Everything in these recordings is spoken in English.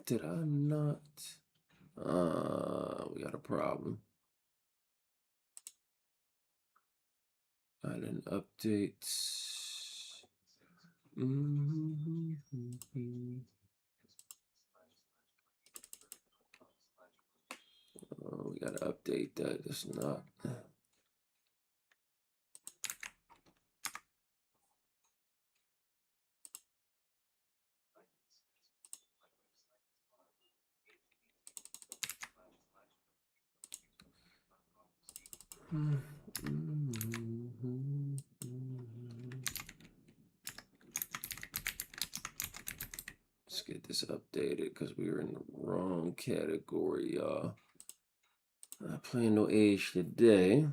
Did I not? We got a problem. I didn't update. Oh, we gotta update that. It's not. Let's get this updated because we were in the wrong category, y'all. Not playing no age today.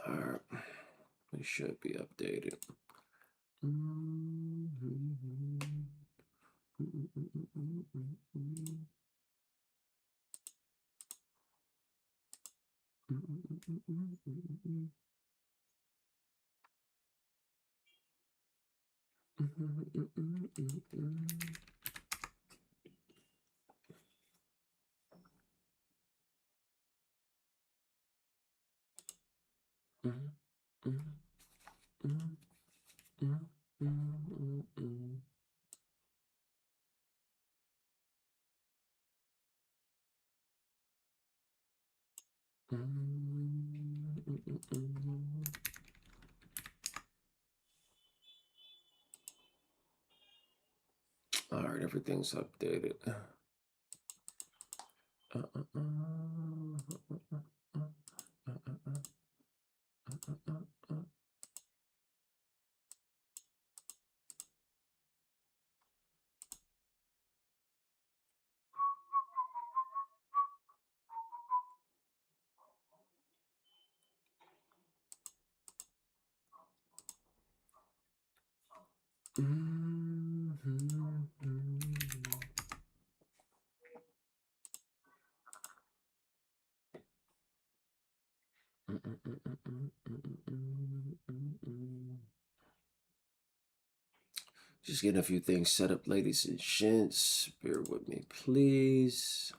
All right, we should be updated. All right, everything's updated. Just getting a few things set up, ladies and gents. Bear with me, please.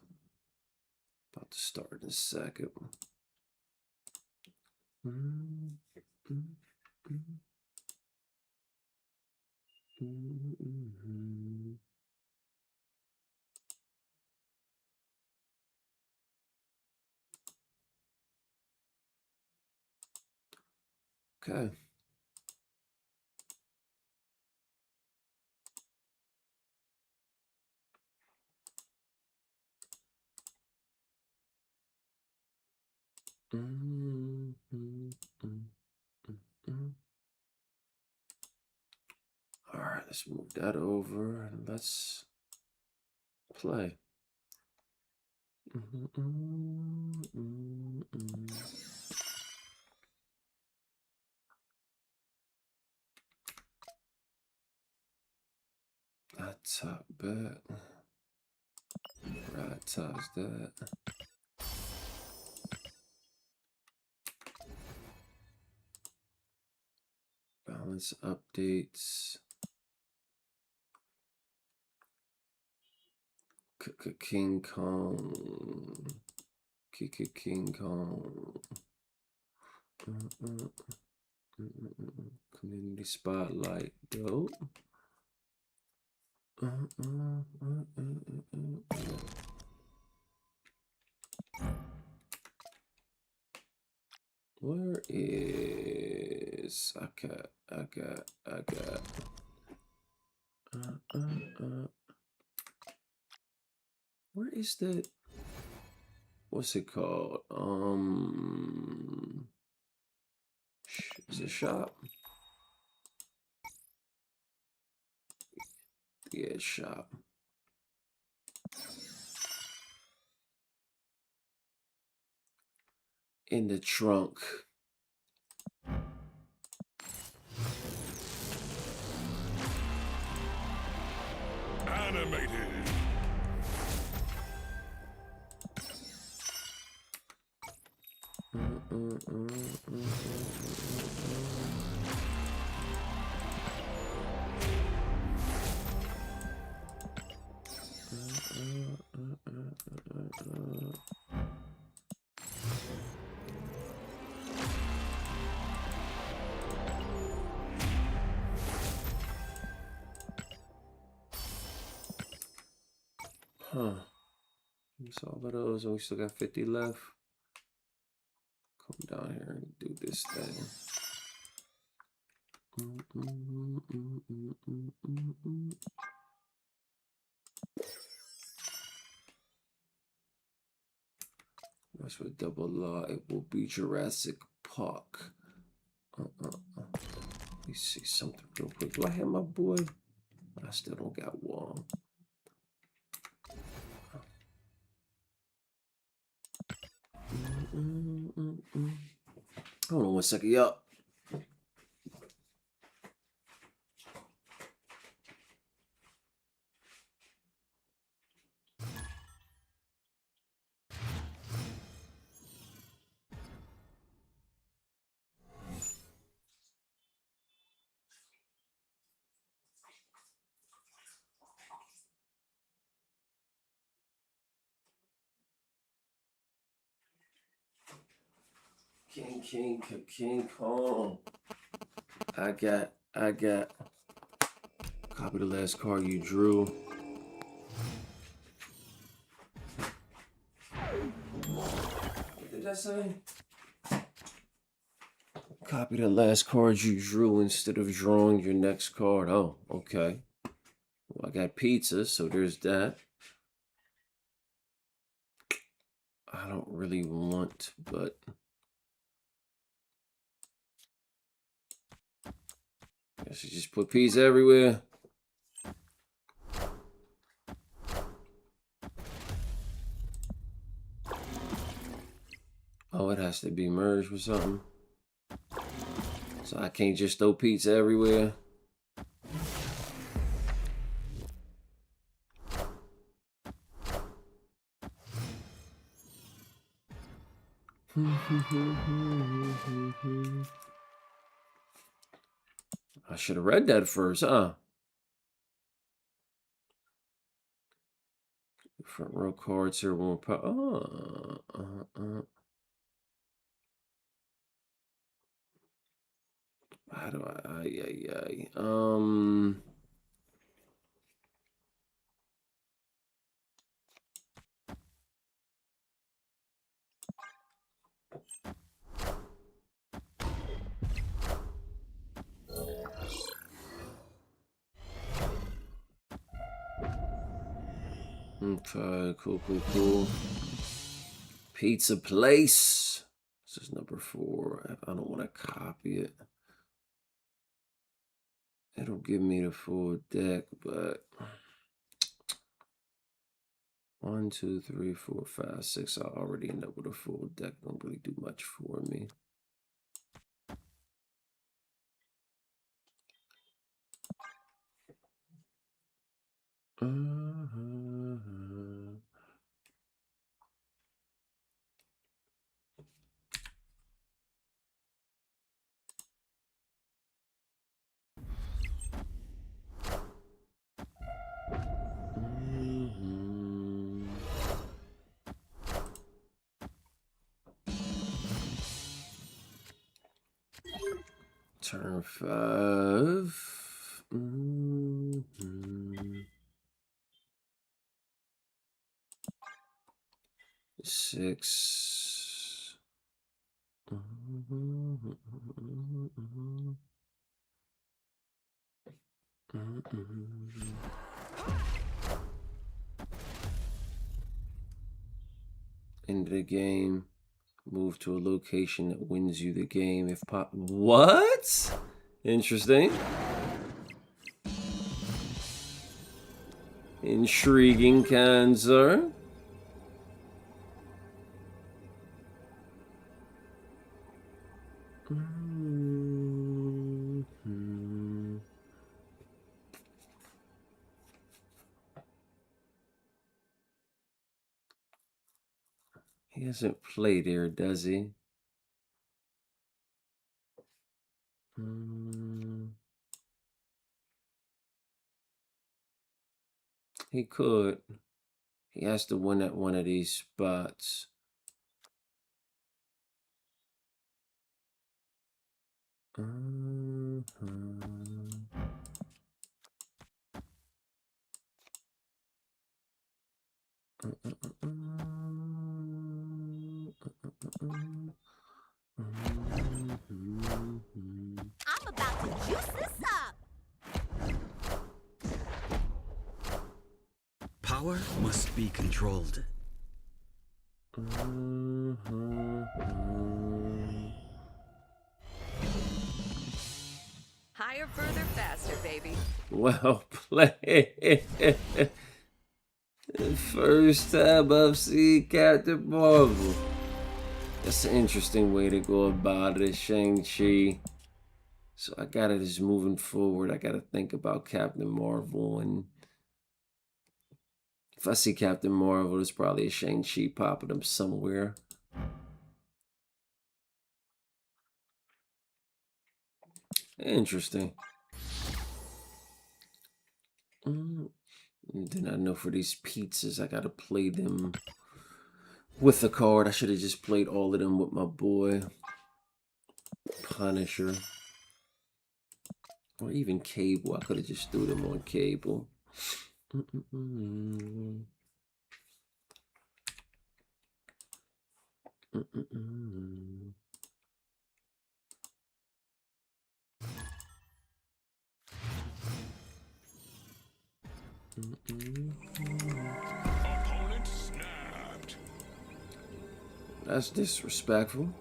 About to start in a second. Okay. All right, let's move that over and let's play. I top bet. Right, tops that. Balance updates. King Kong. King Kong. Community spotlight. Dope. Where is I got where is that? What's it called? Is it shop? Yeah, shop. In the trunk. Animated. Huh. Use all of those, and we still got 50 left. Come down here and do this thing. That's with double law. It will be Jurassic Park. Let me see something real quick. Do I have my boy? I still don't got Wong. Hold on one second, y'all. King Kong. I got. Copy the last card you drew. What did that say? Copy the last card you drew instead of drawing your next card. Oh, okay. Well, I got pizza, so there's that. I don't really want, but I guess you just put pizza everywhere. Oh, it has to be merged with something. So I can't just throw pizza everywhere. I should have read that first, huh? Front row cards here won't pop. How do I? Okay, cool. Pizza Place. This is number 4. I don't want to copy it. It'll give me the full deck, but 1, 2, 3, 4, 5, 6. I already end up with a full deck. Don't really do much for me. Turn 5. Mm-hmm. 6. Mm-hmm. Mm-hmm. End of the game. Move to a location that wins you the game if pop. What? Interesting. Intriguing, kind sir. Mm-hmm. He hasn't played here, does he? He could. He has to win at one of these spots. I'm about to juice this up. Power must be controlled. Higher, further, faster, baby. Well played. First time I've seen Captain Marvel. That's an interesting way to go about it, Shang-Chi. So I gotta just moving forward, I gotta think about Captain Marvel, and if I see Captain Marvel, there's probably a Shang-Chi popping up somewhere. Interesting. And then I know for these pizzas, I gotta play them with the card. I should have just played all of them with my boy Punisher. Or even Cable. I could have just threw them on Cable. Opponent snapped. That's disrespectful.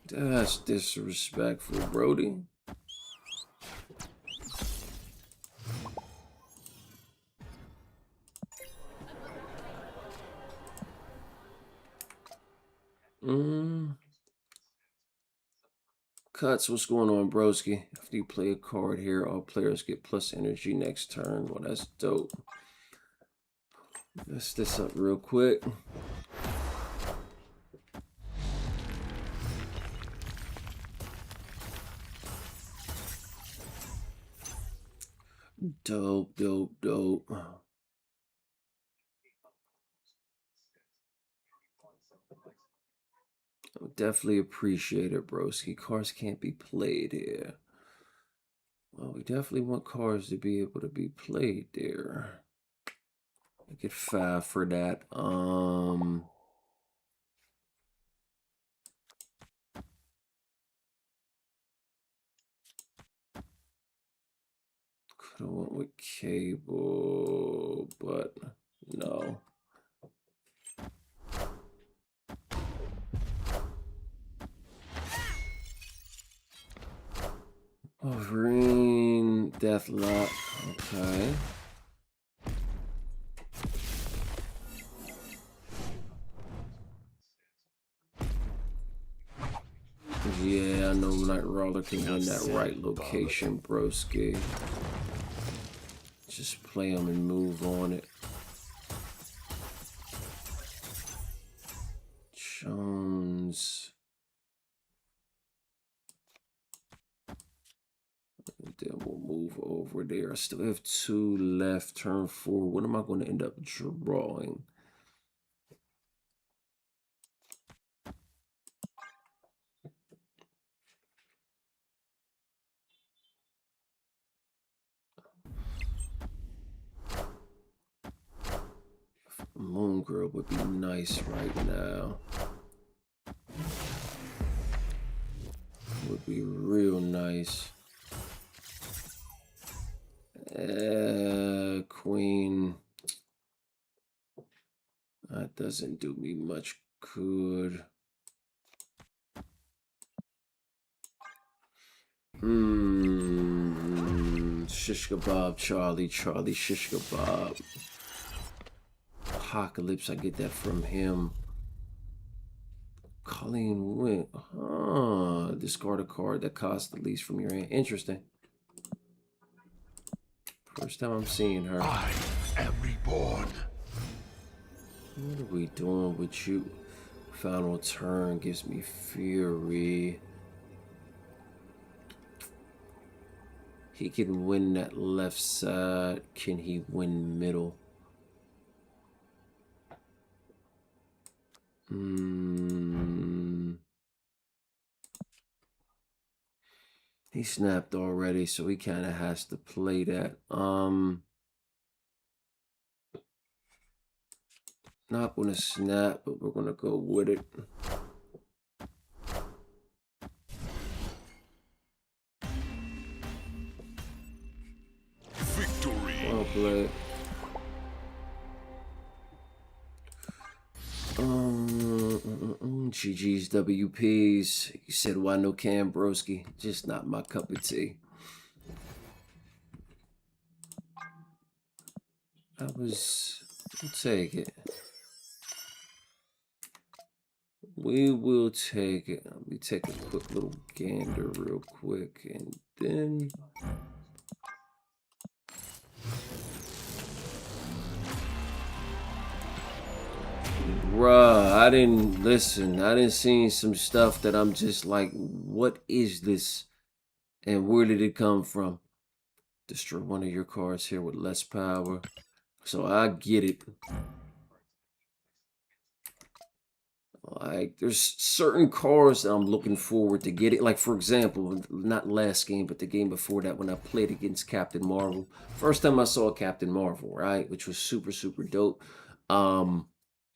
That's disrespectful, Brody. Cuts, what's going on, broski? After you play a card here, all players get plus energy next turn. Well, that's dope. Mess this up real quick. Dope, dope, dope. I definitely appreciate it, broski. Cards can't be played here. Well, we definitely want cards to be able to be played there. I get 5 for that. Could have went with Cable, but no. Wolverine, Deathlock, okay. Yeah, I know Nightcrawler can win that right location, broski. Just play him and move on it. Jones. Then we'll move over there. I still have 2 left. Turn 4. What am I going to end up drawing? Moon Girl would be nice right now. Would be real nice. Queen. That doesn't do me much good. Shish kebab, Charlie, shish kebab. Apocalypse, I get that from him. Colleen Wynn. Discard a card that costs the least from your hand. Interesting. First time I'm seeing her. I am reborn. What are we doing with you? Final turn gives me fury. He can win that left side. Can he win middle? He snapped already, so he kind of has to play that. Not gonna snap, but we're gonna go with it. Victory. Well played. GG's WPs. You said why no Cam Broski? Just not my cup of tea. We'll take it. We will take it. Let me take a quick little gander real quick and then bruh, I didn't listen. I didn't see some stuff that I'm just like, what is this? And where did it come from? Destroy one of your cards here with less power. So I get it. Like, there's certain cards that I'm looking forward to getting. Like, for example, not last game, but the game before that when I played against Captain Marvel. First time I saw Captain Marvel, right? Which was super, super dope.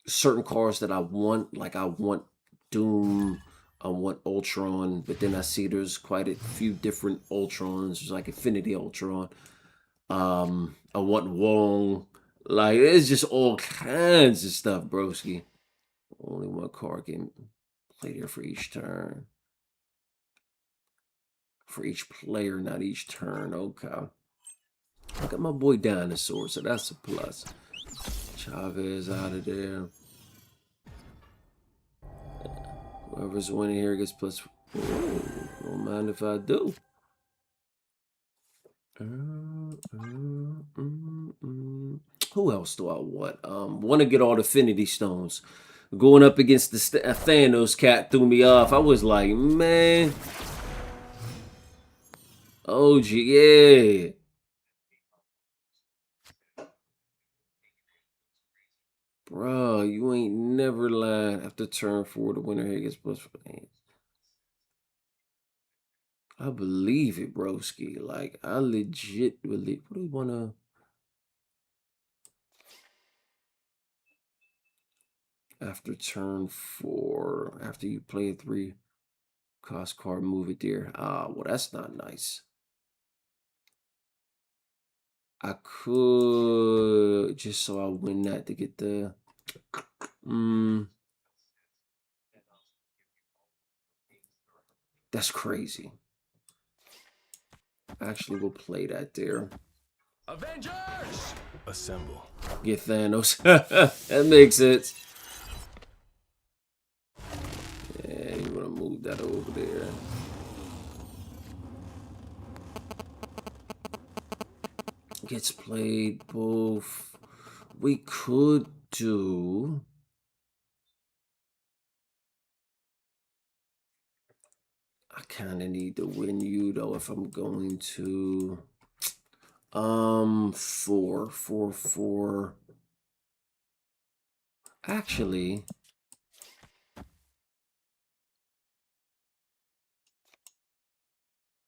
Certain cards that I want, like I want Doom, I want Ultron, but then I see there's quite a few different Ultrons. There's like Infinity Ultron. I want Wong. Like, it's just all kinds of stuff, broski. Only one card can play there for each turn. For each player, not each turn. Okay. I got my boy Dinosaur, so that's a plus. Chavez out of there. Whoever's winning here gets plus. Ooh, don't mind if I do. Who else do I want? Want to get all the Affinity Stones. Going up against the Thanos cat threw me off. I was like, man. OG, yeah. Bro, you ain't never lied. After turn 4, the winner here gets plus. I believe it, broski. Like, I legit believe. What do we want to... After turn 4, after you play a 3 cost card, move it there. Well, that's not nice. I could, just so I win that to get the... That's crazy. Actually, we'll play that there. Avengers! Assemble. Get Thanos. That makes sense. Yeah, you want to move that over there. Gets played both. We could do... I kind of need to win you, though, if I'm going to... Four. Actually,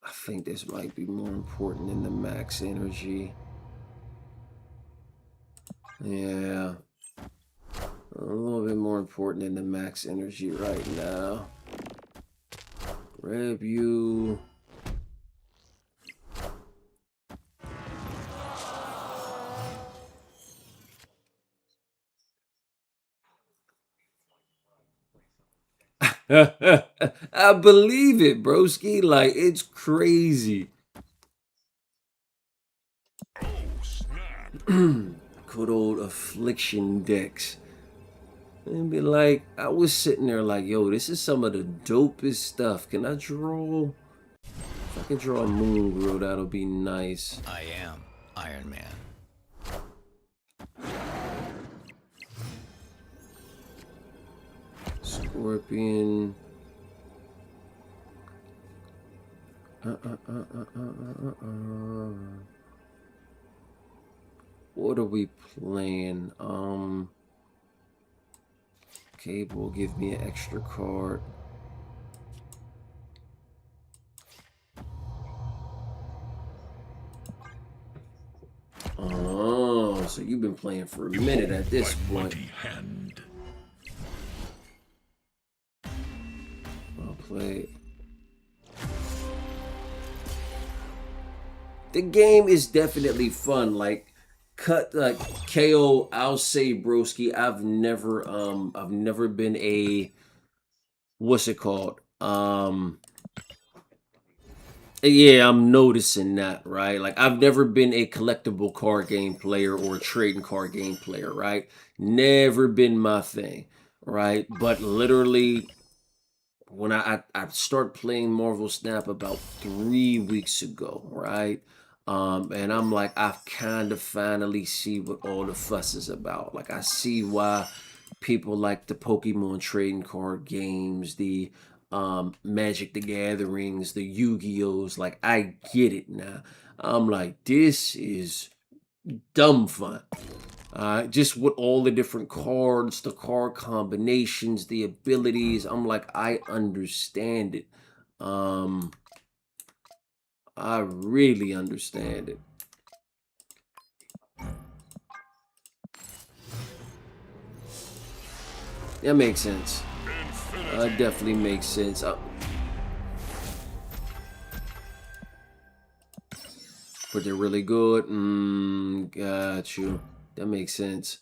I think this might be more important than the max energy. Yeah. A little bit more important than the max energy right now. Grab you. I believe it, broski. Like, it's crazy. Good old affliction decks. And be like, I was sitting there like, yo, this is some of the dopest stuff. Can I draw? If I can draw a moon grill, that'll be nice. I am Iron Man. Scorpion. What are we playing? Cable, give me an extra card. Oh, so you've been playing for a minute at this point. Hand. I'll play. The game is definitely fun. Like, KO, I'll say, broski, I've never been a, what's it called? Yeah, I'm noticing that, right? Like, I've never been a collectible card game player or a trading card game player, right? Never been my thing, right? But literally, when I start playing Marvel Snap about 3 weeks ago, right? And I'm like, I kind of finally see what all the fuss is about. Like, I see why people like the Pokemon trading card games, the Magic the Gatherings, the Yu-Gi-Ohs. Like, I get it now. I'm like, this is dumb fun. Just with all the different cards, the card combinations, the abilities. I'm like, I understand it. I really understand it. That makes sense. Definitely makes sense. But they're really good. Got you. That makes sense.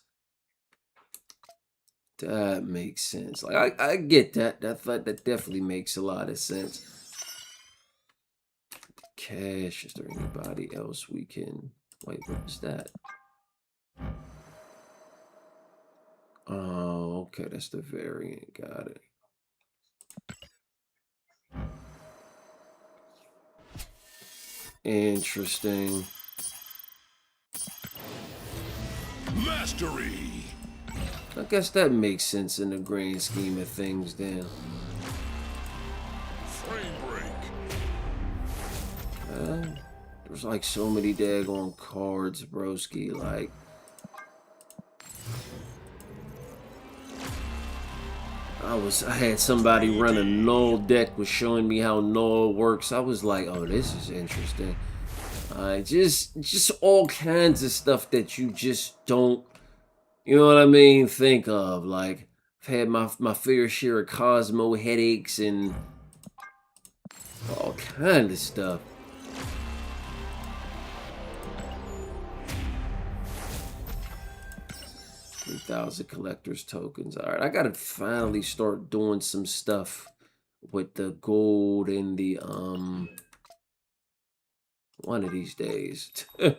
That makes sense. Like, I get that. That definitely makes a lot of sense. Cash. Is there anybody else we can? Wait, what was that? Oh, okay. That's the variant. Got it. Interesting. Mastery. I guess that makes sense in the grand scheme of things then. Frame break. There's like so many daggone cards, broski. Like, I had somebody run a null deck, was showing me how null works. I was like, oh, this is interesting. Just all kinds of stuff that you just don't, you know what I mean, think of. Like, I've had my fair share of Cosmo headaches and all kind of stuff. 3,000 collector's tokens. All right, I gotta finally start doing some stuff with the gold and the one of these days. I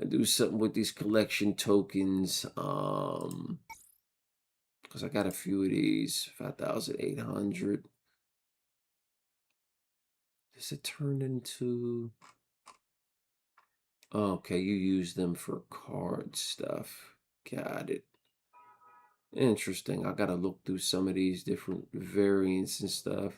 do something with these collection tokens. Because I got a few of these. 5,800. Does it turn into? Oh, okay, you use them for card stuff. Got it. Interesting. I gotta look through some of these different variants and stuff.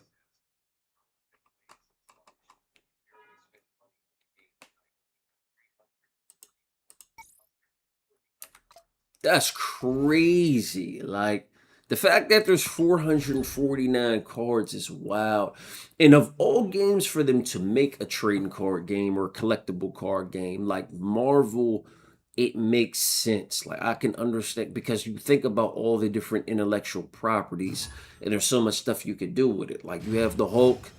That's crazy. Like the fact that there's 449 cards is wild. And of all games for them to make a trading card game or collectible card game, like Marvel, it makes sense. Like I can understand because you think about all the different intellectual properties and there's so much stuff you could do with it. Like you have the Hulk.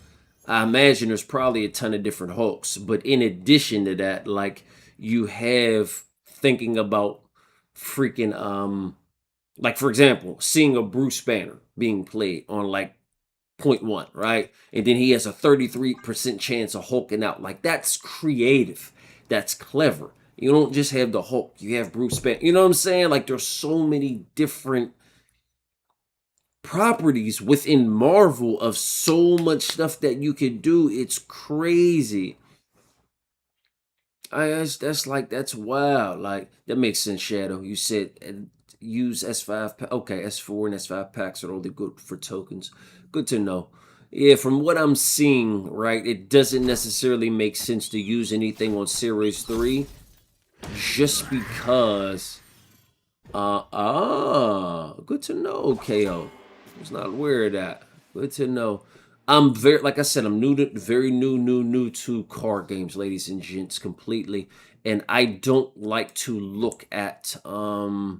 I imagine there's probably a ton of different Hulks, but in addition to that, like you have thinking about freaking like for example, seeing a Bruce Banner being played on like point one, right? And then he has a 33% chance of hulking out. Like that's creative. That's clever. You don't just have the Hulk, you have Bruce Banner. You know what I'm saying? Like there's so many different properties within Marvel of so much stuff that you could do. It's crazy. That's wild. Like that makes sense, Shadow. You said use S5 okay, S4 and S5 packs are only good for tokens. Good to know. Yeah, from what I'm seeing, right, it doesn't necessarily make sense to use anything on Series 3 just because good to know, KO. I was not aware of that. Good to know. I'm very, like I said, I'm very new to card games, ladies and gents, completely. And I don't like to look at, I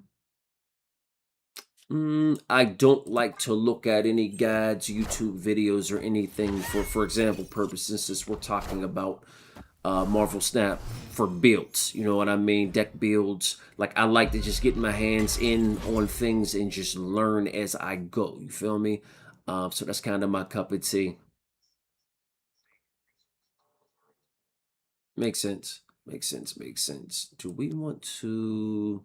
don't like to look at any guides, YouTube videos, or anything for example purposes, since we're talking about Marvel Snap for builds. You know what I mean? Deck builds. Like I like to just get my hands in on things and just learn as I go. You feel me? So that's kind of my cup of tea. Makes sense. Makes sense. Makes sense. Do we want to?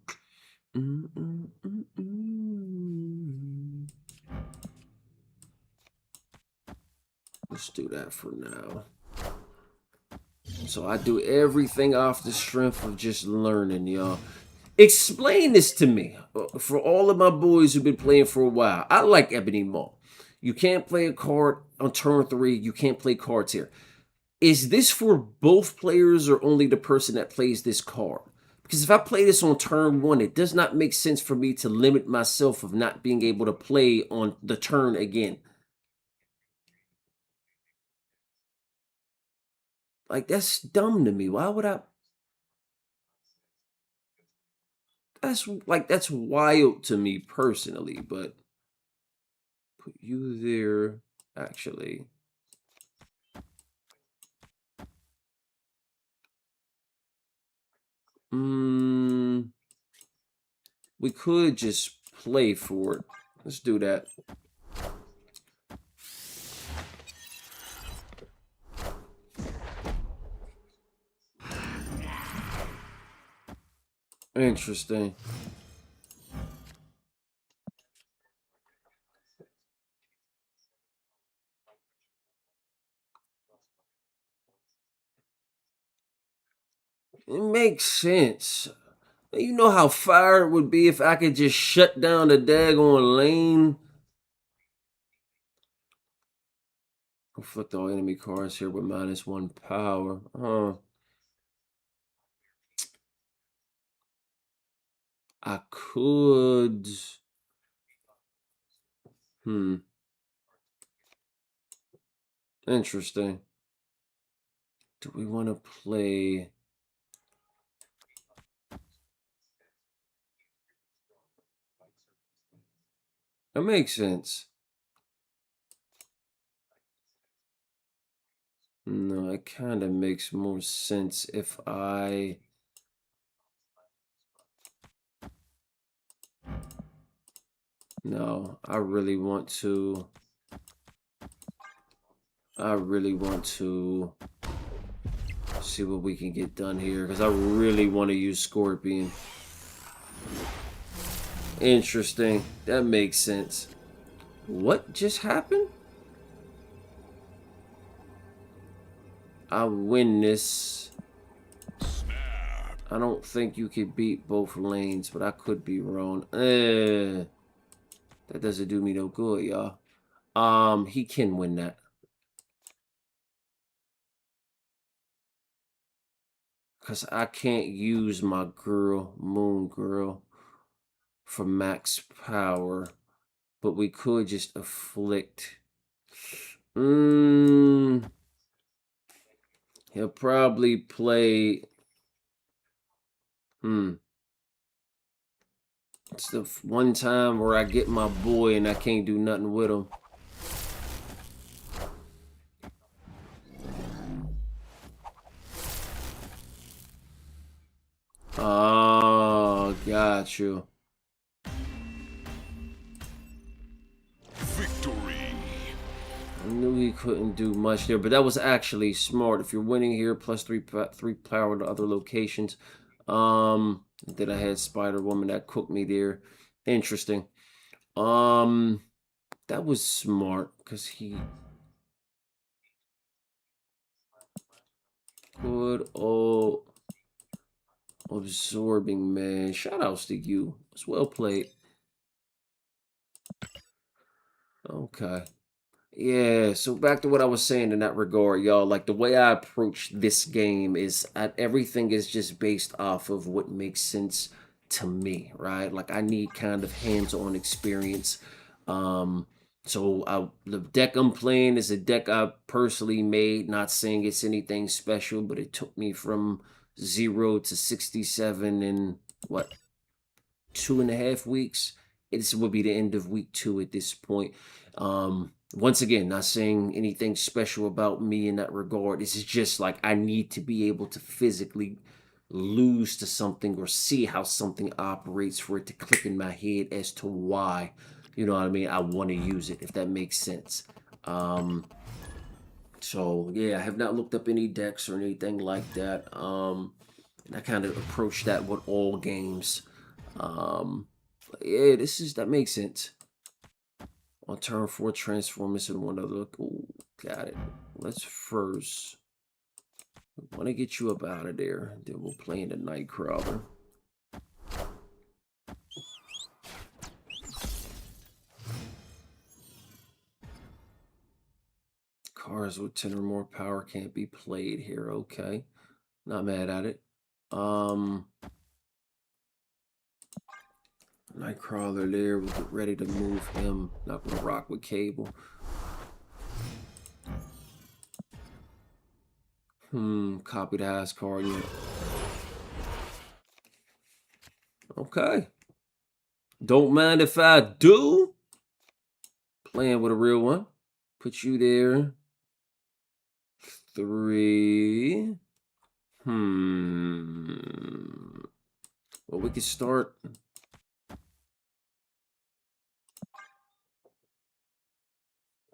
Mm, mm, mm, mm. Let's do that for now. So I do everything off the strength of just learning, y'all. Explain this to me. For all of my boys who've been playing for a while, I like Ebony Maw. You can't play a card on turn 3. You can't play cards here. Is this for both players or only the person that plays this card? Because if I play this on turn 1, it does not make sense for me to limit myself of not being able to play on the turn again. Like, that's dumb to me. Why would I? That's wild to me personally, but put you there, actually. We could just play for it. Let's do that. Interesting. It makes sense. You know how fire it would be if I could just shut down the daggone lane. Conflict all enemy cards here with -1 power. I could. Interesting. Do we want to play? That makes sense. No, it kind of makes more sense if I... No, I really want to see what we can get done here because I really want to use Scorpion. Interesting. That makes sense. What just happened? I win this. I don't think you could beat both lanes, but I could be wrong. That doesn't do me no good, y'all. He can win that. Because I can't use my girl, Moon Girl. for max power, but we could just afflict. He'll probably play. It's the one time where I get my boy and I can't do nothing with him. Oh, got you. Victory. I knew he couldn't do much there, but that was actually smart. If you're winning here, plus three power to other locations. Then I had Spider-Woman that cooked me there. Interesting. That was smart because he good old absorbing man. Shout outs to you. It's well played. Okay. Yeah, so back to what I was saying in that regard, y'all. Like the way I approach this game is everything is just based off of what makes sense to me, right? Like I need kind of hands-on experience. So the deck I'm playing is a deck I personally made, not saying it's anything special, but it took me from 0 to 67 in what, 2.5 weeks? This would be the end of week 2 at this point. Once again, not saying anything special about me in that regard. This is just like I need to be able to physically lose to something or see how something operates for it to click in my head as to why, you know what I mean, I want to use it, if that makes sense. So yeah, I have not looked up any decks or anything like that. And I kind of approach that with all games. Yeah, that makes sense. On turn 4, transform this in one other. Ooh, got it. Let's first. We want to get you up out of there. Then we'll play in the Nightcrawler. Cards with 10 or more power can't be played here. Okay. Not mad at it. Nightcrawler there. We'll get ready to move him. Not gonna rock with Cable. Copy the highest card yet. Okay. Don't mind if I do. Playing with a real one. Put you there. 3. Well, we can start.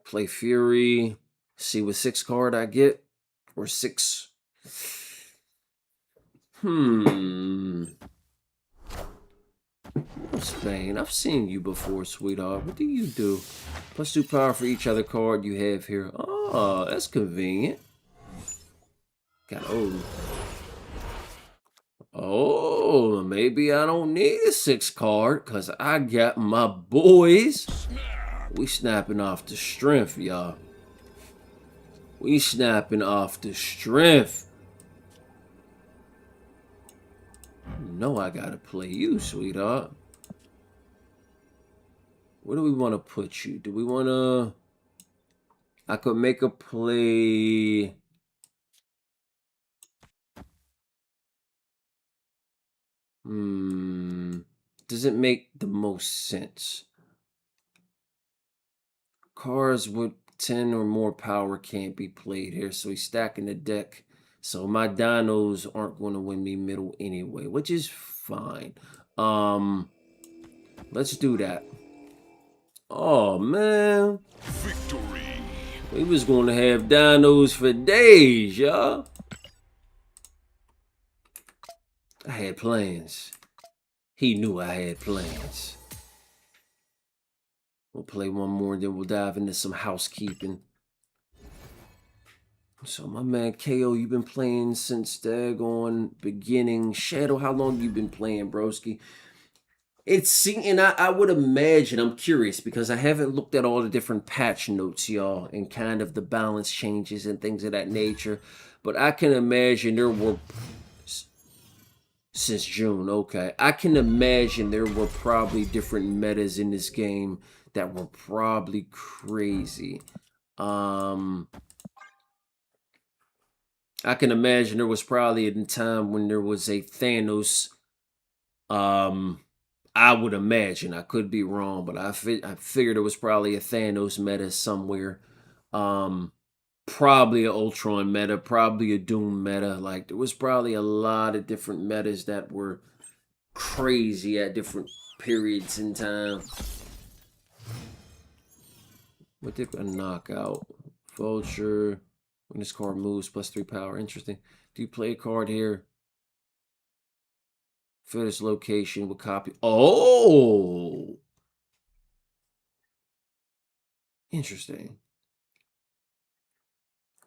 Play Fury. See what 6 card I get. Or 6. Spain, I've seen you before, sweetheart. What do you do? Plus 2 power for each other card you have here. Oh, that's convenient. Got Oh, maybe I don't need a 6 card because I got my boys. We snapping off the strength, y'all. We snapping off the strength. No, I gotta play you, sweetheart. Where do we want to put you? Do we want to... I could make a play... Doesn't make the most sense. Cards with 10 or more power can't be played here, so he's stacking the deck. So my dinos aren't going to win me middle anyway, which is fine. Let's do that. Oh, man. Victory. We was going to have dinos for days, y'all. I had plans. He knew I had plans. We'll play one more, then we'll dive into some housekeeping. So my man KO, you've been playing since daggone beginning. Shadow, how long you been playing, broski? And I would imagine, I'm curious because I haven't looked at all the different patch notes, y'all, and kind of the balance changes and things of that nature. But I can imagine there were Since June, okay. I can imagine there were probably different metas in this game that were probably crazy. I can imagine there was probably a time when there was a Thanos. I would imagine. I could be wrong, but I figured there was probably a Thanos meta somewhere. Probably an Ultron meta, probably a Doom meta. Like, there was probably a lot of different metas that were crazy at different periods in time. What did a knockout? Vulture. When this card moves, +3 power. Interesting. Do you play a card here? Fill this location with copy. Oh! Interesting.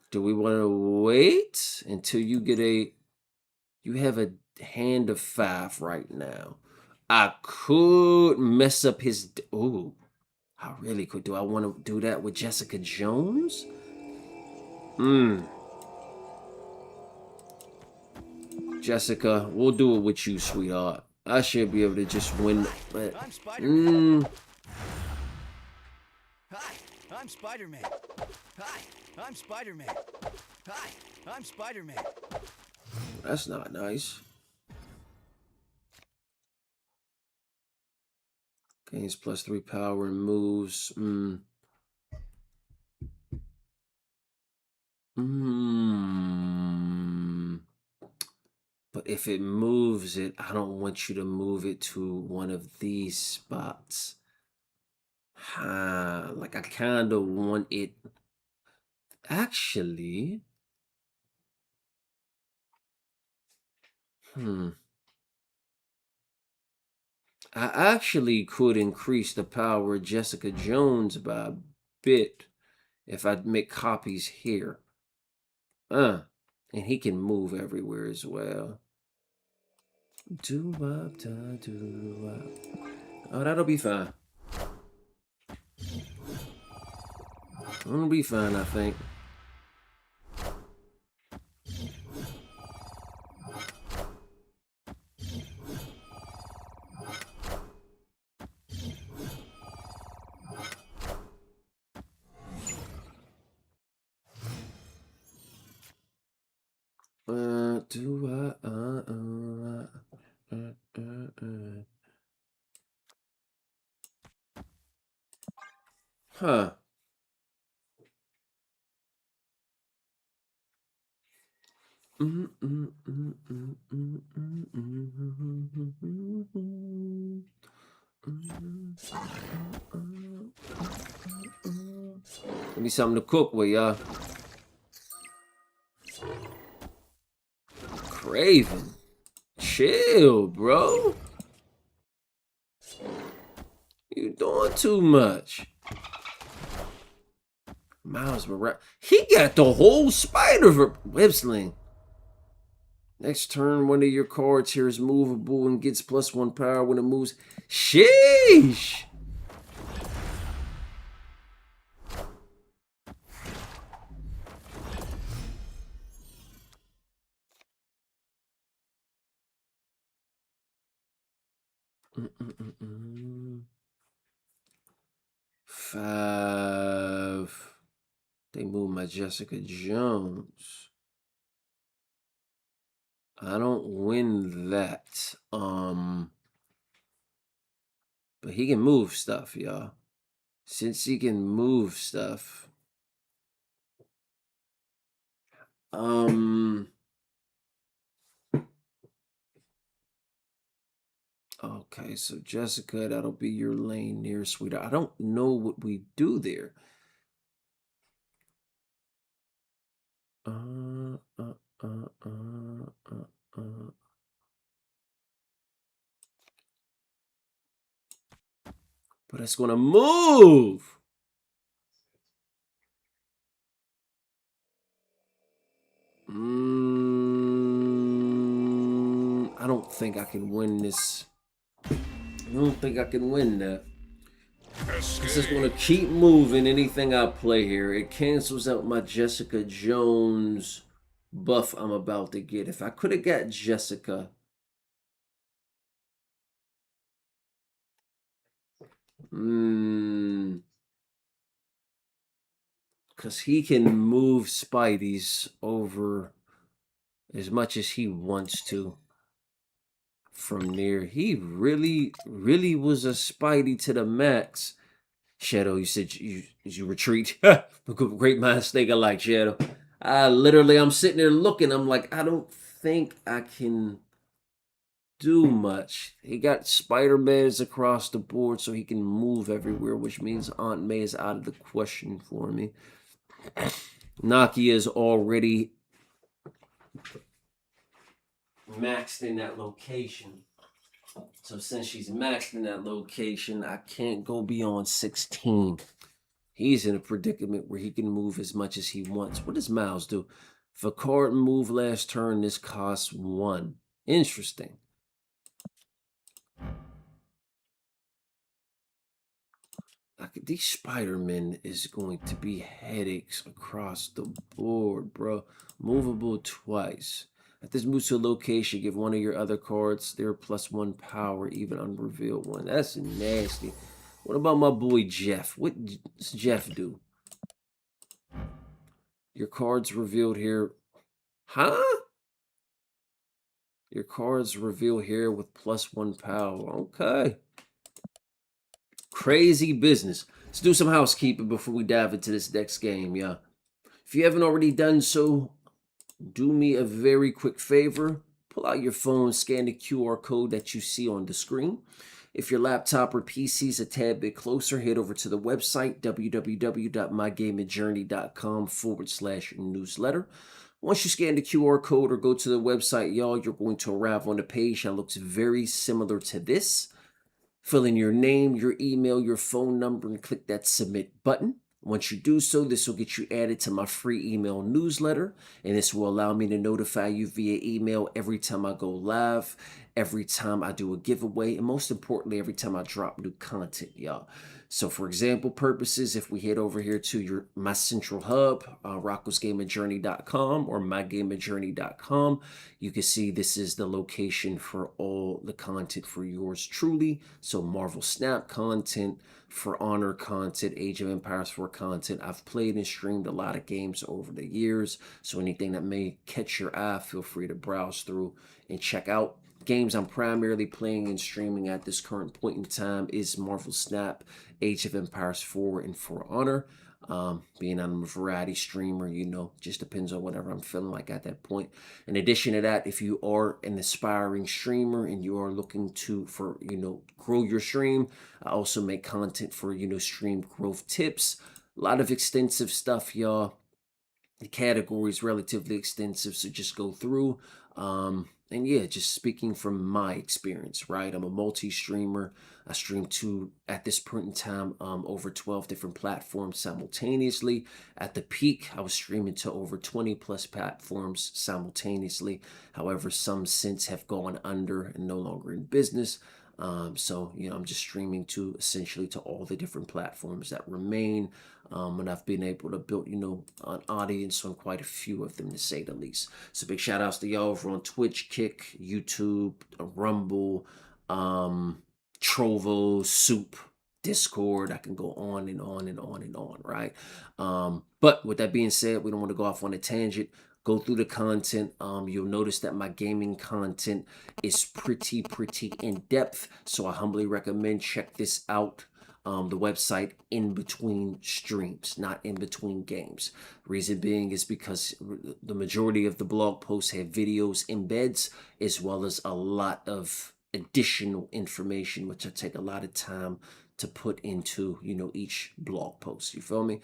Do we want to wait until you get a... You have a hand of 5 right now. I could mess up his... Ooh. I really could. Do I want to do that with Jessica Jones? Jessica, we'll do it with you, sweetheart. I should be able to just win. But, I'm Spider-Man. Hi, I'm Spider-Man. Hi, I'm Spider-Man. Hi, I'm Spider-Man. That's not nice. Gains +3 power and moves. But if it moves it, I don't want you to move it to one of these spots. Like I kind of want it. Actually, I actually could increase the power of Jessica Jones by a bit if I make copies here. And he can move everywhere as well. Oh, that'll be fine. It'll be fine, I think. Huh. Give me something to cook with, y'all. Craven. Chill, bro. You doing too much. Miles Morales. He got the whole Spider-Web sling. Next turn, one of your cards here is movable and gets +1 power when it moves. Sheesh. Five. They moved my Jessica Jones. I don't win that. But he can move stuff, y'all. Since he can move stuff. Okay, so Jessica, that'll be your lane near sweetheart. I don't know what we do there. But it's gonna move. I don't think I can win this. I don't think I can win that. This is going to keep moving anything I play here. It cancels out my Jessica Jones buff I'm about to get. If I could have got Jessica Because he can move Spidey's over as much as he wants to from near. He really, really was a Spidey to the max. Shadow, you said you retreat. Great minds think alike, Shadow. I'm sitting there looking. I'm like, I don't think I can do much. He got Spider-Mans across the board so he can move everywhere, which means Aunt May is out of the question for me. Nakia is already maxed in that location. So since she's maxed in that location, I can't go beyond 16. He's in a predicament where he can move as much as he wants. What does Miles do? If a card move last turn, this costs 1. Interesting. These Spider-Men is going to be headaches across the board, bro. Movable twice. At this moves to a location, give one of your other cards their +1 power, even unrevealed one. That's nasty. What about my boy Jeff? What does Jeff do? Your cards revealed here. Huh? Your cards revealed here with +1 power. Okay. Crazy business. Let's do some housekeeping before we dive into this next game, yeah. If you haven't already done so, do me a very quick favor. Pull out your phone, scan the QR code that you see on the screen. If your laptop or PC is a tad bit closer, head over to the website, www.mygamingjourney.com/newsletter. Once you scan the QR code or go to the website, y'all, you're going to arrive on a page that looks very similar to this. Fill in your name, your email, your phone number, and click that submit button. Once you do so, this will get you added to my free email newsletter, and this will allow me to notify you via email every time I go live, every time I do a giveaway, and most importantly, every time I drop new content, y'all. So for example purposes, if we head over here to my central hub, rockwellsgamingjourney.com or mygamingjourney.com, you can see this is the location for all the content for yours truly. So Marvel Snap content, For Honor content, Age of Empires 4 content. I've played and streamed a lot of games over the years, so anything that may catch your eye, feel free to browse through and check out. Games I'm primarily playing and streaming at this current point in time is Marvel Snap, Age of Empires 4, and For Honor. Being I'm a variety streamer, just depends on whatever I'm feeling like at that point. In addition to that, if you are an aspiring streamer and you are looking to grow your stream, I also make content for stream growth tips. A lot of extensive stuff, y'all. The category is relatively extensive, so just go through. And yeah, just speaking from my experience, right? I'm a multi-streamer. I stream at this point in time, over 12 different platforms simultaneously. At the peak, I was streaming to over 20 plus platforms simultaneously. However, some since have gone under and no longer in business. So, I'm just streaming essentially to all the different platforms that remain. And I've been able to build, an audience on quite a few of them, to say the least. So big shout outs to y'all over on Twitch, Kick, YouTube, Rumble, Trovo, Soup, Discord. I can go on and on and on and on, right? But with that being said, we don't want to go off on a tangent. Go through the content. You'll notice that my gaming content is pretty in-depth. So I humbly recommend check this out. The website in between streams, not in between games. Reason being is because the majority of the blog posts have videos embeds, as well as a lot of additional information, which I take a lot of time to put into, each blog post. You feel me?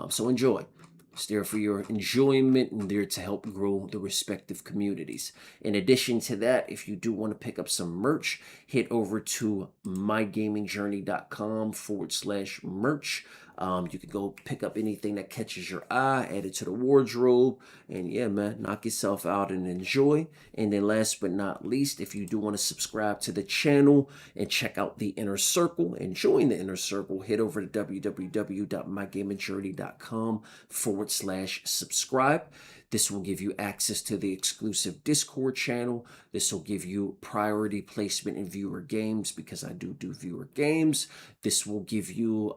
So enjoy. It's there for your enjoyment and there to help grow the respective communities. In addition to that, if you do want to pick up some merch, head over to mygamingjourney.com/merch. You can go pick up anything that catches your eye, add it to the wardrobe, and yeah, man, knock yourself out and enjoy. And then last but not least, if you do want to subscribe to the channel and check out the Inner Circle and join the Inner Circle, head over to www.mygamingjourney.com/subscribe. This will give you access to the exclusive Discord channel. This will give you priority placement in viewer games because I do viewer games. This will give you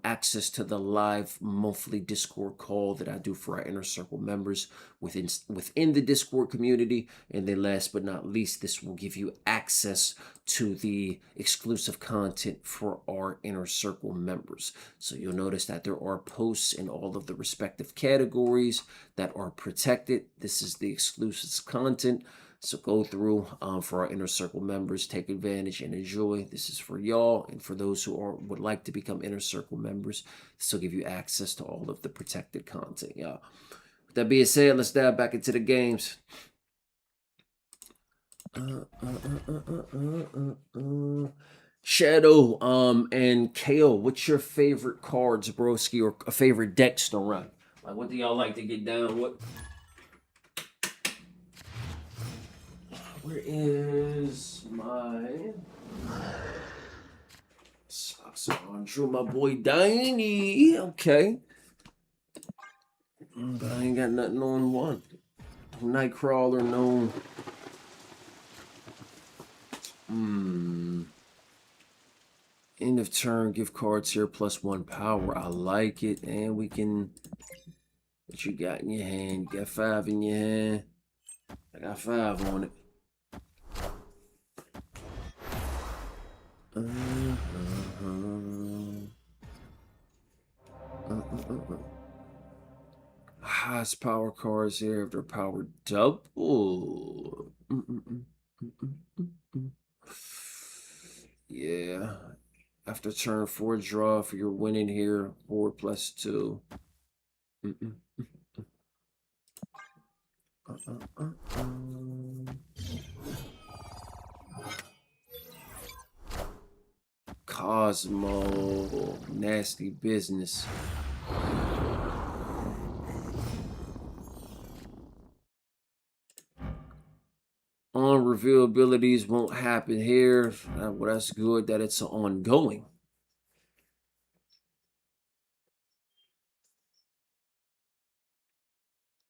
access to the live monthly Discord call that I do for our Inner Circle members within the Discord community. And then last but not least, this will give you access to the exclusive content for our Inner Circle members. So you'll notice that there are posts in all of the respective categories that are protected. This is the exclusive content. So go through for our Inner Circle members, take advantage and enjoy. This is for y'all and for those who would like to become Inner Circle members. This will give you access to all of the protected content, y'all. With that being said, let's dive back into the games. Shadow and Kale, what's your favorite cards, broski, or a favorite decks to run? Like, what do y'all like to get down? Where is my Sandra, my boy Diney? Okay. But I ain't got nothing on one. Nightcrawler, no. End of turn, give cards here +1 power. I like it. And we can. What you got in your hand? You got 5 in your hand. I got 5 on it. Highest power cards here if they're powered double. Yeah. After turn 4 draw, if you're winning here, 4 +2. Cosmo, nasty business. On reveal abilities won't happen here. Well, that's good that it's ongoing.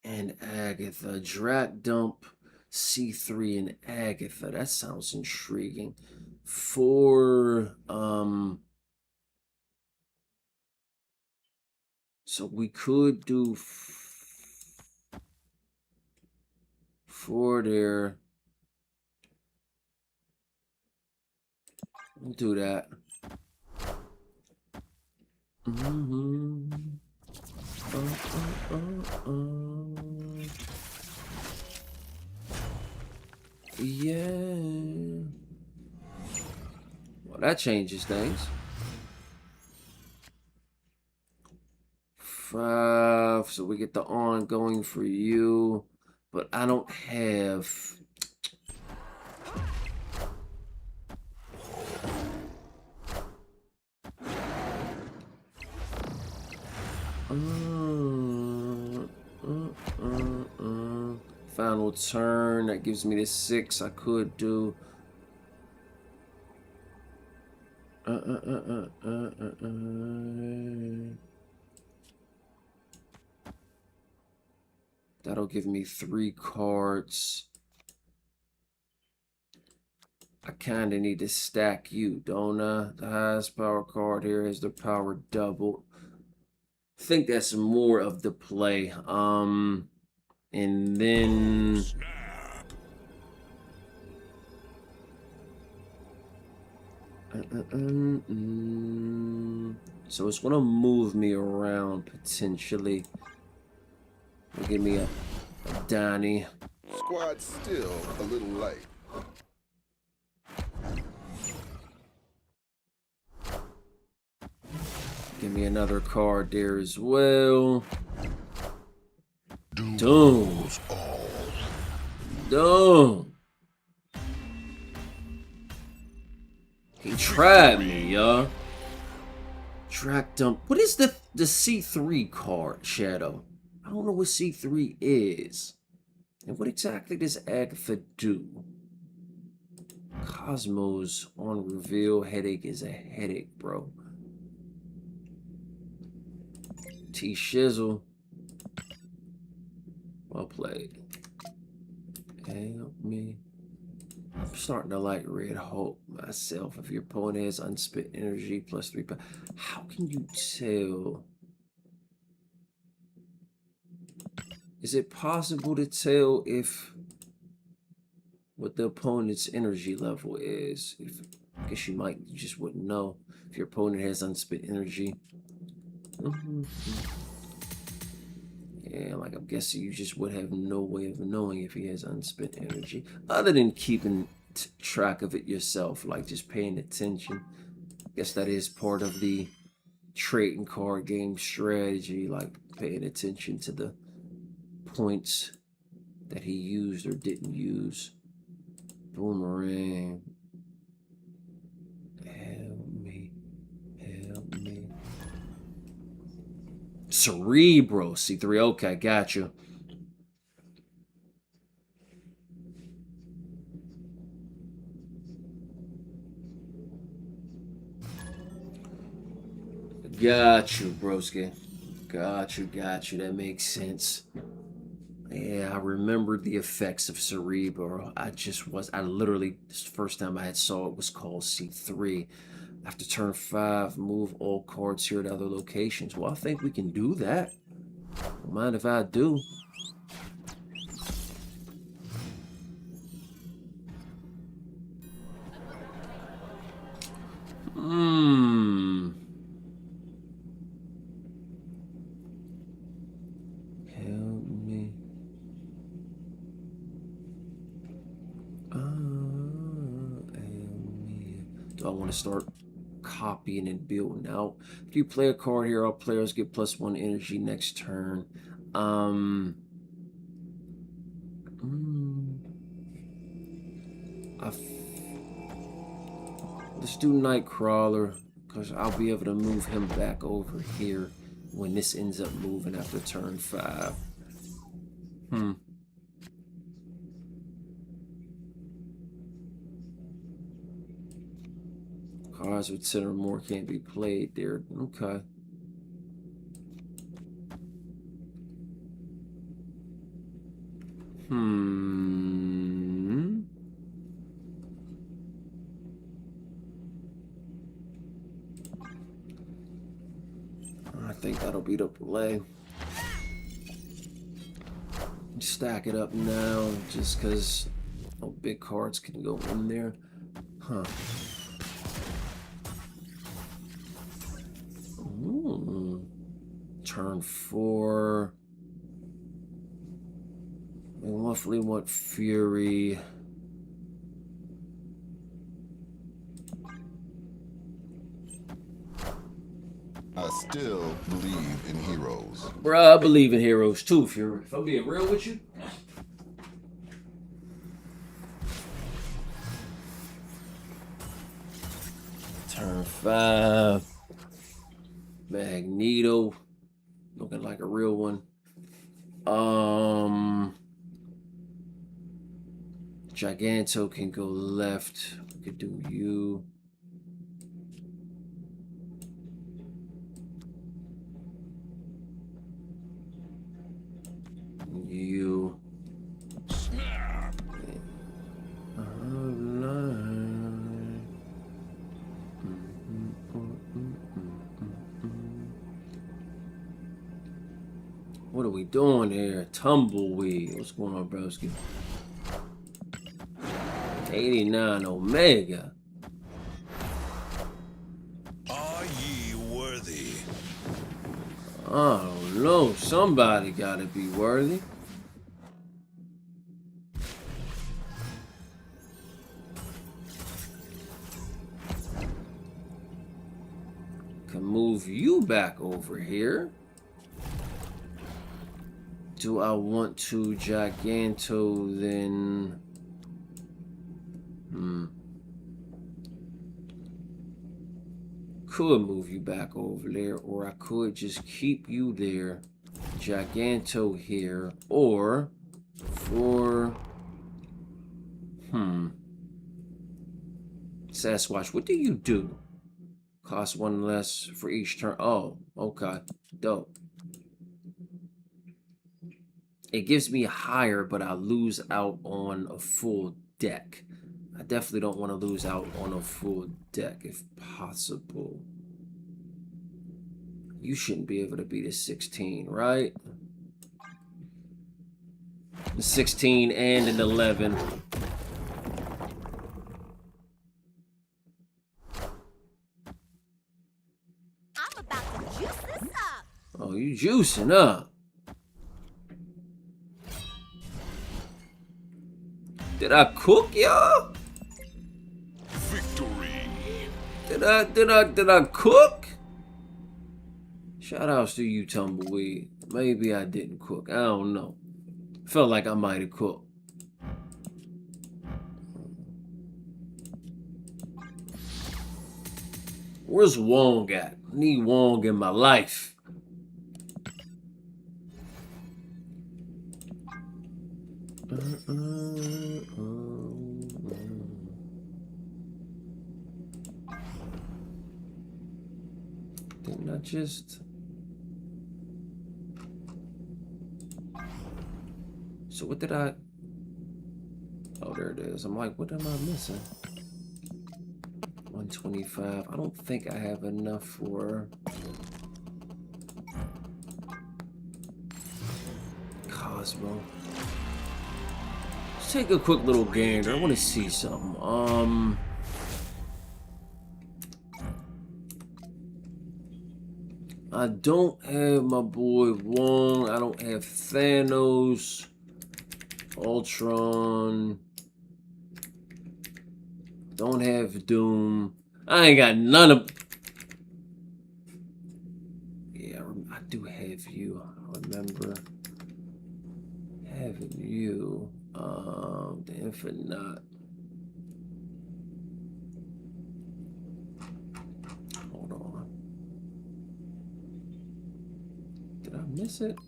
And Agatha, Drat Dump, C3 and Agatha. That sounds intriguing. For so we could do 4 there. We'll do that. Yeah. Well, that changes things. 5, so we get the ongoing for you, but I don't have. Final turn, that gives me the 6. I could do that'll give me 3 cards. I kind of need to stack you, don't I? The highest power card here is the power doubled. I think that's more of the play. And then so it's gonna move me around potentially. Give me a Donnie. Squad's still a little light. Give me another card there as well. Doom. Doom. He tried me, y'all. Track dump. What is the C3 card, Shadow? I don't know what C3 is. And what exactly does Agatha do? Cosmos on reveal. Headache is a headache, bro. T-Shizzle. Well played. Help me. I'm starting to like Red Hulk myself. If your opponent has unspent energy plus 3 power, how can you tell? Is it possible to tell if what the opponent's energy level is? If I guess you just wouldn't know if your opponent has unspent energy. Yeah, like I'm guessing you just would have no way of knowing if he has unspent energy, other than keeping track of it yourself, like just paying attention. I guess that is part of the trading card game strategy, like paying attention to the points that he used or didn't use. Boomerang. Help me. Help me. Cerebro. C3. Okay, got you. Got you, broski. Got you. That makes sense. Yeah, I remember the effects of Cerebro. I literally, this first time I saw it was called C3. After turn 5, move all cards here at other locations. Well, I think we can do that. Don't mind if I do. Help me. Do I want to start copying and building out? If you play a card here, all players get +1 energy next turn. Let's do Nightcrawler, because I'll be able to move him back over here when this ends up moving after turn 5. Cards with 10 or more can't be played there. Okay. I think that'll be the play. Stack it up now, just because big cards can go in there. Turn 4. We roughly want Fury. I still believe in heroes. Bruh, I believe in heroes too, Fury. If I'm being real with you. Turn 5. Magneto. Looking like a real one. Giganto can go left. We could do you. You. What are we doing here? Tumbleweed. What's going on, broski? 89 Omega. Are ye worthy? I don't know. Somebody gotta be worthy. Can move you back over here. Do I want to Giganto then? Could move you back over there, or I could just keep you there. Giganto here, or for Sasquatch, what do you do? Cost 1 less for each turn. Oh, okay. Dope. It gives me higher, but I lose out on a full deck. I definitely don't want to lose out on a full deck if possible. You shouldn't be able to beat a 16, right? The 16 and an 11. I'm about to juice this up. Oh, you juicing up. Did I cook, y'all? Victory. Did I cook? Shout outs to you, Tumbleweed. Maybe I didn't cook. I don't know. Felt like I might have cooked. Where's Wong at? I need Wong in my life. Didn't I just... So what did I... Oh, there it is. I'm like, what am I missing? 125. I don't think I have enough for... Cosmo. Let's take a quick little gander. I want to see something. I don't have my boy Wong. I don't have Thanos. Ultron. Don't have Doom. I ain't got none of... Yeah, I do have you. I remember having you. The Infinite. Hold on. Did I miss it?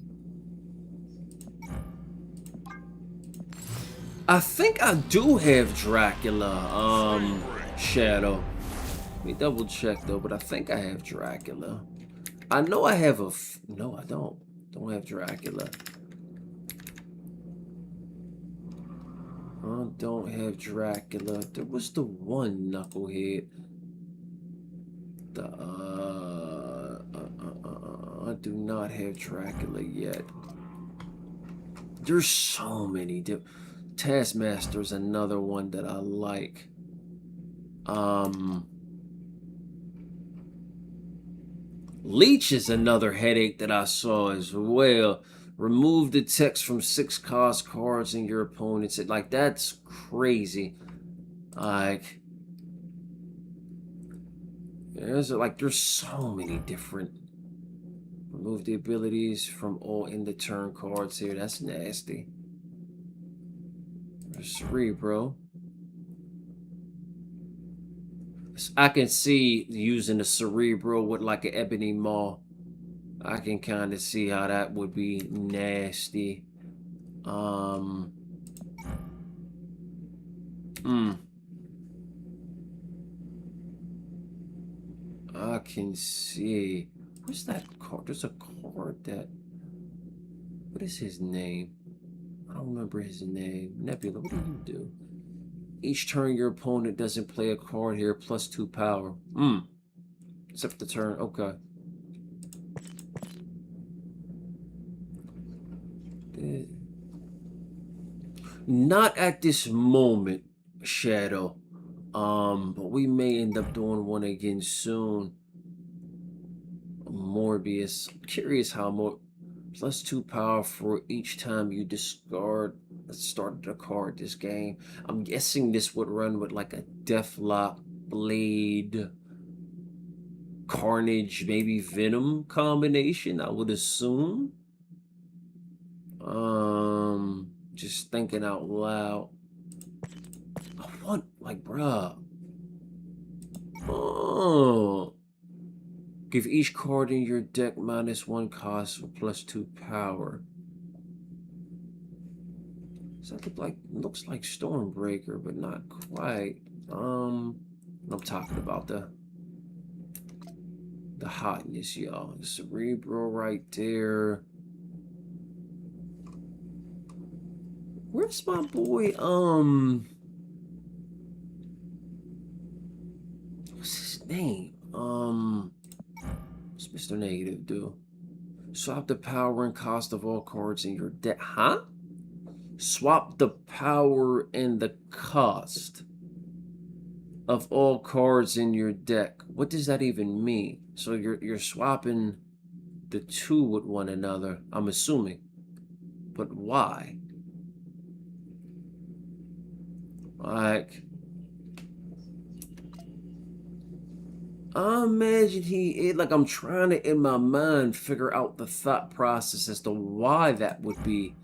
I think I do have Dracula, Shadow. Let me double check though, but I think I have Dracula. I know I have a... No, I don't. Don't have Dracula. I don't have Dracula. There was the one knucklehead. I do not have Dracula yet. There's so many different... Taskmaster is another one that I like. Leech is another headache that I saw as well. Remove the text from 6 cost cards in your opponent's. Like, that's crazy. Like, there's so many different. Remove the abilities from all end of turn cards here. That's nasty. Cerebro. I can see using the Cerebro with like an Ebony Maw. I can kind of see how that would be nasty. I can see. Where's that card? There's a card that... What is his name? I don't remember his name. Nebula, what do you do? Each turn your opponent doesn't play a card here, +2 power. Except the turn, okay. Not at this moment, Shadow. But we may end up doing one again soon. Morbius. I'm curious how more... +2 power for each time you discard the start of the card this game. I'm guessing this would run with like a Deathlock, Blade, Carnage, maybe Venom combination, I would assume. Just thinking out loud. I want, like, bruh. Oh. Give each card in your deck -1 cost for +2 power. Does that look like... Looks like Stormbreaker, but not quite. I'm talking about the hotness, y'all. The Cerebro right there. Where's my boy? What's his name? What's Mr. Negative do? Swap the power and cost of all cards in your deck. Huh? Swap the power and the cost of all cards in your deck. What does that even mean? So you're swapping the two with one another, I'm assuming. But why? Like, I imagine like I'm trying to, in my mind, figure out the thought process as to why that would be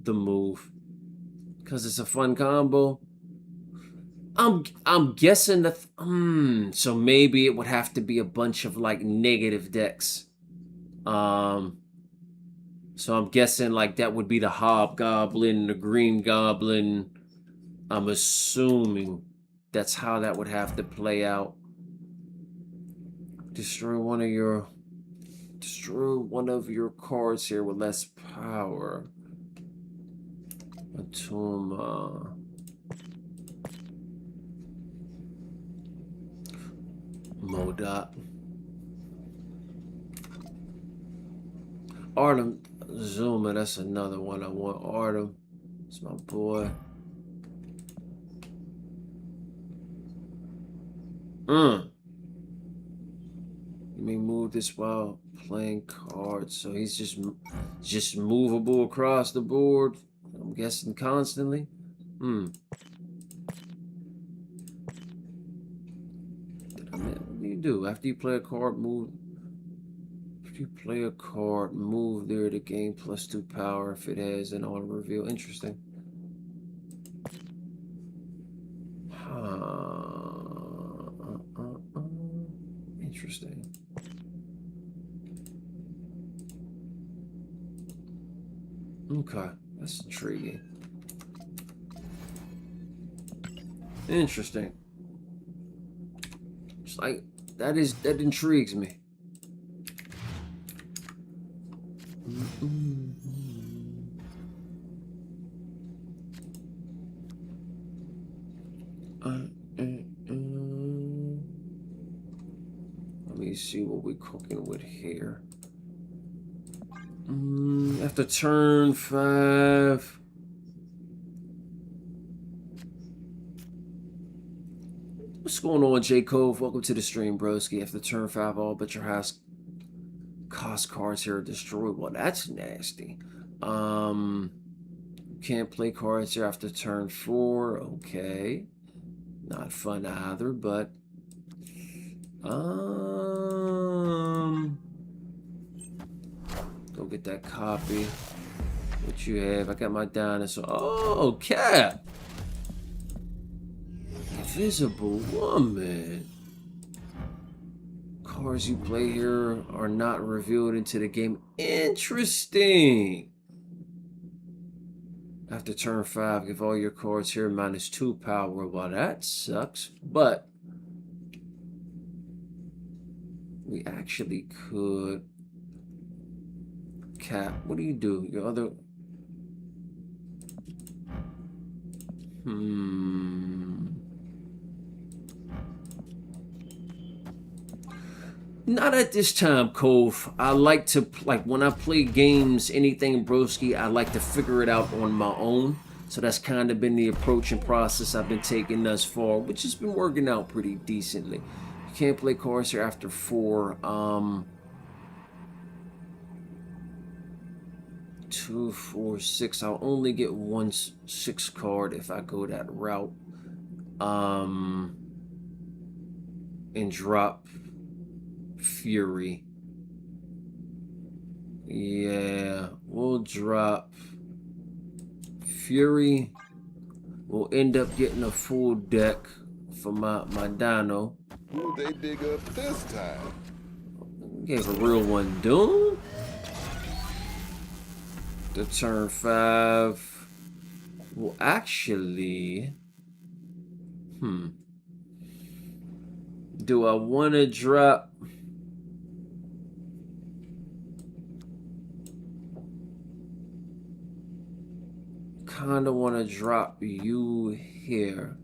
the move. Because it's a fun combo. I'm guessing that, so maybe it would have to be a bunch of, like, negative decks. So I'm guessing, like, that would be the Hobgoblin, the Green Goblin. I'm assuming that's how that would have to play out. Destroy one of your cards here with less power. Atuma. Modot. Artem Zuma, that's another one I want. Artem. It's my boy. You may move this while playing cards. So he's just movable across the board. I'm guessing constantly. What do you do? After you play a card, move. If you play a card, move there to gain +2 power if it has an auto reveal. Interesting. Interesting. Okay, that's intriguing. Interesting. It's like that intrigues me. Let me see what we're cooking with here. After turn 5. What's going on, J. Cove? Welcome to the stream, broski. After turn 5, all but your house cost cards here are destroyed. Well, that's nasty. Can't play cards here after turn 4. Okay. Not fun either, but go get that copy. What you have? I got my dinosaur. Oh, Cap. Invisible Woman. Cards you play here are not revealed into the game. Interesting. After turn 5, give all your cards here -2 power. Well, that sucks. But we actually could. Cap, what do you do? Your other. Not at this time, Cove. I like to, when I play games, anything broski, I like to figure it out on my own. So that's kind of been the approach and process I've been taking thus far, which has been working out pretty decently. You can't play cards here after 4. 2, 4, 6. I'll only get 1 6 card if I go that route. And drop Fury. Yeah, we'll drop Fury. We'll end up getting a full deck for my Dino. Who'd they dig up this time? Gave a real one Doom. The turn 5. Well, actually, do I want to drop? kind of want to drop you here,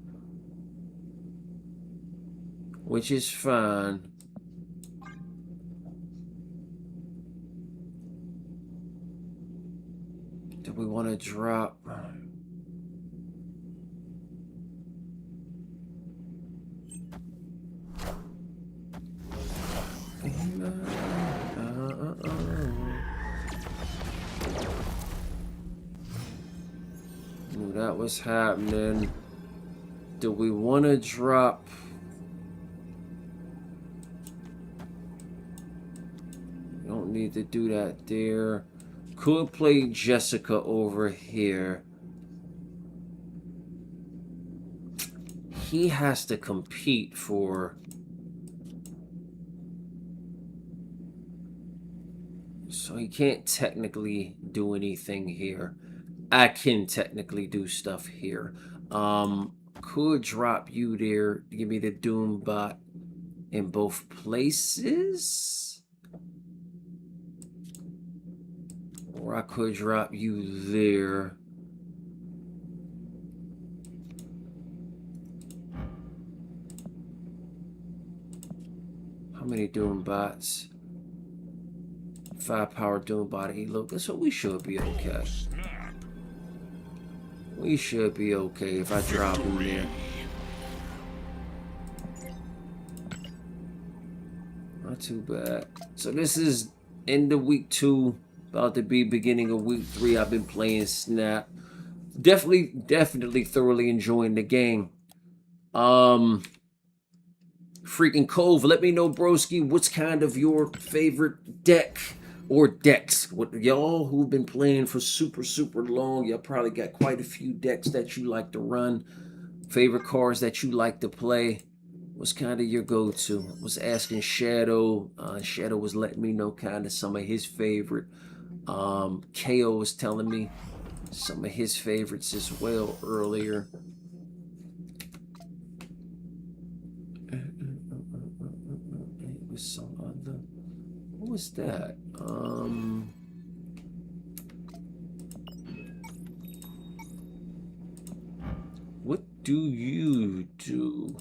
which is fine. Do we want to drop? Knew that was happening. Do we want to drop? We don't need to do that there. Could play Jessica over here. He has to compete for... So he can't technically do anything here. I can technically do stuff here. Could drop you there to give me the Doom bot in both places. Or I could drop you there. How many Doom bots? 5 power Doom bot elo. So we should be okay. We should be okay if I drop him there. Not too bad. So this is end of week 2. About to be beginning of week 3. I've been playing Snap. Definitely thoroughly enjoying the game. Freaking Cove, let me know, broski, what's kind of your favorite deck or decks? What y'all who've been playing for super long, y'all probably got quite a few decks that you like to run. Favorite cards that you like to play. What's kind of your go-to? I was asking Shadow. Shadow was letting me know kind of some of his favorite. KO was telling me some of his favorites as well earlier. It was some other. What was that? What do you do?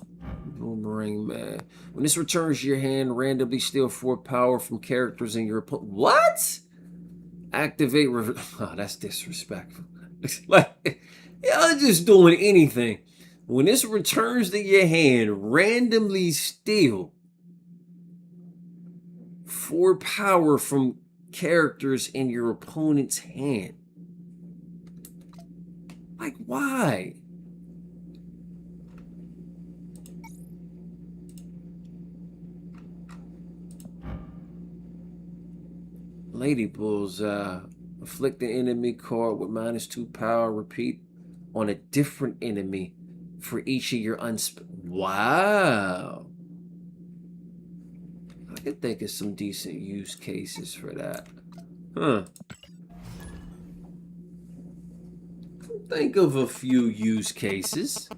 Boomerang Man. When this returns to your hand, randomly steal 4 power from characters in your opponent. What? Activate. Oh, that's disrespectful. Like, y'all just doing anything. When this returns to your hand, randomly steal 4 power from characters in your opponent's hand. Like, why? Lady Bulls, afflict an enemy card with -2 power. Repeat on a different enemy for each of your Wow. I could think of some decent use cases for that. Huh. Think of a few use cases.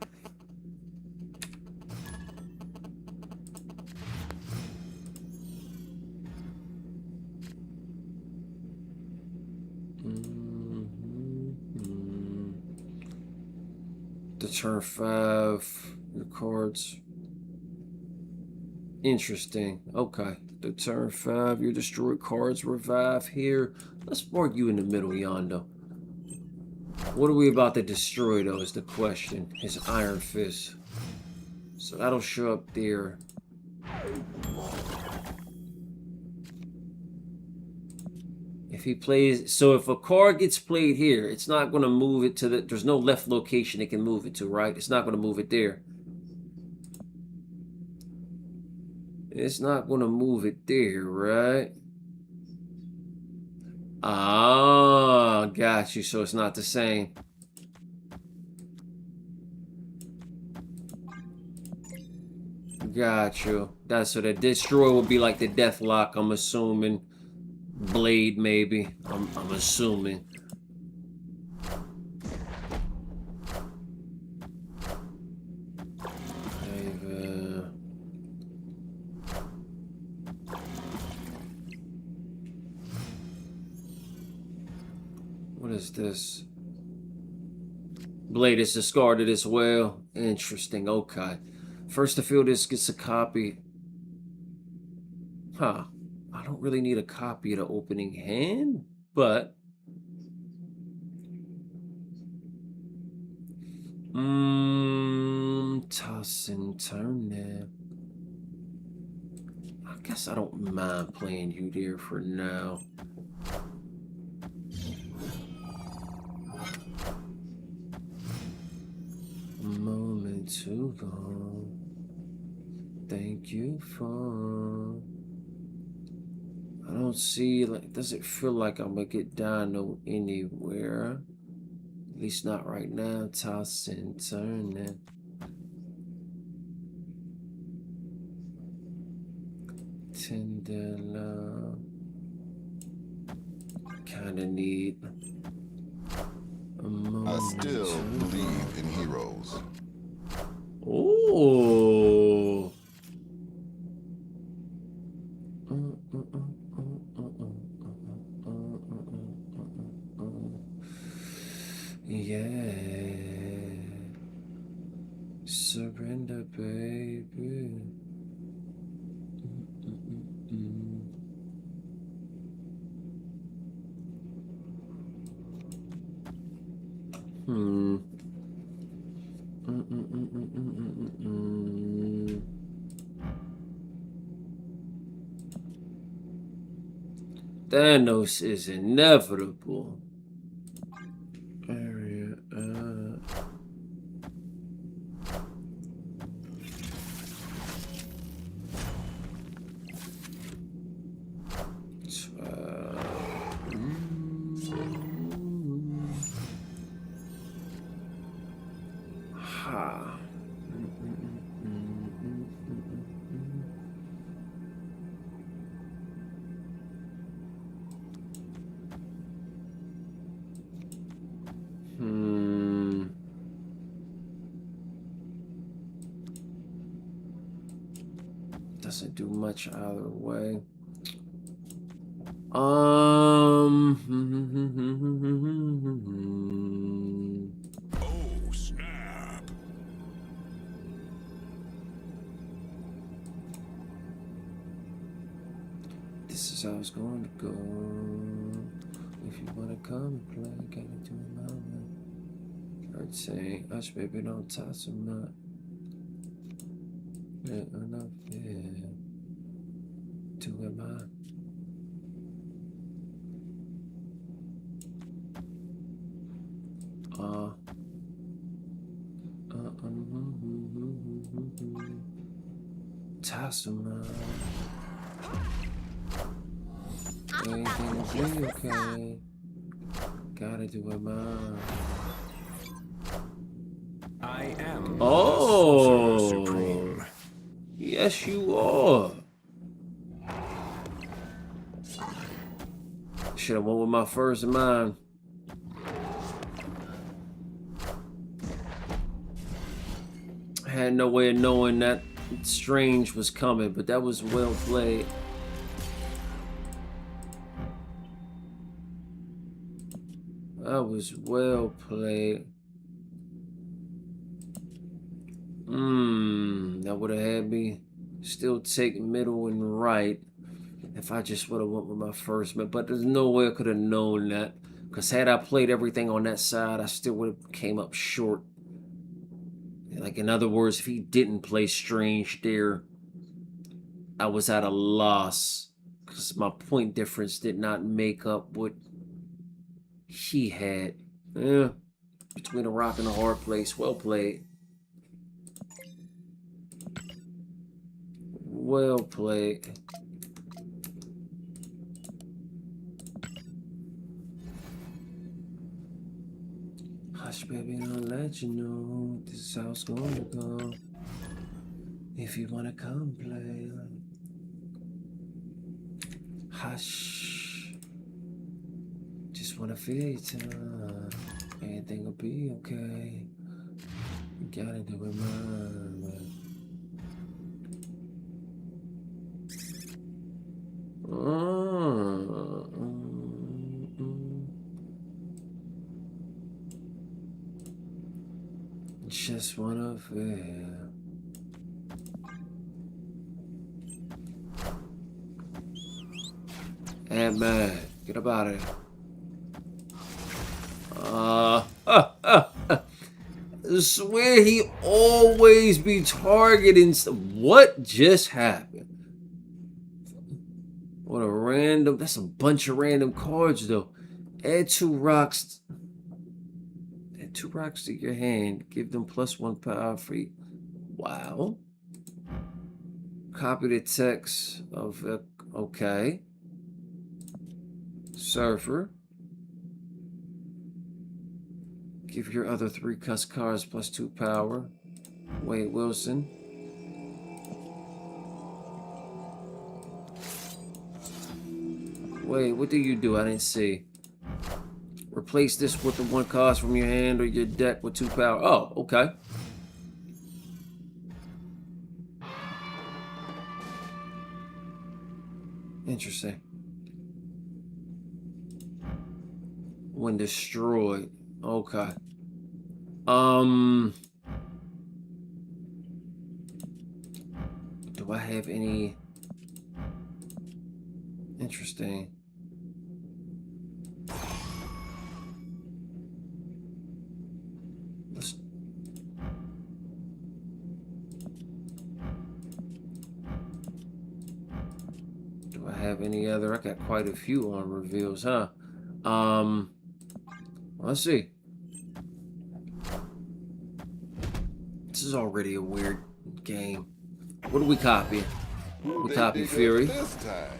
The turn 5, the cards. Interesting. Okay. The turn 5, your destroyed cards revive here. Let's mark you in the middle, Yondo. What are we about to destroy, though, is the question. His Iron Fist. So that'll show up there. If he plays, so if a card gets played here, it's not going to move it to the, there's no left location it can move it to, right? It's not going to move it there. It's not going to move it there, right? Ah, got you. So it's not the same. Got you. That's so the destroy will be like the Deathlock, I'm assuming. Blade, maybe. I'm assuming. What is this? Blade is discarded as well. Interesting. Okay. First to fill this gets a copy. Huh. I don't really need a copy of the opening hand, but toss and turn there. I guess I don't mind playing you there for now. A moment too long. Thank you for. I don't see, like, does it feel like I'm gonna get Dino anywhere? At least not right now. Toss and turn it. Tender love. Kinda need a moment. I still believe in heroes. Oh. Yeah. Surrender, baby. Thanos is inevitable. Area. Ha. Doesn't do much either way. Oh, snap. This is how it's going to go. If you wanna come and play, gotta do it my way. Heard saying, "Hush, baby, don't toss him up." Yeah, enough, yeah. Do it my. Toss him up. Everything will be okay. Gotta do it mine. I am Oh, Supreme. yes, you are. Should have went with my first in mind. I had no way of knowing that Strange was coming, but that was well played. That was well played. That would have had me still take middle and right if I just would have went with my first man. But there's no way I could have known that. Because had I played everything on that side, I still would have came up short. Like, in other words, if he didn't play Strange there, I was at a loss. Because my point difference did not make up what he had. Yeah. Between a rock and a hard place. Well played. Well played. Hush, baby, I'll let you know this is how it's gonna go. If you wanna come play. Hush. Just wanna feel your time. Everything will be okay. You gotta do it my way. Just wanna feel. Ant-Man, get up out of here. I swear he always be targeting what just happened? What a random, that's a bunch of random cards though. Add 2 rocks. Add 2 rocks to your hand. Give them +1 power free. Wow. Copy the text of the, okay. Surfer. Give your other 3 cuss cards +2 power. Wade Wilson. Wait, what do you do? I didn't see. Replace this with the 1 card from your hand or your deck with 2 power. Oh, okay. Interesting. When destroyed. Okay. Do I have any? Interesting. Let's... Do I have any other? I got quite a few on reveals, huh? Let's see. This is already a weird game. What do we copy? We copy Fury. This time.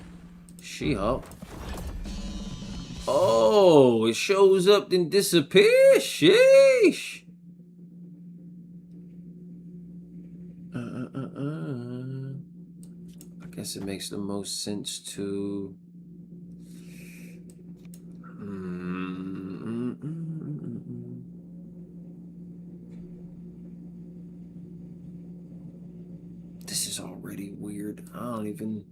She-Hulk. Oh, it shows up then disappears. Sheesh. I guess it makes the most sense to. This is already weird. I don't even.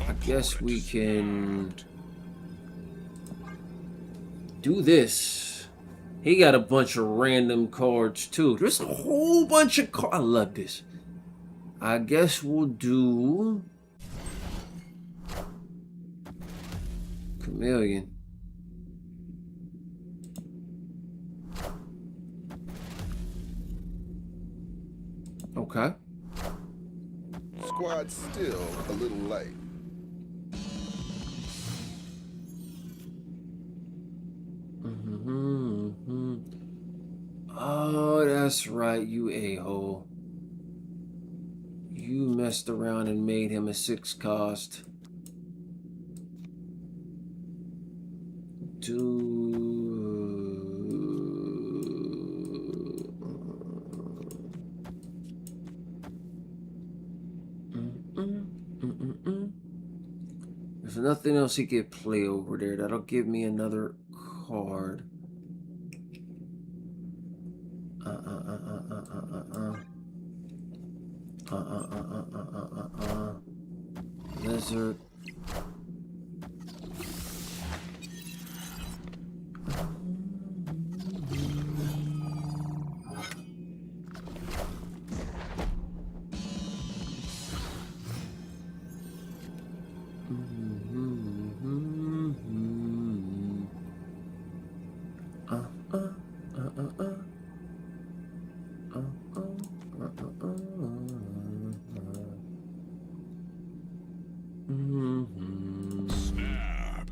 I guess we can do this. He got a bunch of random cards too. There's a whole bunch of cards. I love this. I guess we'll do Chameleon. Okay. Squad's still a little light. Oh, that's right, you a-hole. You messed around and made him a 6 cost. There's nothing else he could play over there. That'll give me another card. Lizard. Snap.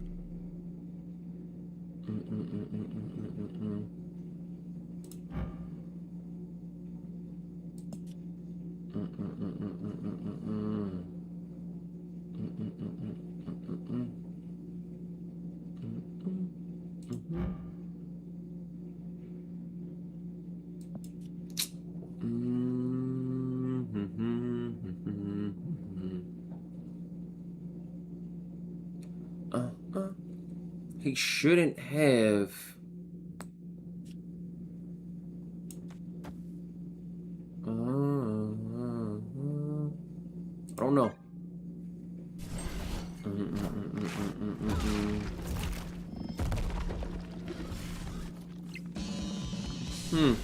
He shouldn't have. I don't know. Victory.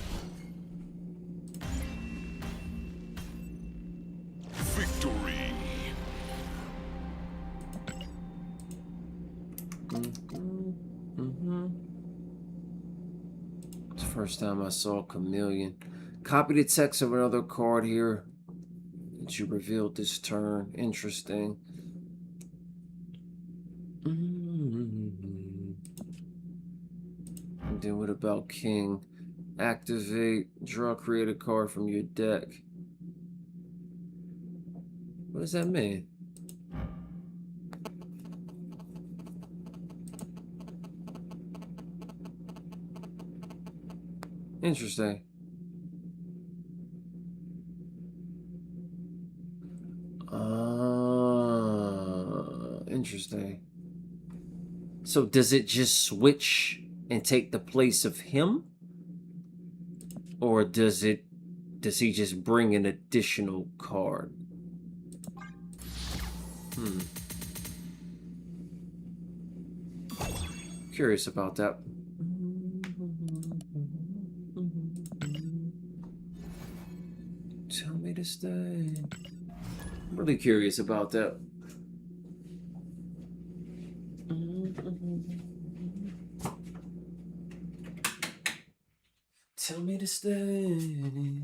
It's the first time I saw Chameleon. Copy the text of another card here that you revealed this turn. Interesting. And then what about King? Activate, draw, create a card from your deck. What does that mean? Interesting. Interesting. So does it just switch and take the place of him? Or does he just bring an additional card? Curious about that. Tell me to stay. I'm really curious about that. Tell me to stay.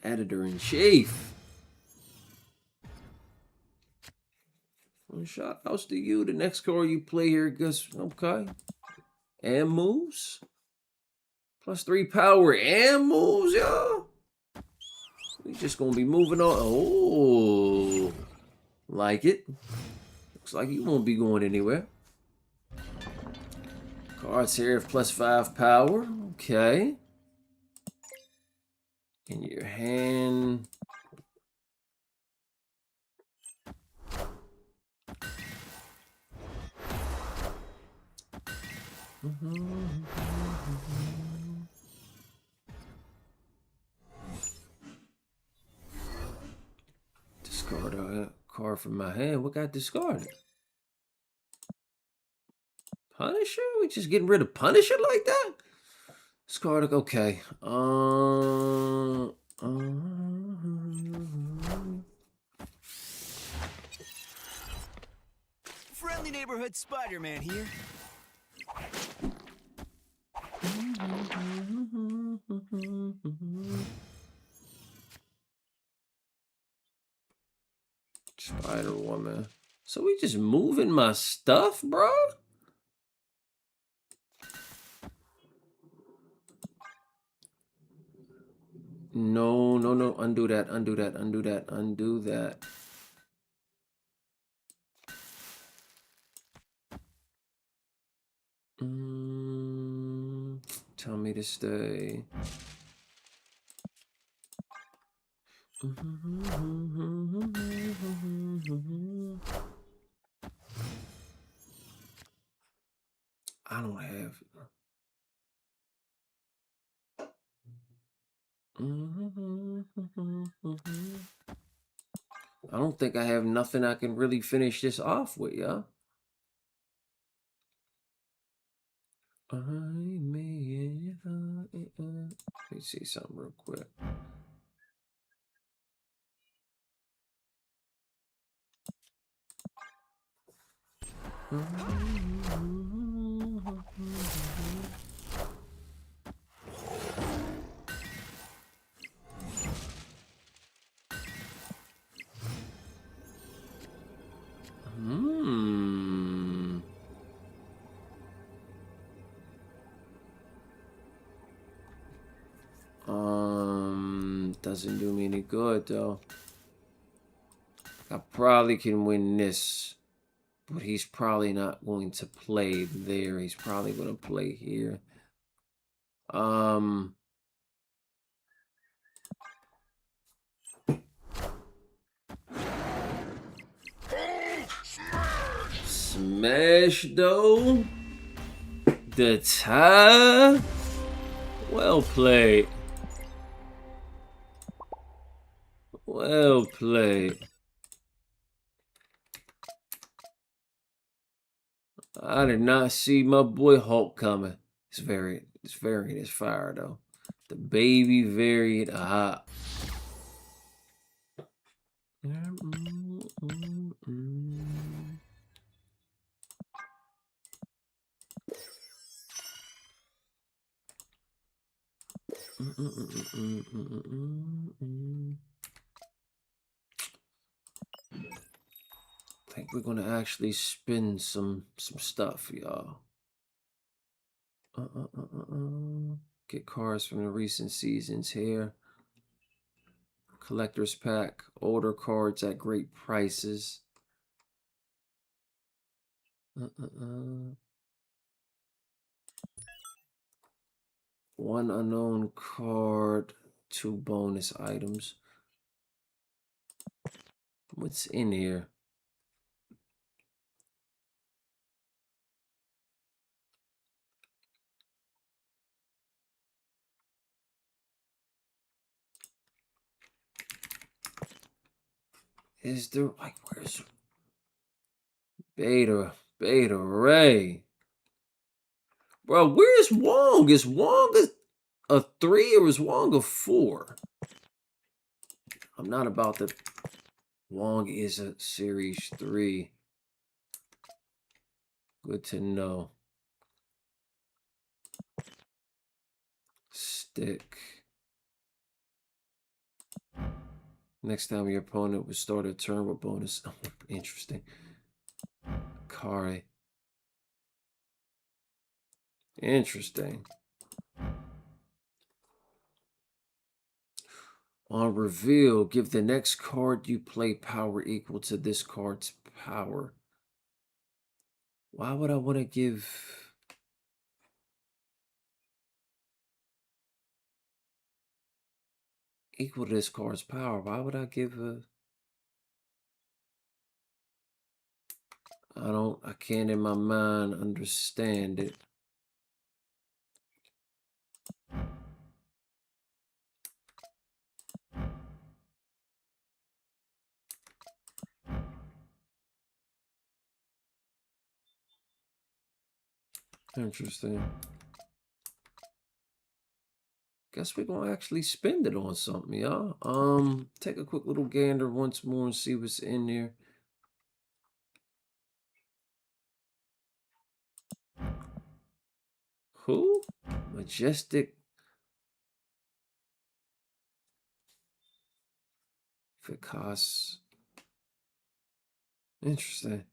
Editor-in-chief. Well, shout outs to you. The next card you play here gets okay. And moves. +3 power and moves, y'all. We just gonna be moving on. Oh, like it. Looks like you won't be going anywhere. Cards here of +5 power. Okay. In your hand. Discard a card from my hand. What got discarded? Punisher? We just getting rid of Punisher like that? Discard. Okay. Friendly neighborhood Spider-Man here. Spider-Woman. So we just moving my stuff, bro? No, no, no. Undo that, undo that, undo that, undo that. Tell me to stay. I don't have. I don't think I have nothing I can really finish this off with, y'all. Let me see something real quick. Doesn't do me any good though. I probably can win this, but he's probably not going to play there. He's probably going to play here. Smash though. The tie. Well played. Well played. I did not see my boy Hulk coming. This variant is fire though. The baby variant, aha. I think we're gonna actually spin some stuff, y'all. Get cards from the recent seasons here. Collector's pack, older cards at great prices. One unknown card, 2 bonus items. What's in here? Is there like where's Beta Ray? Bro, where's Wong? Is Wong a 3 or is Wong a 4? I'm not about to. Wong is a series 3. Good to know. Stick. Next time your opponent will start a turn with bonus. Interesting. Kare. Interesting. On reveal, give the next card you play power equal to this card's power. Why would I want to give... equal to this card's power? Why would I give a... I can't in my mind understand it. Interesting. Guess we're gonna actually spend it on something, y'all. Take a quick little gander once more and see what's in there. Who? Majestic Ficas. Interesting.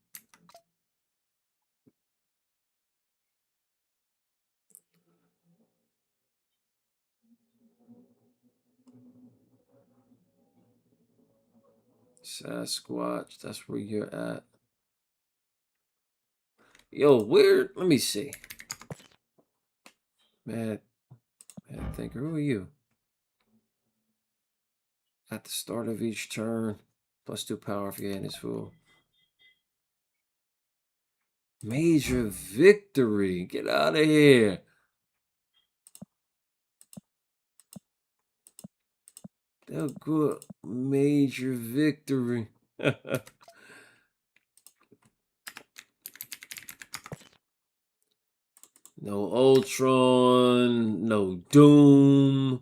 Sasquatch, that's where you're at. Yo, where? Let me see. Mad Thinker, who are you? At the start of each turn, +2 power if your hand is full. Major victory. Get out of here. They'll go major victory. No Ultron, no Doom.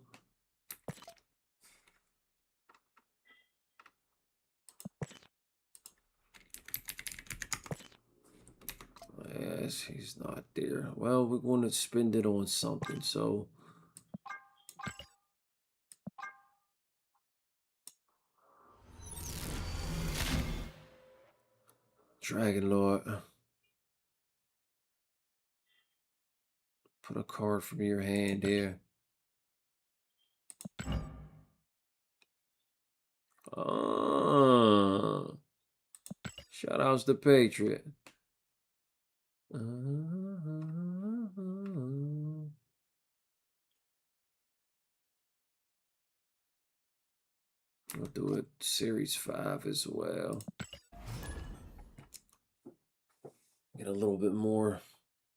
Yes, he's not there. Well, we're going to spend it on something, so... Dragon Lord. Put a card from your hand here. Shout outs to Patriot. We'll do it Series 5 as well. Get a little bit more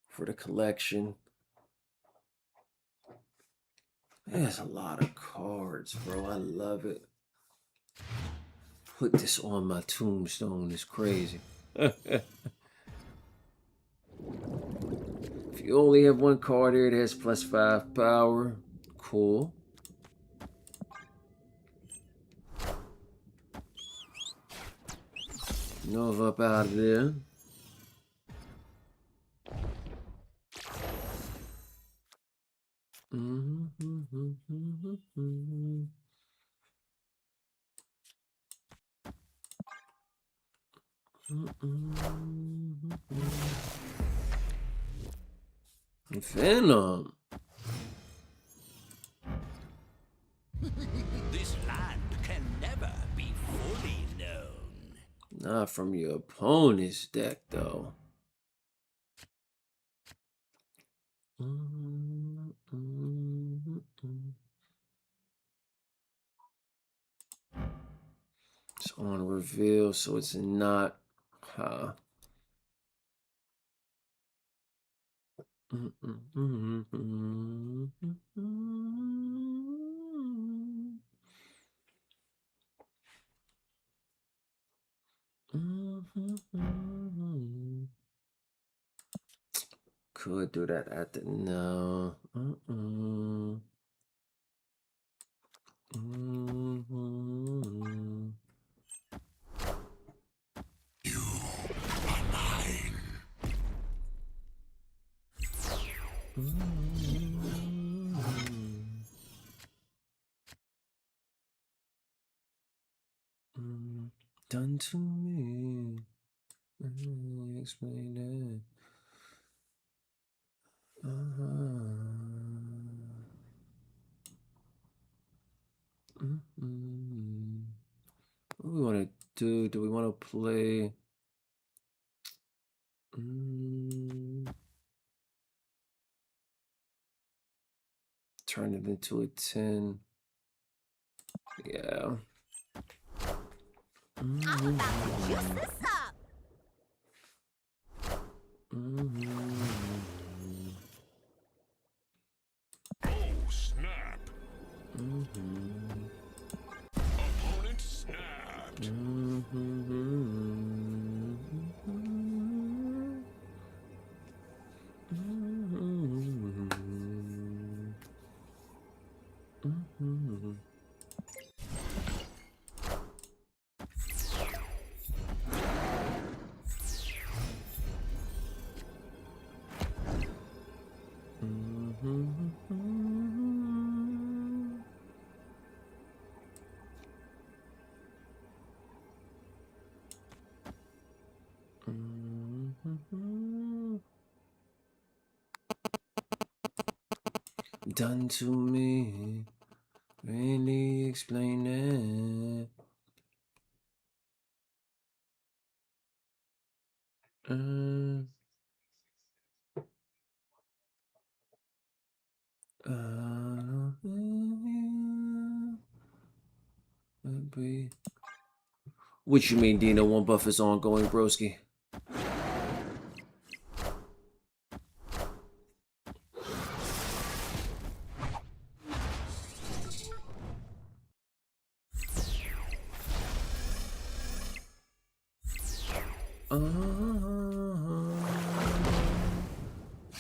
for the collection. There's a lot of cards, bro. I love it. Put this on my tombstone is crazy. You only have one card here that has +5 power. Cool. Nova up out of there. Venom. This land can never be fully known. Not from your opponent's deck, though. It's on reveal, so it's not. Huh. Could do that at the no. You are mine. Done to me. Explain it. What do we want to do? Do we want to play? Turn it into a 10. Yeah. I'm about to juice this up. Oh, snap. Opponent snapped. Done to me. Really explain it. What you mean, Dino? One buff is ongoing, broski.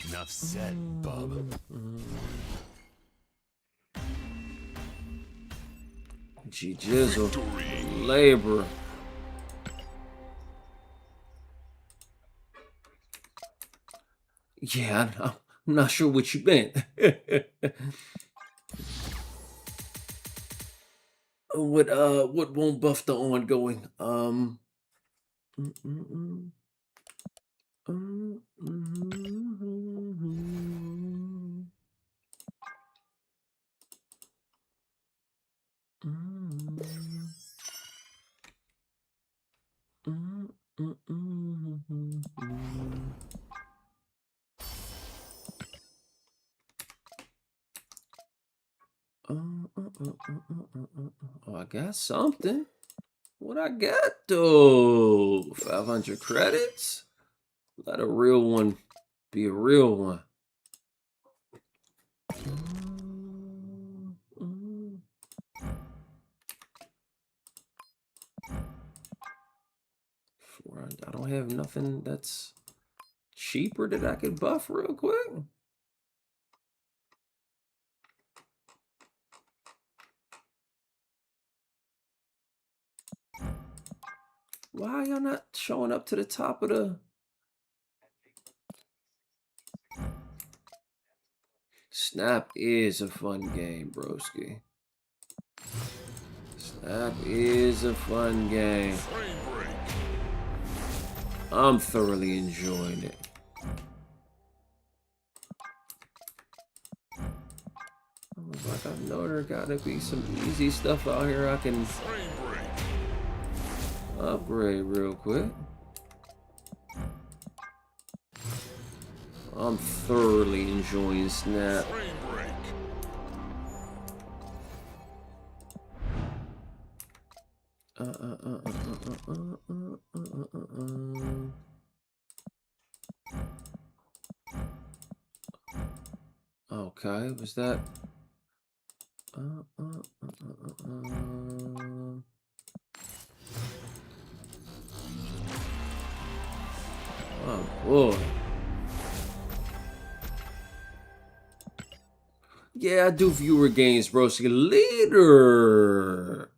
Enough said, bub. G-Jizzle. Labor. Yeah, I'm not sure what you meant. What won't buff the ongoing? Oh, I got something. What I got though? 500 credits? Let a real one be a real one. I don't have nothing that's cheaper that I could buff real quick? Why are y'all not showing up to the top of the... Snap is a fun game, broski. Snap is a fun game. I'm thoroughly enjoying it. I was like, I know there gotta be some easy stuff out here I can upgrade real quick. I'm thoroughly enjoying Snap. Okay, was that? Oh boy. Yeah, I do viewer games, broski. Leader.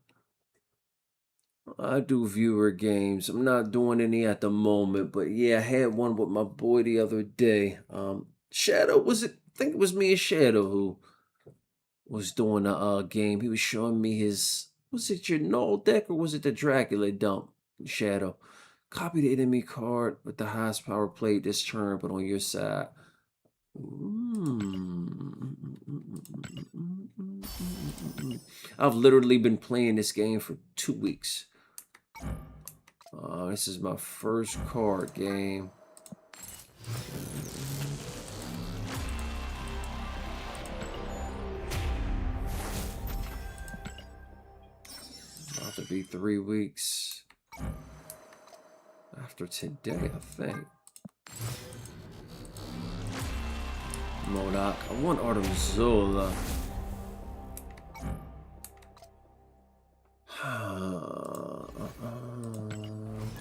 I do viewer games. I'm not doing any at the moment, but yeah, I had one with my boy the other day. Shadow, was it? I think it was me and Shadow who was doing a game. He was showing me his, was it your null deck or was it the Dracula dump? Shadow. Copy the enemy card with the highest power played this turn, but on your side. I've literally been playing this game for 2 weeks. This is my first card game. About to be 3 weeks after today, I think. Modoc. I want Artemzola.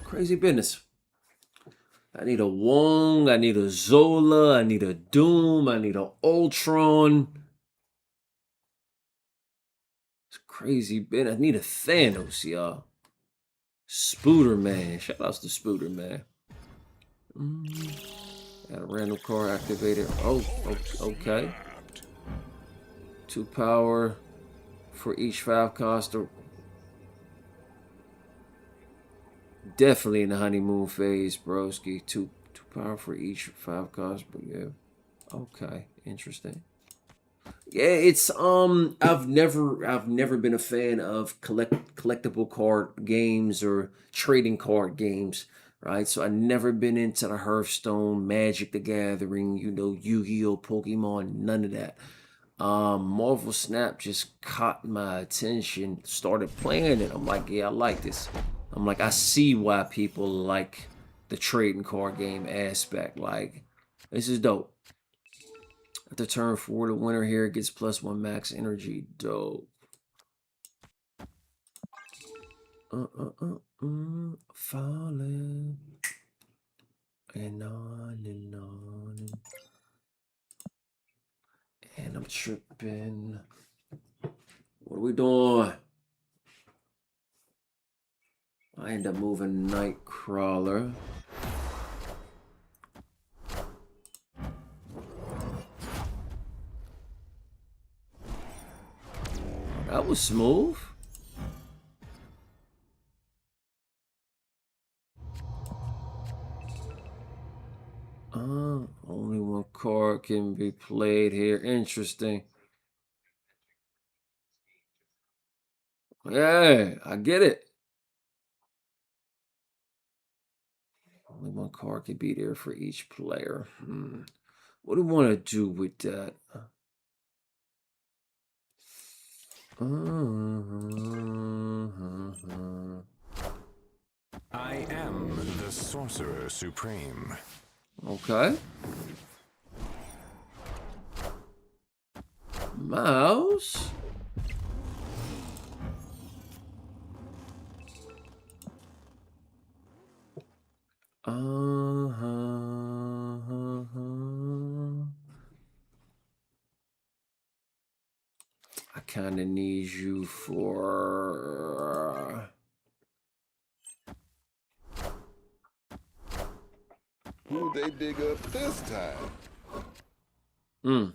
Crazy business. I need a Wong. I need a Zola. I need a Doom. I need a Ultron. It's crazy business. I need a Thanos, y'all. Spooderman. Shout outs to Spooderman. Got a random card activated. Oh, okay. 2 power for each 5 cost. Definitely in the honeymoon phase, broski. 2 power for each 5 cost, but yeah. Okay, interesting. Yeah, it's I've never been a fan of collectible card games or trading card games. Right, so I've never been into the Hearthstone, Magic the Gathering, you know, Yu-Gi-Oh, Pokemon, none of that. Marvel Snap just caught my attention, started playing it. I'm like, yeah, I like this. I'm like, I see why people like the trading card game aspect. Like, this is dope. At the turn 4, the winner here gets +1 max energy. Dope. Falling and on and on and I'm tripping. What are we doing? I end up moving Nightcrawler. That was smooth. Only 1 card can be played here. Interesting. Yeah, I get it. Only 1 card can be there for each player. What do we want to do with that? I am the Sorcerer Supreme. Okay. Mouse. kind of need you for... Who they dig up this time? I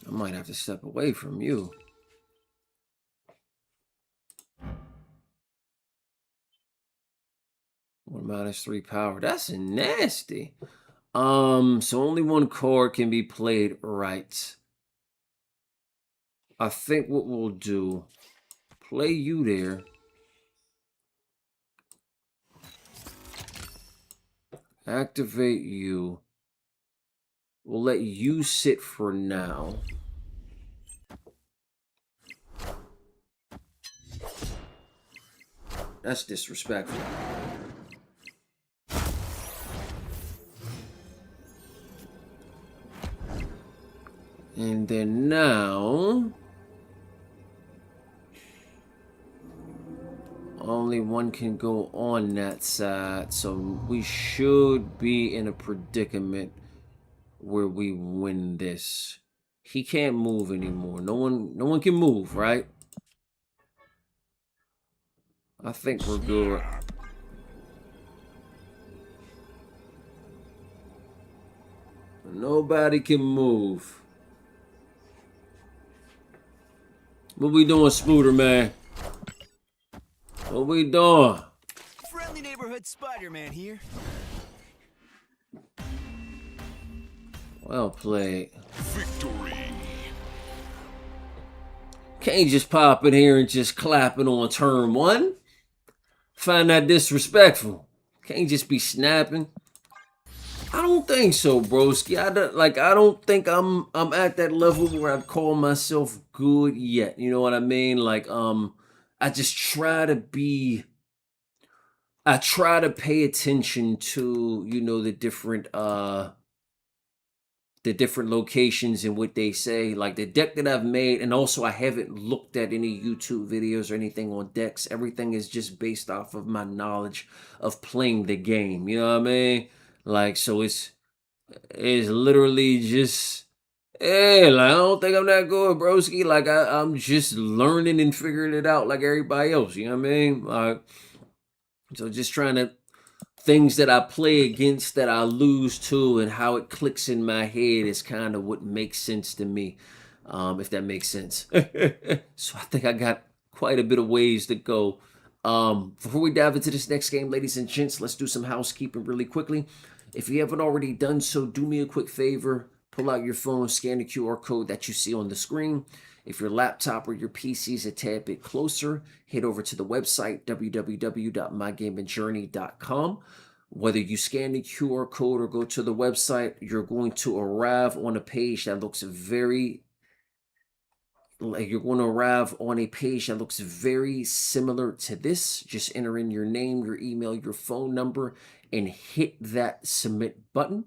might have to step away from you. -3 power. That's nasty. So only one card can be played right. I think what we'll do, play you there. Activate you. We'll let you sit for now. That's disrespectful. And then now, only one can go on that side, so we should be in a predicament where we win this. He can't move anymore. No one can move, right? I think we're good. Nobody can move. What we doing, Spooter Man? What we doing? Friendly neighborhood Spider-Man here. Well played. Victory. Can't just pop in here and just clap it on turn 1. Find that disrespectful. Can't just be snapping. I don't think so, broski. I don't think I'm at that level where I'd call myself good yet. You know what I mean? Like, I just try to be. I try to pay attention to, you know, the different locations and what they say. Like the deck that I've made, and also I haven't looked at any YouTube videos or anything on decks. Everything is just based off of my knowledge of playing the game. You know what I mean? Like, so it's literally just, hey, like, I don't think I'm that good, broski. Like, I'm just learning and figuring it out like everybody else. You know what I mean? Like, so just trying to, things that I play against that I lose to and how it clicks in my head is kind of what makes sense to me, if that makes sense. So I think I got quite a bit of ways to go. Before we dive into this next game, ladies and gents, let's do some housekeeping really quickly. If you haven't already done so, do me a quick favor. Pull out your phone, scan the QR code that you see on the screen. If your laptop or your PC is a tad bit closer, head over to the website, www.mygamingjourney.com. Whether you scan the QR code or go to the website, you're going to arrive on a page that looks very similar to this. Just enter in your name, your email, your phone number, and hit that submit button.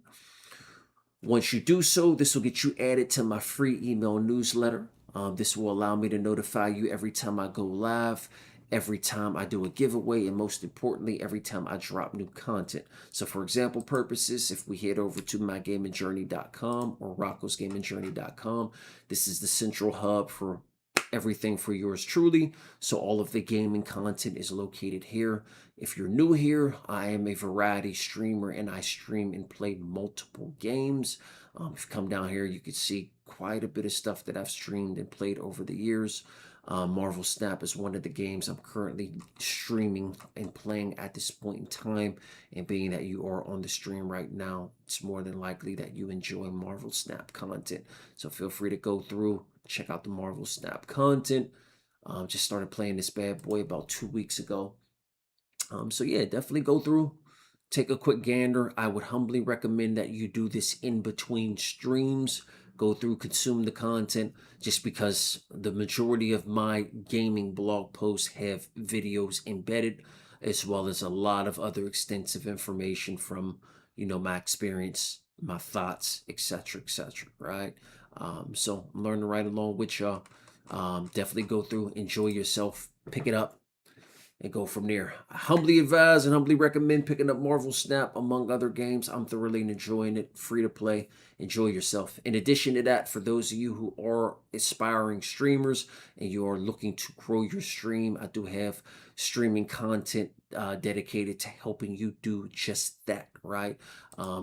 Once you do so, this will get you added to my free email newsletter. This will allow me to notify you every time I go live, every time I do a giveaway, and most importantly, every time I drop new content. So for example purposes, if we head over to mygamingjourney.com or rockosgamingjourney.com, this is the central hub for everything for yours truly. So all of the gaming content is located here. If you're new here, I am a variety streamer and I stream and play multiple games. If you come down here, you can see quite a bit of stuff that I've streamed and played over the years. Marvel Snap is one of the games I'm currently streaming and playing at this point in time. And being that you are on the stream right now, it's more than likely that you enjoy Marvel Snap content. So feel free to go through, check out the Marvel Snap content. Just started playing this bad boy about 2 weeks ago. So yeah, definitely go through, take a quick gander. I would humbly recommend that you do this in between streams. Go through, consume the content, just because the majority of my gaming blog posts have videos embedded, as well as a lot of other extensive information from, you know, my experience, my thoughts, etc., right? So I'm learning right along with y'all. Definitely go through, enjoy yourself, pick it up, and go from there. I humbly advise and humbly recommend picking up Marvel Snap among other games. I'm thoroughly enjoying it. Free to play. Enjoy yourself. In addition to that, for those of you who are aspiring streamers and you are looking to grow your stream, I do have streaming content dedicated to helping you do just that, right?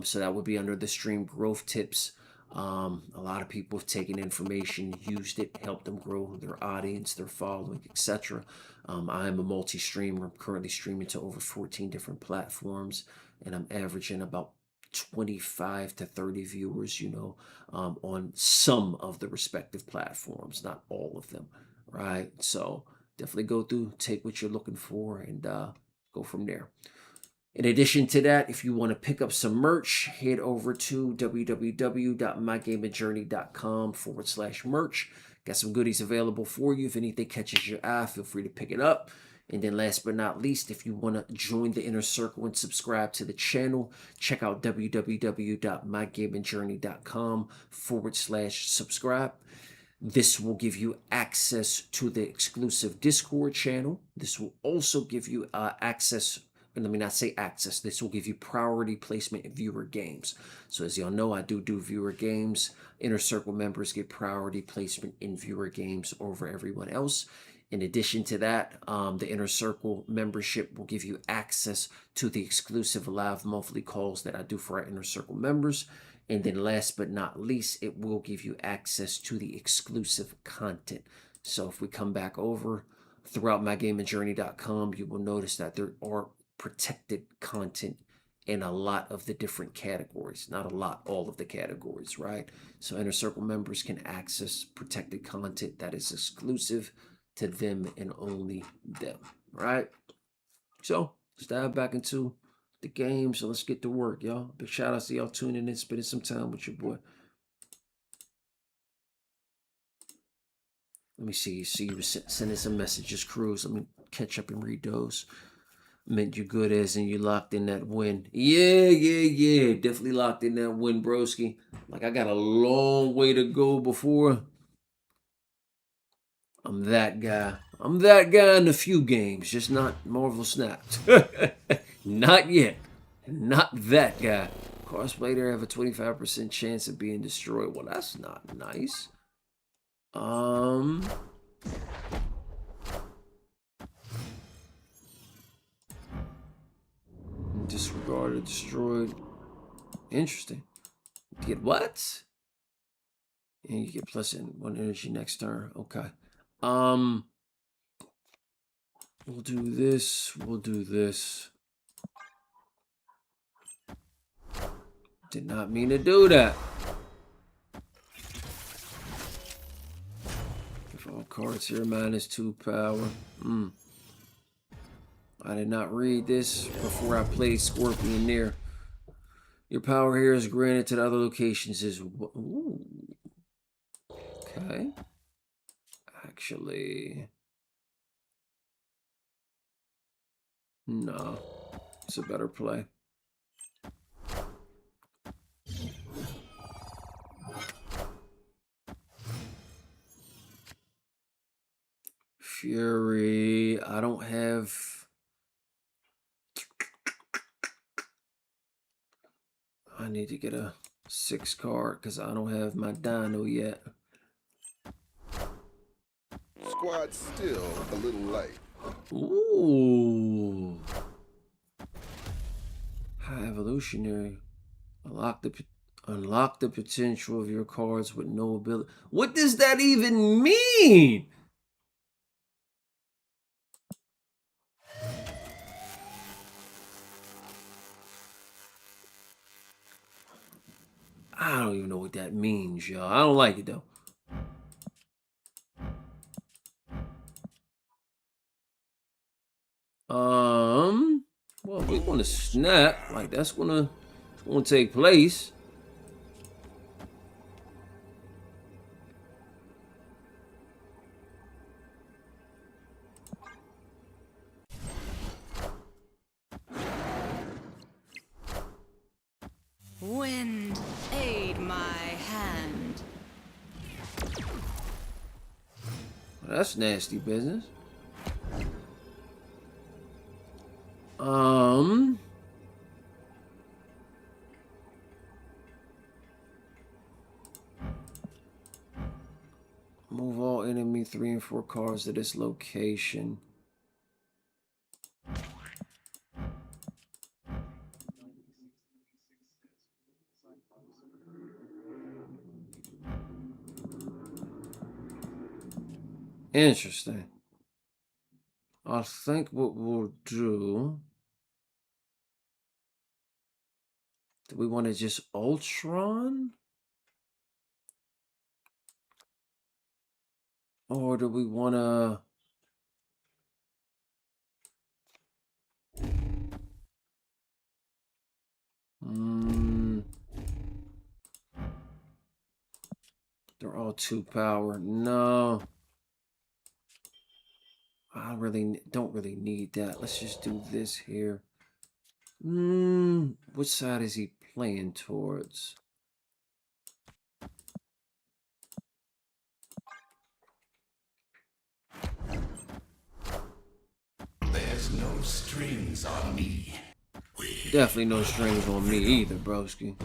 So that would be under the stream growth tips. A lot of people have taken information, used it, helped them grow their audience, their following, etc. I am a multi-streamer. I'm currently streaming to over 14 different platforms, and I'm averaging about 25 to 30 viewers, on some of the respective platforms, not all of them, right? So definitely go through, take what you're looking for, and go from there. In addition to that, if you want to pick up some merch, head over to www.mygamingjourney.com/merch. Got some goodies available for you. If anything catches your eye, feel free to pick it up. And then last but not least, if you want to join the inner circle and subscribe to the channel, check out www.mygamingjourney.com/subscribe. This will give you access to the exclusive Discord channel. This will also give you access. Let me not say access. This will give you priority placement in viewer games. So as y'all know, I do viewer games. Inner Circle members get priority placement in viewer games over everyone else. In addition to that, the Inner Circle membership will give you access to the exclusive live monthly calls that I do for our Inner Circle members. And then last but not least, it will give you access to the exclusive content. So if we come back over throughout mygamingjourney.com, you will notice that there are protected content in a lot of the different categories. Not a lot, all of the categories, right? So Inner Circle members can access protected content that is exclusive to them and only them, right? So let's dive back into the game. So let's get to work, y'all. Big shout out to y'all tuning in, spending some time with your boy. Let me see. You were sending some messages, Cruz. Let me catch up and read those. Meant you good as in you locked in that win. Yeah. Definitely locked in that win, broski. Like I got a long way to go before I'm that guy. I'm that guy in a few games, just not Marvel Snap. Not yet. Not that guy. Crossplay there have a 25% chance of being destroyed. Well, that's not nice. Disregarded, destroyed. Interesting. Get what? And you get +1 energy next turn. Okay. We'll do this. We'll do this. Did not mean to do that. If all cards here -2 power. I did not read this before I played Scorpion there. Your power here is granted to the other locations is... Ooh. Okay. Actually... No. It's a better play. Fury... I don't have... I need to get a 6 card because I don't have my Dino yet. Squad's still a little light. Ooh. High Evolutionary. Unlock the potential of your cards with no ability. What does that even mean? I don't even know what that means, y'all. I don't like it, though. Well, we want to snap. Like, that's gonna take place. Wind, aid my hand. Well, that's nasty business. Um. Move all enemy 3 and 4 cars to this location. Interesting. I think what we'll do. Do we want to just Ultron? Or do we want to... They're all 2 power. No. I don't really need that. Let's just do this here. Which side is he playing towards? There's no strings on me. Definitely no strings on me either, broski.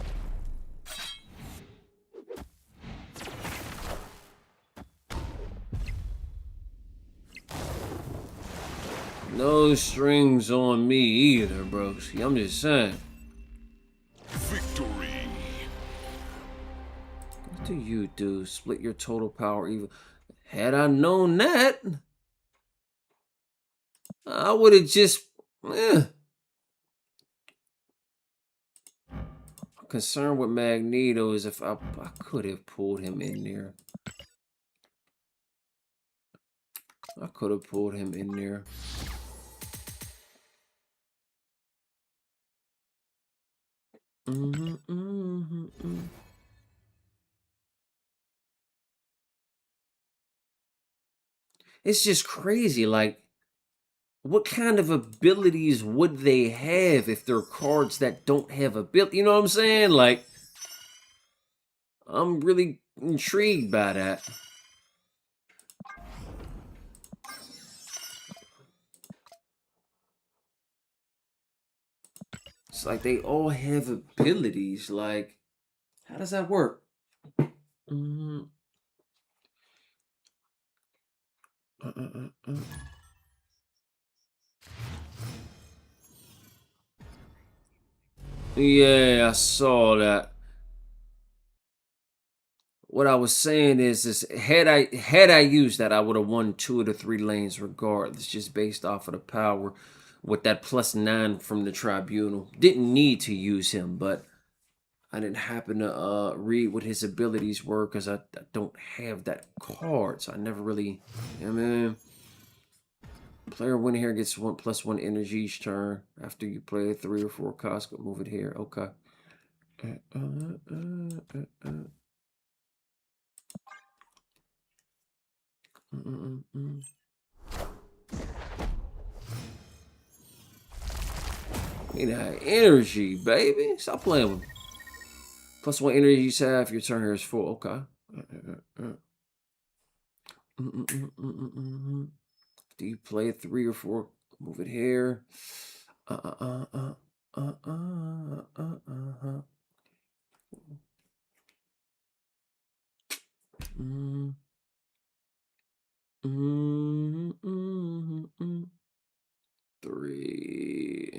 No strings on me either, broski. I'm just saying. Victory. What do you do? Split your total power even. Had I known that, I would have just... Concerned with Magneto is if I could have pulled him in there. I could have pulled him in there. It's just crazy. Like, what kind of abilities would they have if they're cards that don't have ability? You know what I'm saying? Like, I'm really intrigued by that. It's like they all have abilities. Like, how does that work? Yeah, I saw that. What I was saying is had I used that, I would have won 2 of the 3 lanes regardless, just based off of the power with that +9 from the tribunal. Didn't need to use him, but I didn't happen to read what his abilities were because I don't have that card, so I never really. I mean, player winning here gets +1 energy each turn after you play 3 or 4 Costco. Move it here, okay. You know, energy, baby. Stop playing with me. +1 energy each half. Your turn here is full. Okay. Do you play 3 or 4? Move it here. Three.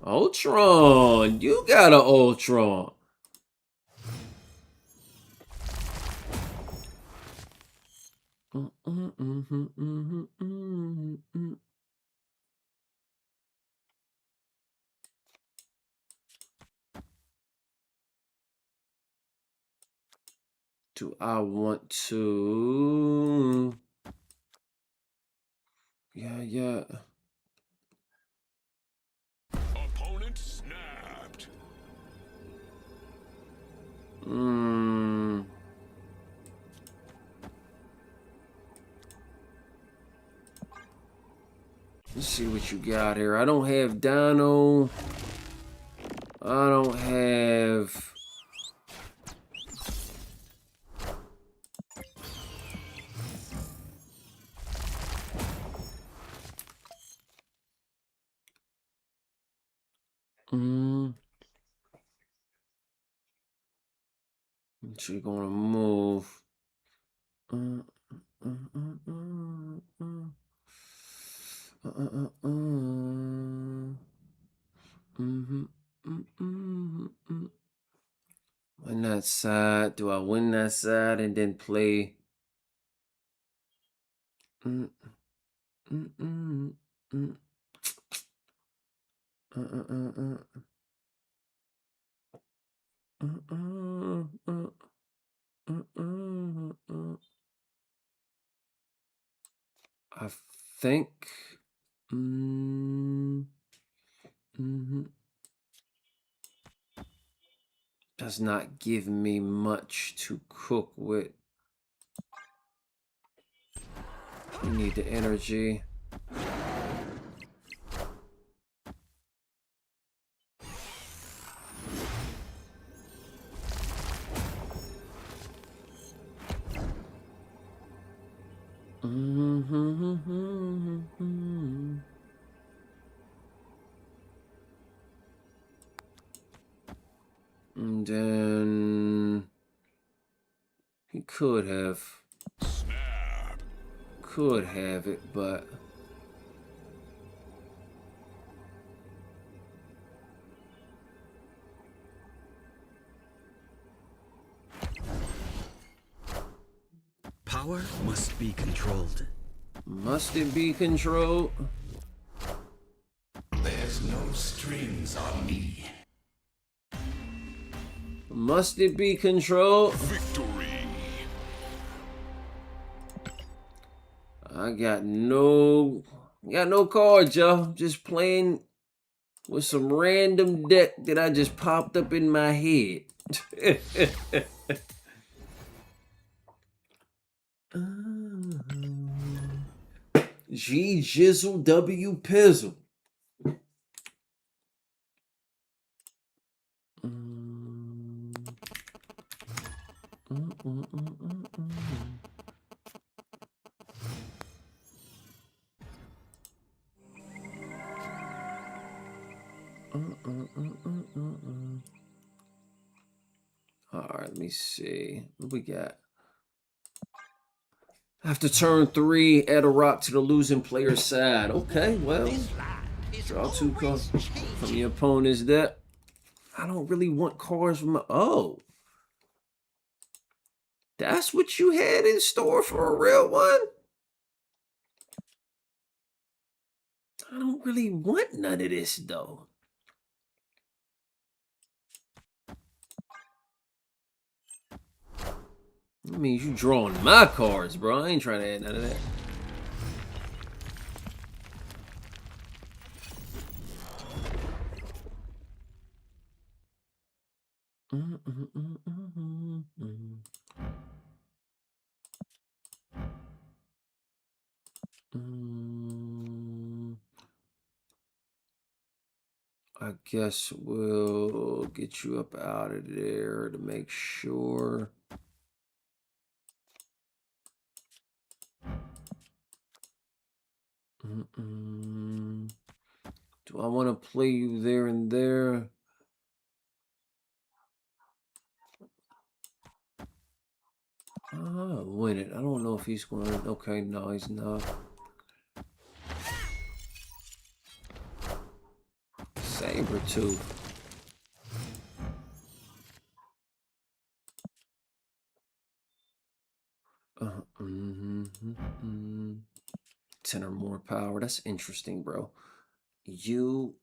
Ultron, you got an Ultron. Do I want to? Yeah. Opponent snapped. Let's see what you got here. I don't have Dino. I don't have... What you gonna move? Mhm. Win that side. Do I win that side and then play? Mm, mm, mm, mm. I think. Does not give me much to cook with. We need the energy. And then he could have it, but Power must be controlled. must it be controlled? There's no strings on me. Must it be controlled? Victory. I got no cards, y'all. Just playing with some random deck that I just popped up in my head. G Jizzle W Pizzle. All right, let me see. What we got? After turn 3, add a rock to the losing player's side. Okay, well, draw 2 cards from your opponent's deck. I don't really want cards from my... Oh. That's what you had in store for a real one? I don't really want none of this, though. That means you drawing my cards, bro. I ain't trying to add none of that. I guess we'll get you up out of there to make sure. Do I want to play you there and there? Win it. I don't know if he's going to. Okay, no, he's not. Sabretooth. Mm-hmm. 10 or more power. That's interesting, bro. You.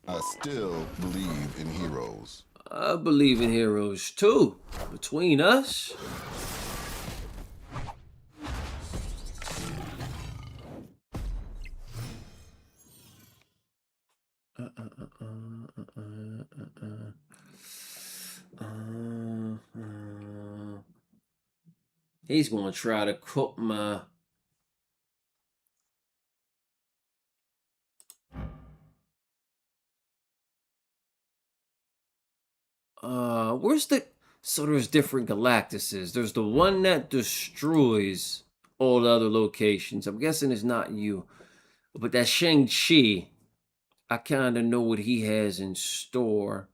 I still believe in heroes. I believe in heroes too. Between us. He's gonna try to cook my. Where's the? So there's different Galactuses. There's the one that destroys all the other locations. I'm guessing it's not you, but that Shang-Chi. I kind of know what he has in store.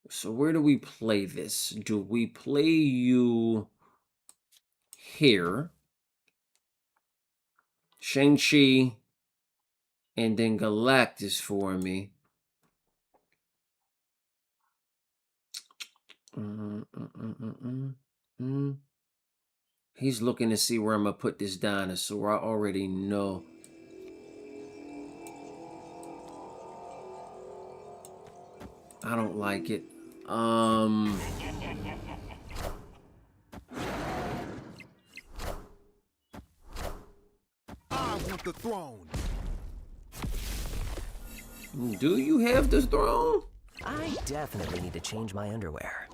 So where do we play this? Do we play you here? Shang-Chi and then Galactus for me. He's looking to see where I'm going to put this dinosaur. I already know. I don't like it. I want the throne. Do you have this throne? I definitely need to change my underwear.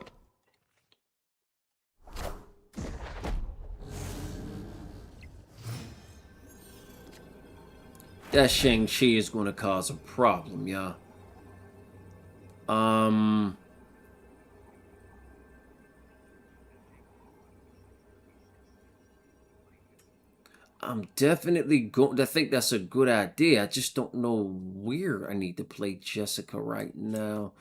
That Shang-Chi is going to cause a problem, y'all. I'm definitely going to think that's a good idea. I just don't know where I need to play Jessica right now.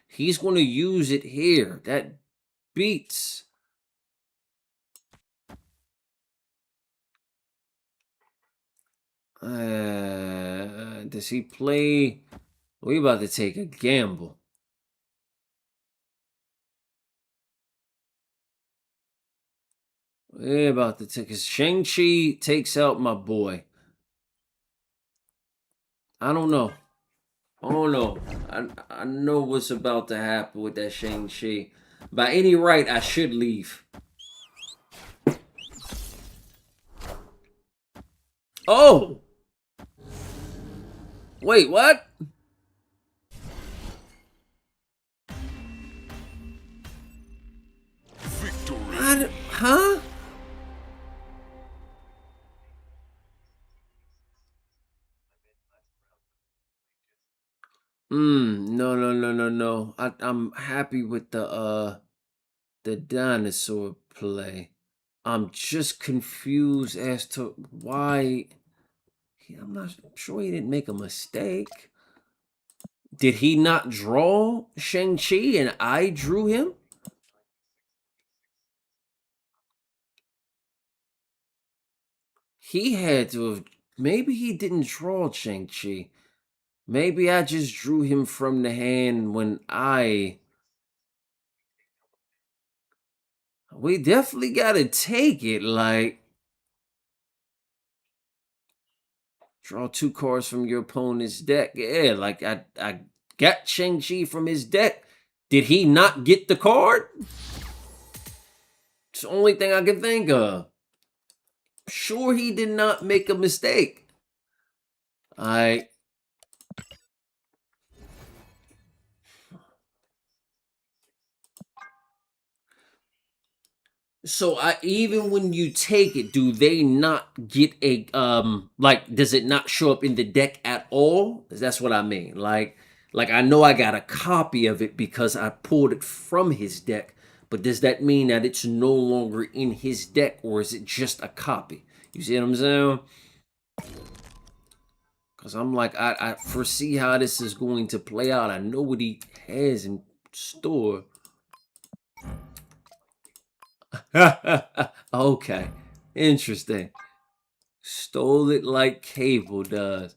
He's going to use it here. That beats. Does he play? We about to take a gamble. We're about to take, because Shang-Chi takes out my boy. I don't know. Oh no. I know what's about to happen with that Shang-Chi. By any right, I should leave. Oh! Wait, what? Victory. Huh? No. I'm happy with the dinosaur play. I'm just confused as to why. I'm not sure he didn't make a mistake. Did he not draw Shang-Chi and I drew him? He had to have. Maybe he didn't draw Shang-Chi. Maybe I just drew him from the hand when I. We definitely gotta take it, like. Draw 2 cards from your opponent's deck. Yeah, like I got Shang-Chi from his deck. Did he not get the card? It's the only thing I can think of. Sure, he did not make a mistake. So even when you take it, do they not get a like, does it not show up in the deck at all? That's what I mean. Like I know I got a copy of it because I pulled it from his deck, but does that mean that it's no longer in his deck, or is it just a copy? You see what I'm saying? Because I'm like, I foresee how this is going to play out. I know what he has in store. Okay, interesting. Stole it like Cable does.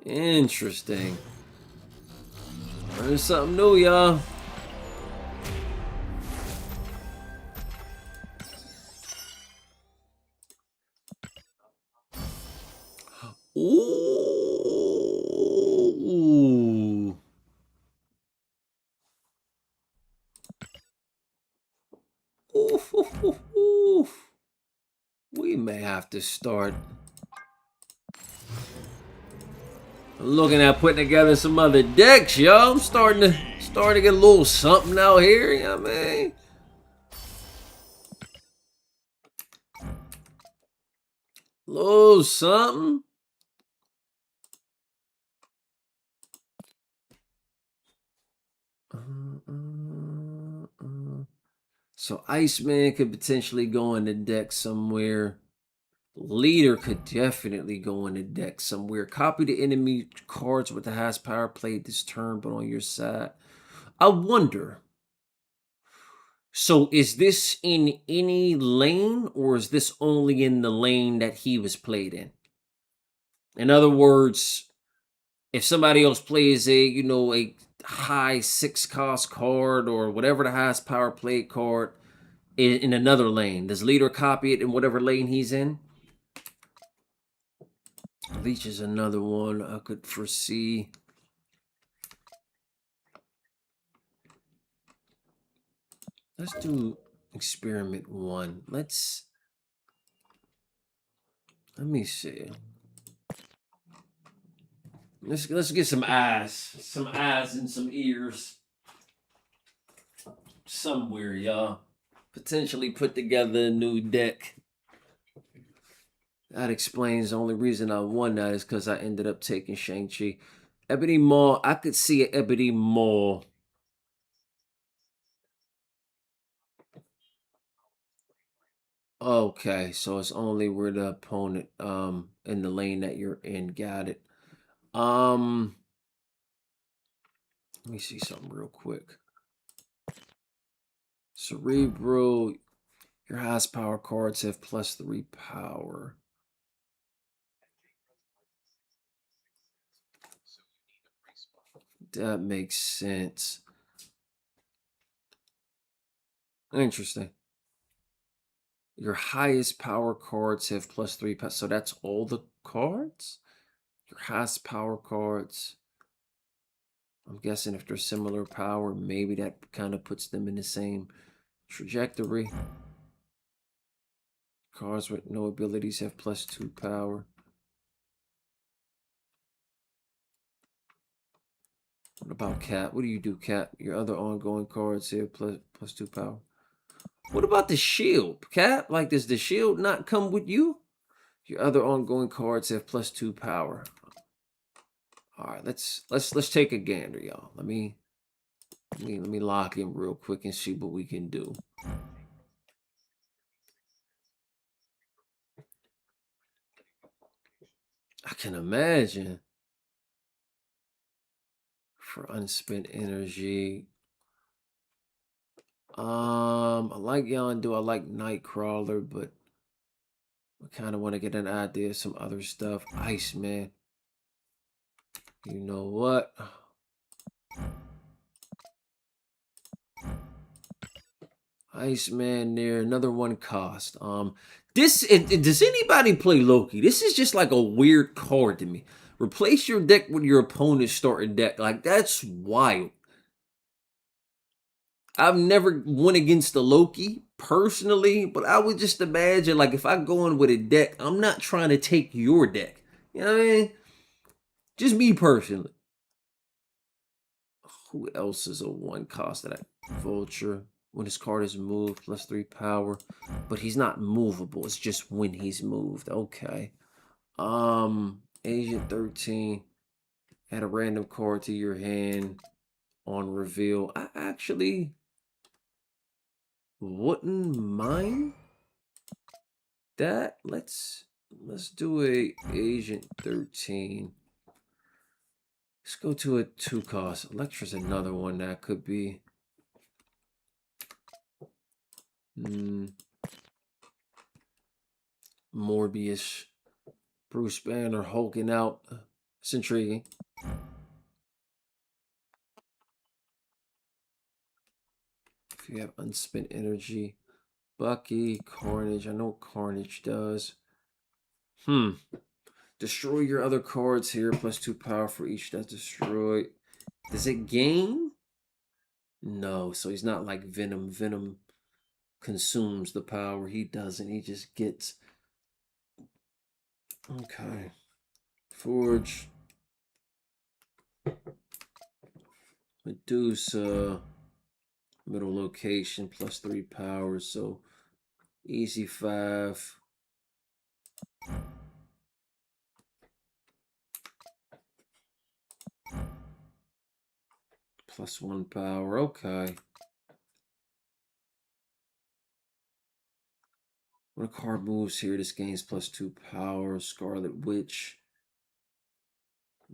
Interesting. Learn something new, y'all. Ooh. have to start looking at putting together some other decks, yo. I'm starting to get a little something out here, you know what I mean? Little something. So Iceman could potentially go in the deck somewhere. Leader could definitely go in the deck somewhere. Copy the enemy cards with the highest power played this turn, but on your side. I wonder. So is this in any lane, or is this only in the lane that he was played in? In other words, if somebody else plays a high 6-cost card or whatever the highest power played card in another lane, does Leader copy it in whatever lane he's in? Leech is another one I could foresee. Let's do experiment 1. Let me see. Let's get some eyes and some ears somewhere, y'all. Potentially put together a new deck. That explains the only reason I won that is because I ended up taking Shang-Chi. Ebony Maw, I could see an Ebony Maw. Okay, so it's only where the opponent in the lane that you're in. Got it. Let me see something real quick. Cerebral, your highest power cards have +3 power. That makes sense. Interesting. Your highest power cards have +3 power. So that's all the cards? Your highest power cards. I'm guessing if they're similar power, maybe that kind of puts them in the same trajectory. Cards with no abilities have +2 power. What about Cat? What do you do, Cat? Your other ongoing cards here +2 power. What about the shield, Cat? Like, does the shield not come with you? Your other ongoing cards have +2 power. All right, let's take a gander, y'all. Let me lock in real quick and see what we can do. I can imagine. For unspent energy. I like Yondu, I like Nightcrawler, but I kind of want to get an idea of some other stuff. Iceman. You know what? Iceman there, another 1 cost. Does anybody play Loki? This is just like a weird card to me. Replace your deck with your opponent's starting deck. Like, that's wild. I've never went against the Loki personally, but I would just imagine, like, if I go in with a deck, I'm not trying to take your deck. You know what I mean? Just me personally. Who else is a 1 cost that Vulture? When his card is moved, +3 power. But he's not movable. It's just when he's moved. Okay. Agent 13. Add a random card to your hand on reveal. I actually wouldn't mind that. Let's do a Agent 13. Let's go to a 2 cost. Electra's another one that could be. Morbius. Bruce Banner hulking out. It's intriguing. If you have unspent energy. Bucky, Carnage. I know what Carnage does. Destroy your other cards here. +2 power for each that's destroyed. Does it gain? No, so he's not like Venom. Venom consumes the power. He doesn't. He just gets Okay. Forge. Medusa. Middle location, +3 power, so easy 5. +1 power, okay. When a card moves here, this gains +2 power. Scarlet Witch.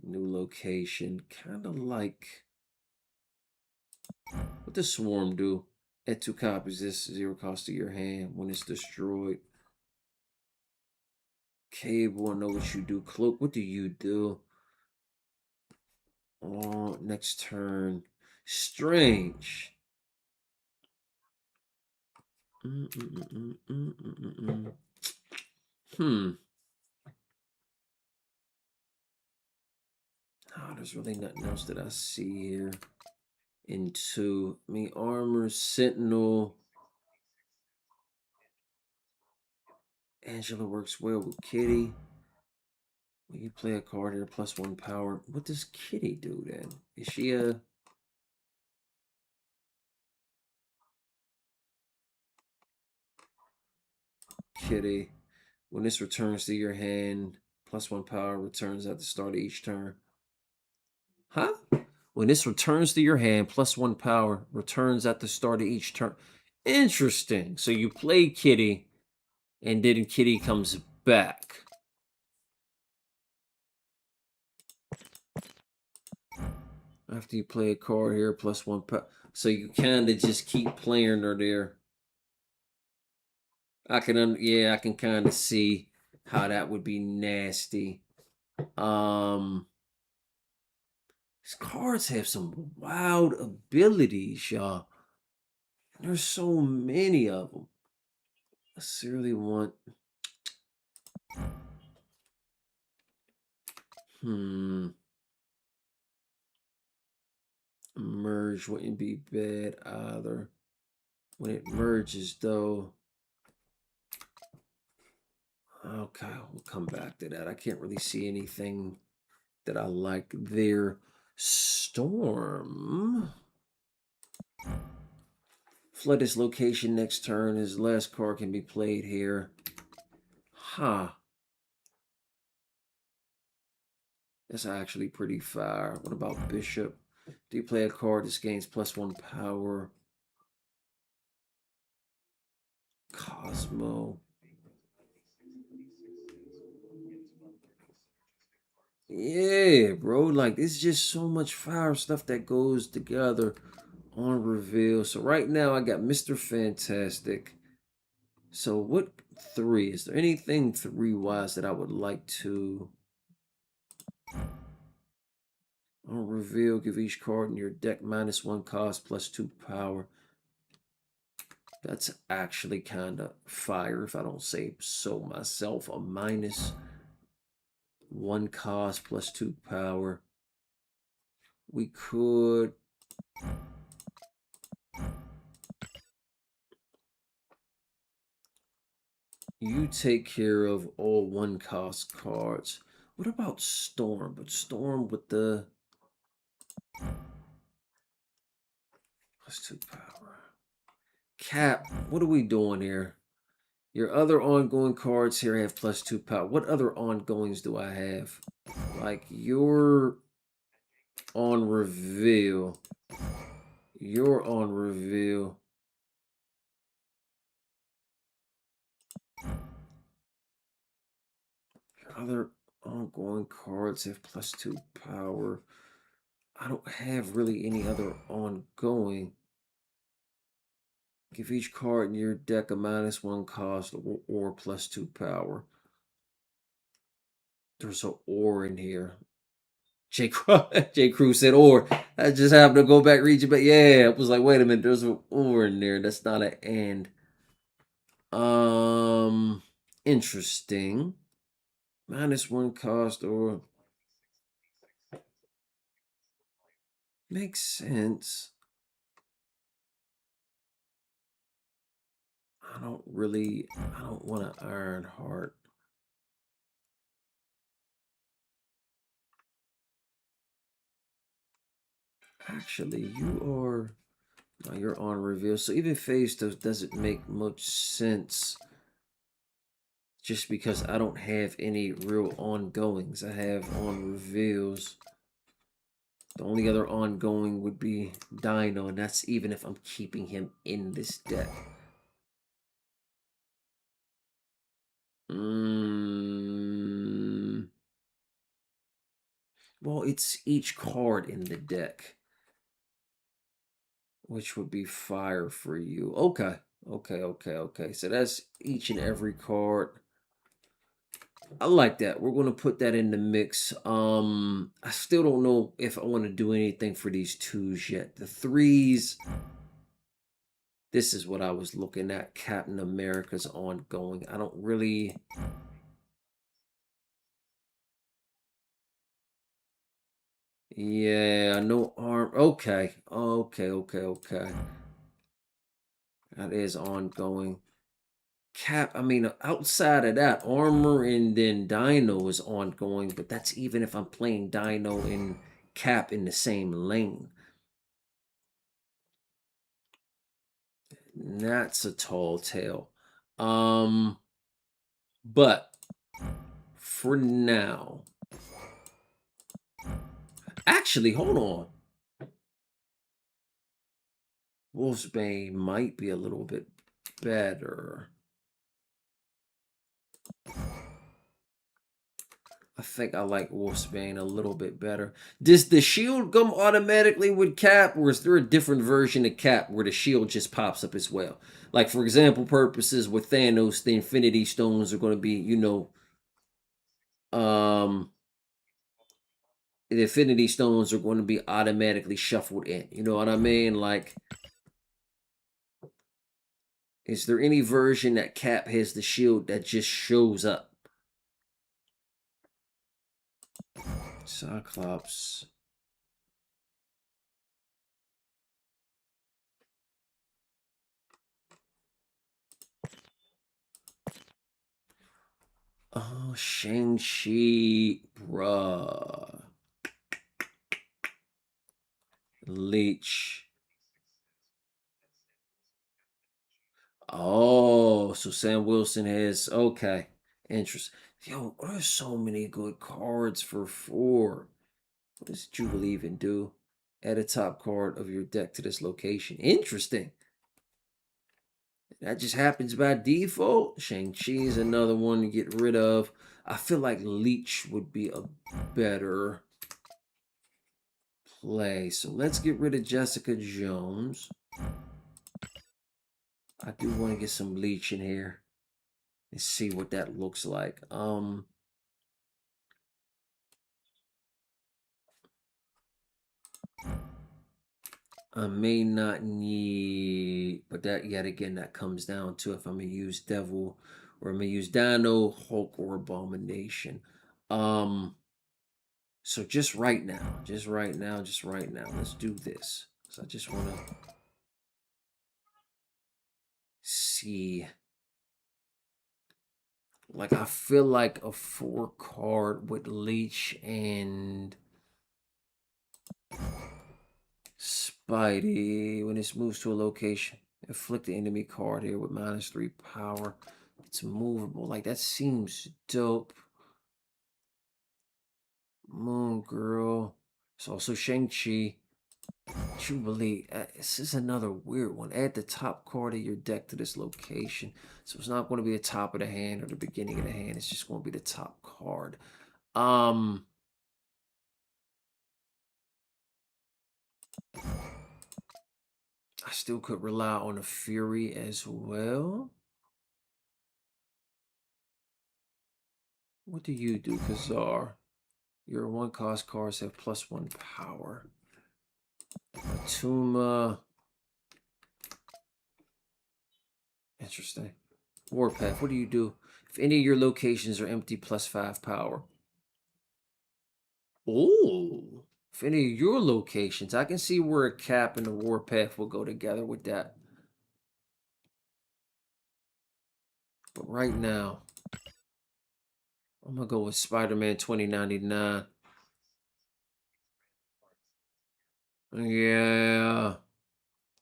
New location. Kind of like... What does Swarm do? Add 2 copies. This 0 cost to your hand when it's destroyed. Cable, I know what you do. Cloak, what do you do? Oh, next turn. Strange. Oh, there's really nothing else that I see here. Into me, armor, sentinel. Angela works well with Kitty. When you play a card here, +1 power. What does Kitty do then? Is she a... Kitty. When this returns to your hand, +1 power returns at the start of each turn. Huh? When this returns to your hand, +1 power returns at the start of each turn. Interesting. So you play Kitty, and then Kitty comes back. After you play a card here, +1 power. So you kind of just keep playing her there. I can kind of see how that would be nasty. These cards have some wild abilities, y'all. There's so many of them. I seriously want... Merge wouldn't be bad either. When it merges, though... Okay, we'll come back to that. I can't really see anything that I like there. Storm. Flood his location next turn. His last card can be played here. Huh. That's actually pretty fire. What about Bishop? Do you play a card? This gains +1 power. Cosmo. Yeah, bro. Like, it's just so much fire stuff that goes together on reveal. So right now I got Mr. Fantastic. So what 3? Is there anything 3-wise that I would like to... On reveal, give each card in your deck -1 cost, +2 power. That's actually kind of fire, if I don't say so myself. A -1 cost, +2 power. We could... You take care of all 1 cost cards. What about Storm? But Storm with the... +2 power. Cap, what are we doing here? Your other ongoing cards here have +2 power. What other ongoings do I have? Like, you're on reveal. You're on reveal. Your other ongoing cards have +2 power. I don't have really any other ongoing. Give each card in your deck a -1 cost or +2 power. There's an or in here. J. Crew said or. I just happened to go back read you, but yeah, it was like, wait a minute, there's an or in there. That's not an and. Interesting. -1 cost or... Makes sense. I don't want an Iron Heart. Actually, you are. No, you're on reveal. So even phase doesn't make much sense. Just because I don't have any real ongoings. I have on reveals. The only other ongoing would be Dino, and that's even if I'm keeping him in this deck. Well, it's each card in the deck. Which would be fire for you. Okay. Okay. So that's each and every card. I like that. We're going to put that in the mix. I still don't know if I want to do anything for these 2s yet. The 3s. This is what I was looking at. Captain America's ongoing. I don't really... Yeah, no arm. Okay. That is ongoing. Cap, I mean, outside of that, Armor and then Dino is ongoing, but that's even if I'm playing Dino and Cap in the same lane. That's a tall tale. But for now, actually, hold on. Wolfsbane might be a little bit better. I think I like Wolfsbane a little bit better. Does the shield come automatically with Cap, or is there a different version of Cap where the shield just pops up as well? Like, for example purposes with Thanos, the Infinity Stones are going to be, you know, the Infinity Stones are going to be automatically shuffled in. You know what I mean? Like, is there any version that Cap has the shield that just shows up? Cyclops. Oh, Shang-Chi, bruh. Leech. Oh, so Sam Wilson has... Okay. Interesting. Yo, there's so many good cards for 4. What does Jubilee even do? Add a top card of your deck to this location. Interesting. That just happens by default. Shang-Chi is another one to get rid of. I feel like Leech would be a better play. So let's get rid of Jessica Jones. I do want to get some Leech in here and see what that looks like. I may not need, but that yet again, that comes down to if I'm gonna use Devil or I'm gonna use Dino, Hulk, or Abomination. So just right now, let's do this. So I just want to see. Like, I feel like a 4 card with Leech and Spidey, when this moves to a location, inflict the enemy card here with -3 power. It's movable. Like, that seems dope. Moon Girl. It's also Shang-Chi. Jubilee. This is another weird one. Add the top card of your deck to this location. So it's not going to be the top of the hand or the beginning of the hand. It's just going to be the top card. I still could rely on a Fury as well. What do you do, Kazar? Your 1-cost cards have +1 power. Atuma. Interesting. Warpath, what do you do? If any of your locations are empty, +5 power. Oh. If any of your locations, I can see where a Cap and a Warpath will go together with that. But right now, I'm going to go with Spider-Man 2099. Yeah.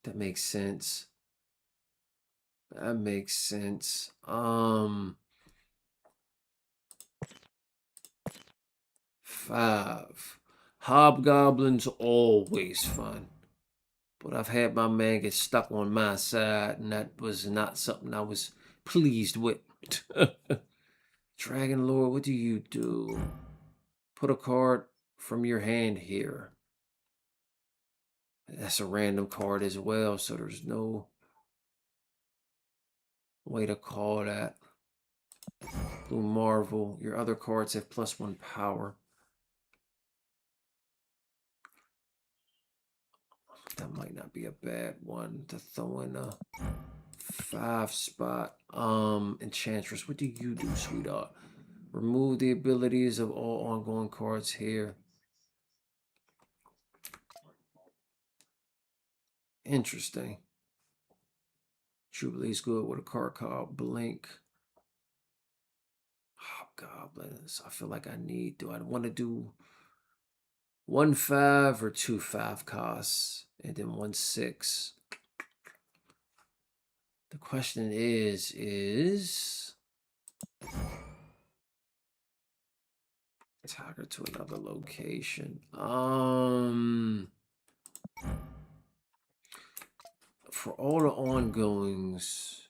That makes sense. That makes sense. 5. Hobgoblin's always fun. But I've had my man get stuck on my side, and that was not something I was pleased with. Dragon Lord, what do you do? Put a card from your hand here. That's a random card as well, so there's no way to call that. Blue Marvel, your other cards have +1 power. That might not be a bad one to throw in a 5 spot. Enchantress, what do you do, sweetheart? Remove the abilities of all ongoing cards here. Interesting. Jubilee's good with a card called Blink. Hobgoblins. I feel like I need. Do I want to do 1 5 or 2 5 costs and then 1 6? The question is Tiger to another location. For all the ongoings,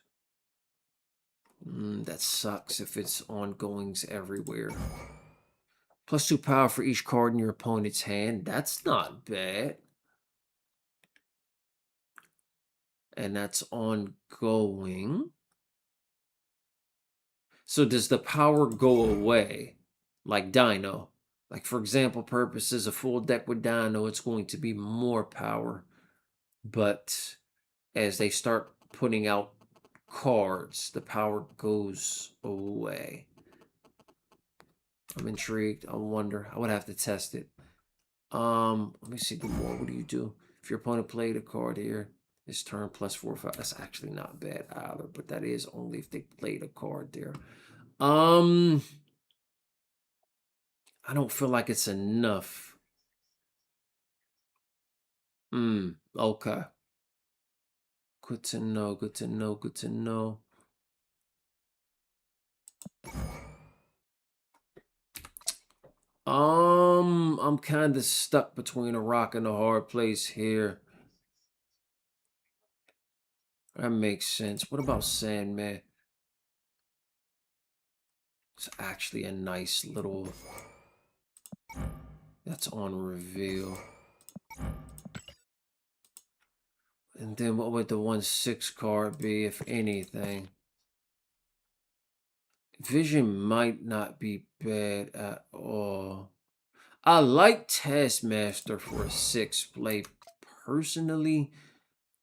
that sucks if it's ongoings everywhere. +2 power for each card in your opponent's hand. That's not bad. And that's ongoing. So does the power go away? Like Dino. Like, for example, purposes, a full deck with Dino, it's going to be more power. But as they start putting out cards, the power goes away. I'm intrigued. I wonder. I would have to test it. Let me see more. What do you do? If your opponent played a card here, this turn +4 5. That's actually not bad either, but that is only if they played a card there. I don't feel like it's enough. Okay. Good to know, good to know, good to know. I'm kind of stuck between a rock and a hard place here. That makes sense. What about Sandman? It's actually a nice little... That's on reveal. And then what would the 1 6 card be, if anything? Vision might not be bad at all. I like Taskmaster for a 6 play personally,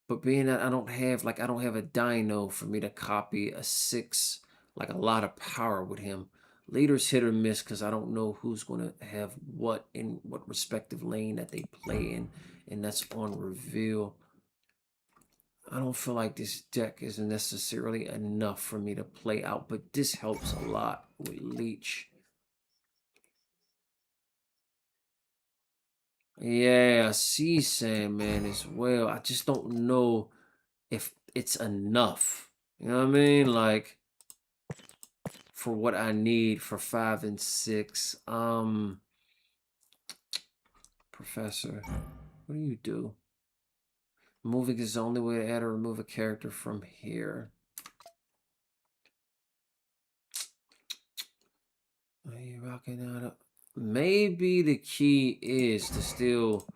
but being that I don't have a Dino for me to copy a 6, like a lot of power with him. Later's hit or miss because I don't know who's going to have what in what respective lane that they play in, and that's on reveal. I don't feel like this deck is necessarily enough for me to play out, but this helps a lot with Leech. Yeah, I see Sandman as well. I just don't know if it's enough. You know what I mean? Like, for what I need for 5 and 6. Professor, what do you do? Moving is the only way to add or remove a character from here. Are you rocking out? Maybe the key is to still...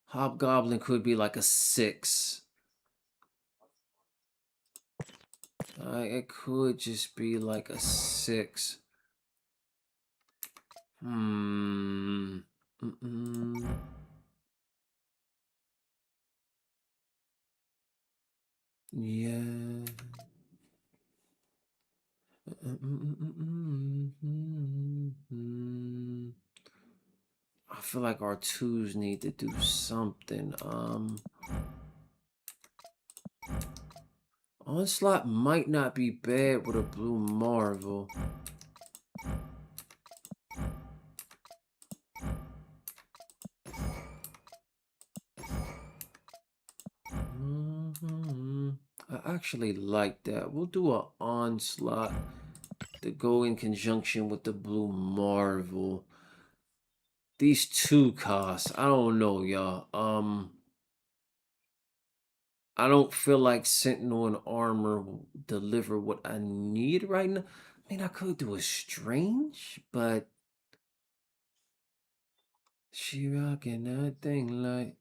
Hobgoblin could be like a 6. It could just be like a 6. Yeah. I feel like our 2s need to do something. Onslaught might not be bad with a Blue Marvel. I actually like that. We'll do an onslaught to go in conjunction with the Blue Marvel. These two costs, I don't know, y'all. I don't feel like Sentinel and Armor will deliver what I need right now. I mean, I could do a Strange, but she rocking that thing like.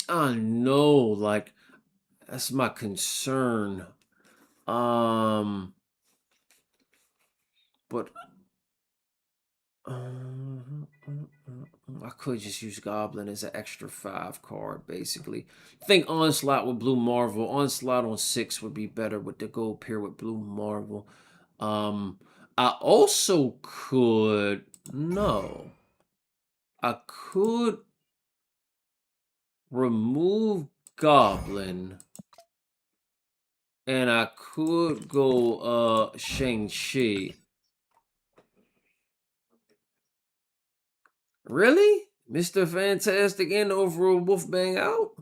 I know, like, that's my concern. But I could just use Goblin as an extra 5 card, basically. I think Onslaught with Blue Marvel. Onslaught on 6 would be better with the gold pair with Blue Marvel. I also could... No. I could remove Goblin. And I could go Shang-Chi. Really? Mr. Fantastic and overall Wolfbang out?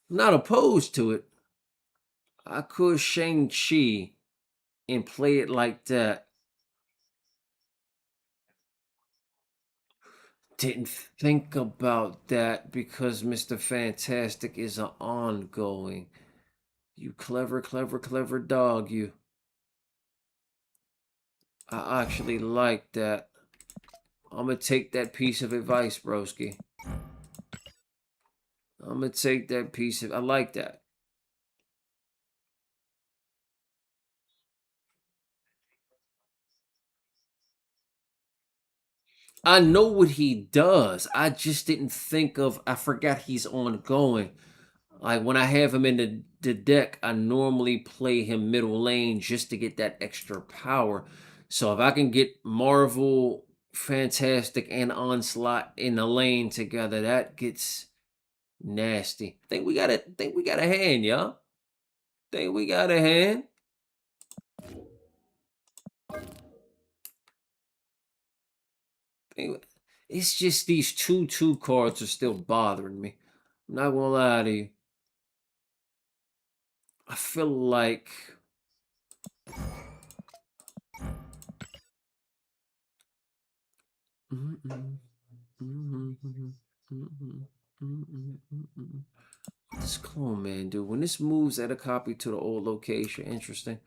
Not opposed to it. I could Shang-Chi and play it like that. Didn't think about that because Mr. Fantastic is an ongoing. You clever, clever, clever dog, you. I actually like that. I'm gonna take that piece of advice, broski. I'm gonna take that piece of... I like that. I know what he does. I just didn't think of... I forgot he's ongoing. Like, when I have him in the deck, I normally play him middle lane just to get that extra power. So if I can get Marvel, Fantastic, and Onslaught in the lane together, that gets nasty. Think we got a hand, y'all. Think we got a hand. It's just these 2/2 cards are still bothering me. I'm not gonna lie to you. I feel like... What does Clone Man do? When this moves, add a copy to the old location. Interesting.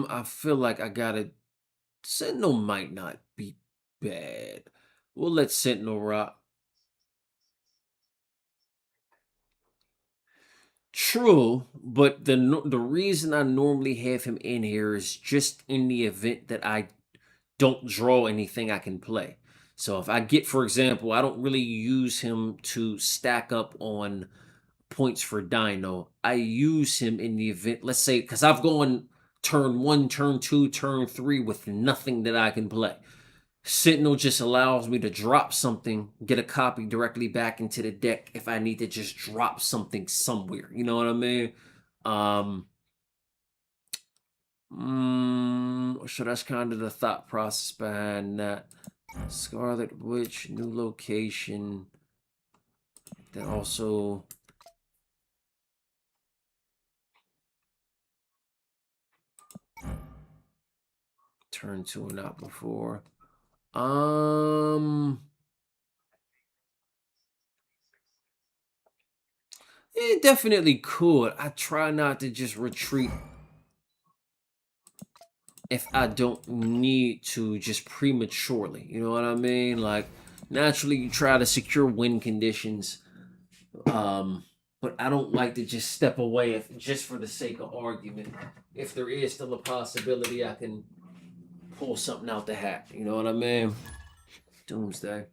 I feel like I gotta... Sentinel might not be bad. We'll let Sentinel rock. True, but the reason I normally have him in here is just in the event that I don't draw anything I can play. So if I get, for example, I don't really use him to stack up on points for Dino. I use him in the event, let's say, because I've gone turn 1, turn 2, turn 3 with nothing that I can play. Sentinel just allows me to drop something, get a copy directly back into the deck if I need to just drop something somewhere. You know what I mean? So that's kind of the thought process behind that. Scarlet Witch, new location. Then also... Turn 2 and not before. It definitely could. I try not to just retreat if I don't need to just prematurely. You know what I mean? Like, naturally you try to secure win conditions. But I don't like to just step away just for the sake of argument. If there is still a possibility I can pull something out the hat. You know what I mean? Doomsday.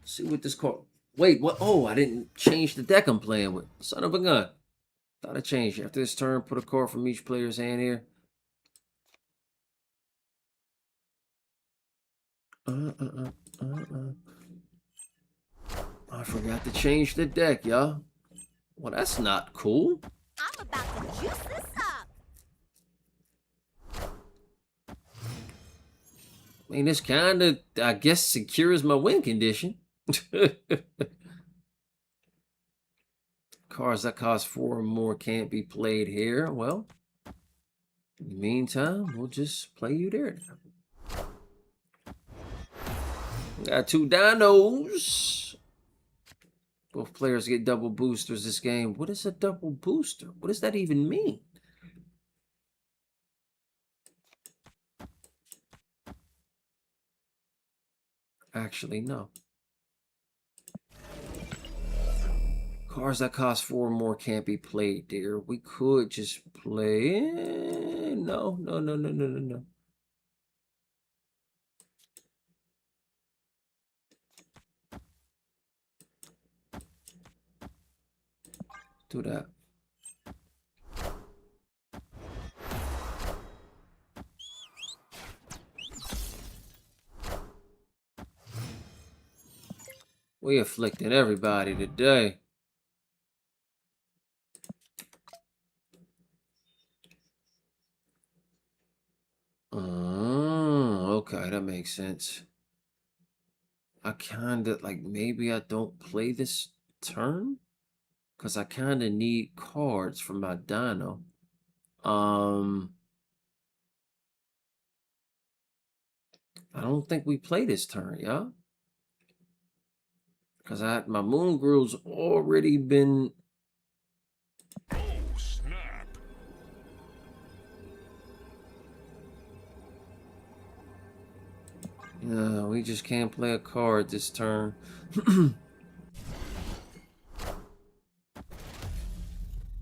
See what this card... Wait, what? Oh, I didn't change the deck I'm playing with. Son of a gun. Thought I changed it. After this turn, put a card from each player's hand here. I forgot to change the deck, y'all. Well, that's not cool. I'm about to juice this up. I mean, this kind of, I guess, secures my win condition. Cards that cost 4 or more can't be played here. Well, in the meantime, we'll just play you there. We got 2 dinos. Both players get double boosters this game. What is a double booster? What does that even mean? Actually, no. Cards that cost 4 or more can't be played, dear. We could just play. No. Do that. We afflicting everybody today. Okay, that makes sense. I kinda like maybe I don't play this turn because I kinda need cards for my dino. I don't think we play this turn, y'all. Because my Moon Grill's already been. Oh, snap. Yeah, we just can't play a card this turn.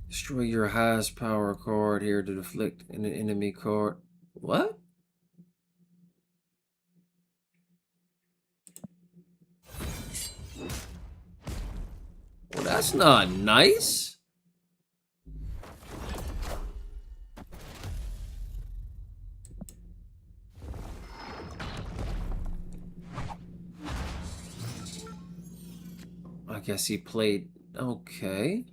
Destroy your highest power card here to deflect an enemy card. What? Well, that's not nice. I guess he played. Okay.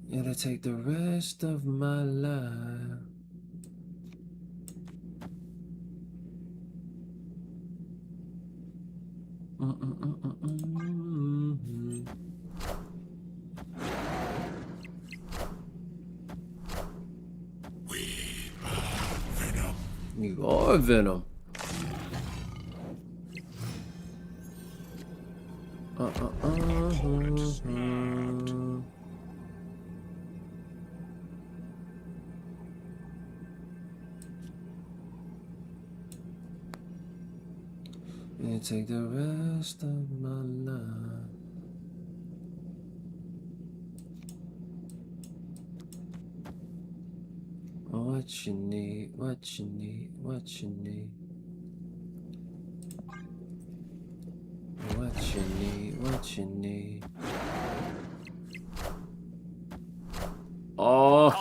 It'll take the rest of my life. You are Venom. And take the rest of my life. What you need, what you need, what you need. What you need, what you need. Oh,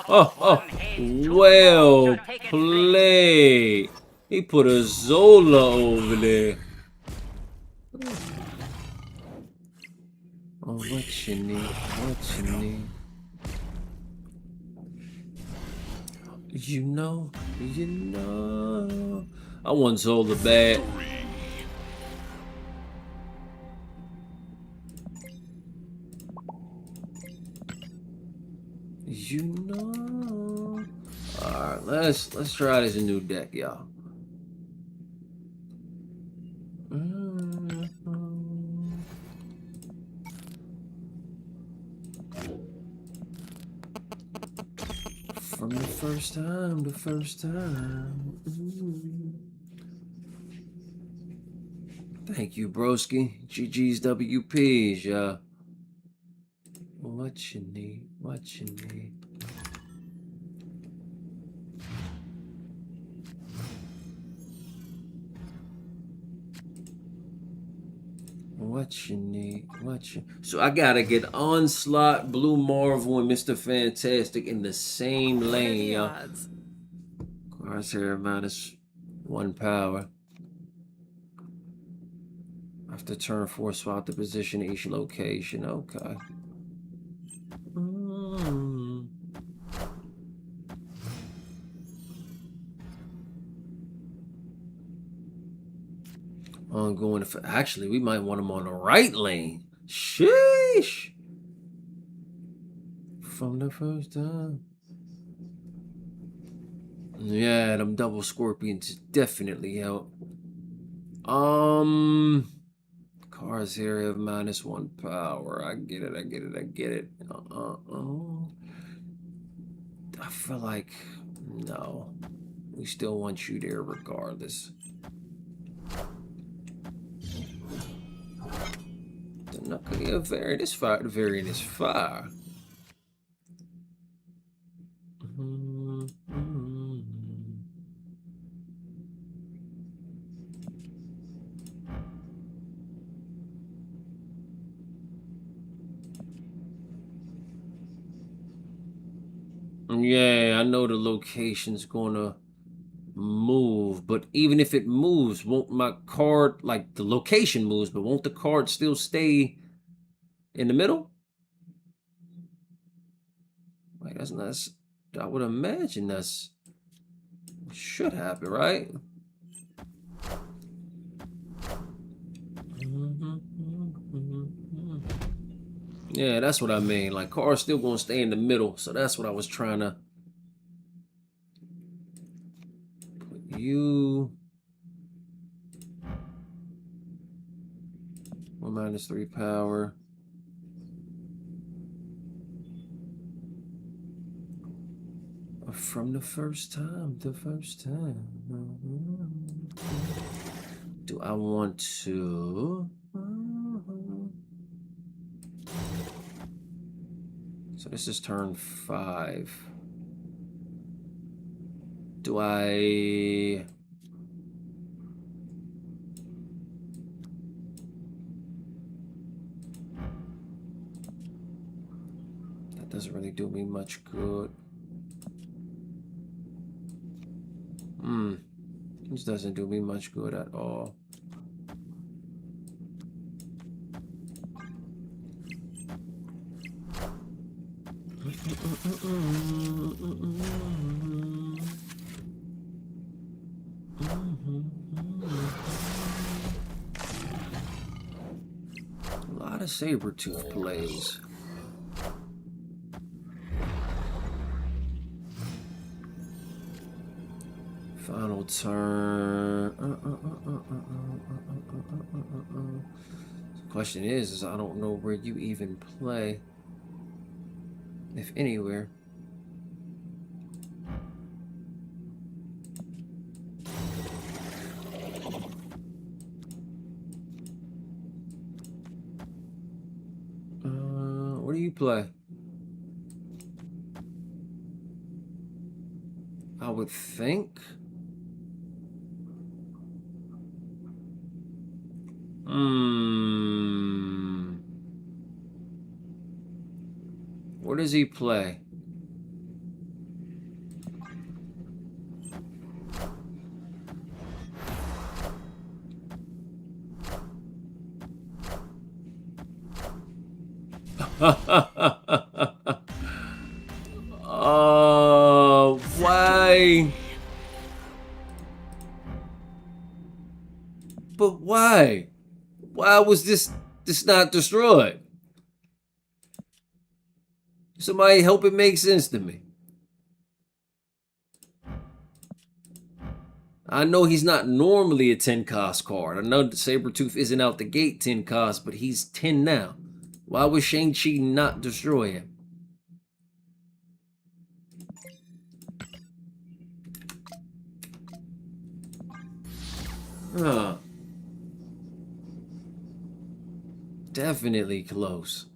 well played. He put a Zola over there. Oh, what you need, what you need. You know. I want Zola bad. You know. Alright, let's try this new deck, y'all. From the first time. Thank you, broski. GG's WPs, yeah. What you need, what you need. What you need, what you... So I gotta get Onslaught, Blue Marvel, and Mr. Fantastic in the same lane, y'all. Crosshair minus 1 power. After turn 4, swap the position of each location. Okay. I'm going to. Actually, we might want him on the right lane. Sheesh. From the first time. Yeah, them double scorpions definitely help. Cars here have -1 power. I get it. I feel like no. We still want you there regardless. The variant is fire. The variant is fire. Yeah, I know the location's gonna move, but even if it moves, won't my card, like the location moves, but won't the card still stay in the middle? Like that's not. I would imagine that's should happen, right? Yeah, that's what I mean. Like, car's still gonna stay in the middle, so that's what I was trying to put you. 1 -3 power. From the first time, Do I want to? So this is turn 5. Do I? That doesn't really do me much good. This doesn't do me much good at all. A lot of Sabretooth plays. Final turn. The question is I don't know where you even play, if anywhere. Where do you play? I would think. Where does he play? Why? But why? Why was this not destroyed? Somebody help it make sense to me. I know he's not normally a 10 cost card. I know the Sabretooth isn't out the gate 10 cost, but he's 10 now. Why would Shang-Chi not destroy him? Definitely close.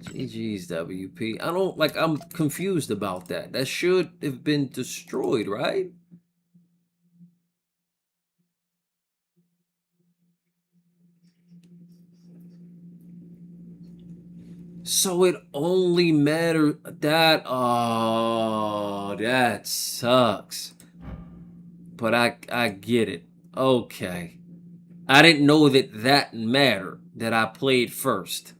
GG's WP. I'm confused about that. That should have been destroyed, right? So it only matters that. Oh, that sucks. But I get it. Okay. I didn't know that mattered, that I played first.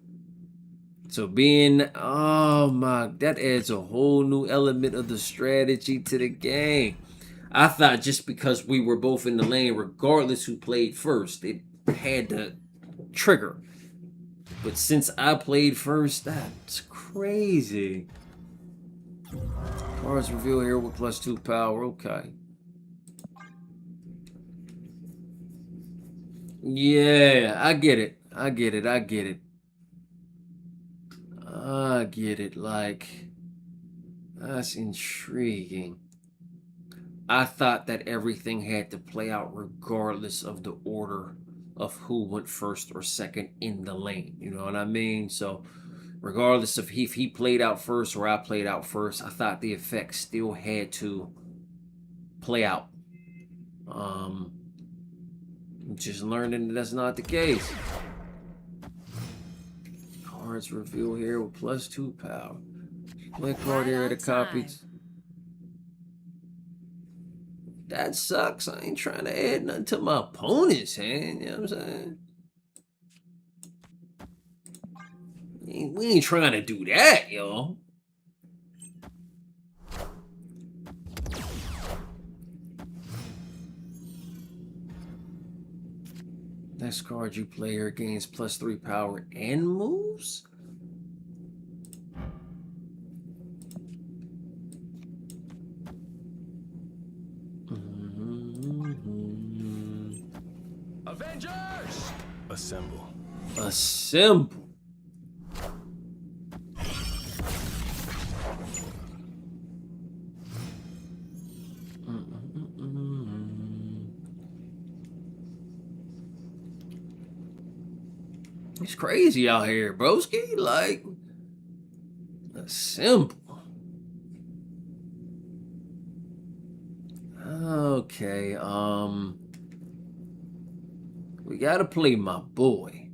So oh my, that adds a whole new element of the strategy to the game. I thought just because we were both in the lane, regardless who played first, it had to trigger. But since I played first, that's crazy. Cards reveal here with +2 power. Okay. Yeah, I get it. I get it. I get it. I get it. Like, that's intriguing. I thought that everything had to play out regardless of the order of who went first or second in the lane. You know what I mean? So, regardless of if he played out first or I played out first, I thought the effect still had to play out. Just learning that that's not the case. Cards reveal here with +2 power. Play card here at a copy. That sucks. I ain't trying to add nothing to my opponent's hand. You know what I'm saying? We ain't trying to do that, yo. Next card you play here gains +3 power and moves? Avengers! Assemble. Assemble. It's crazy out here, broski. Like, assemble. Okay, we gotta play my boy.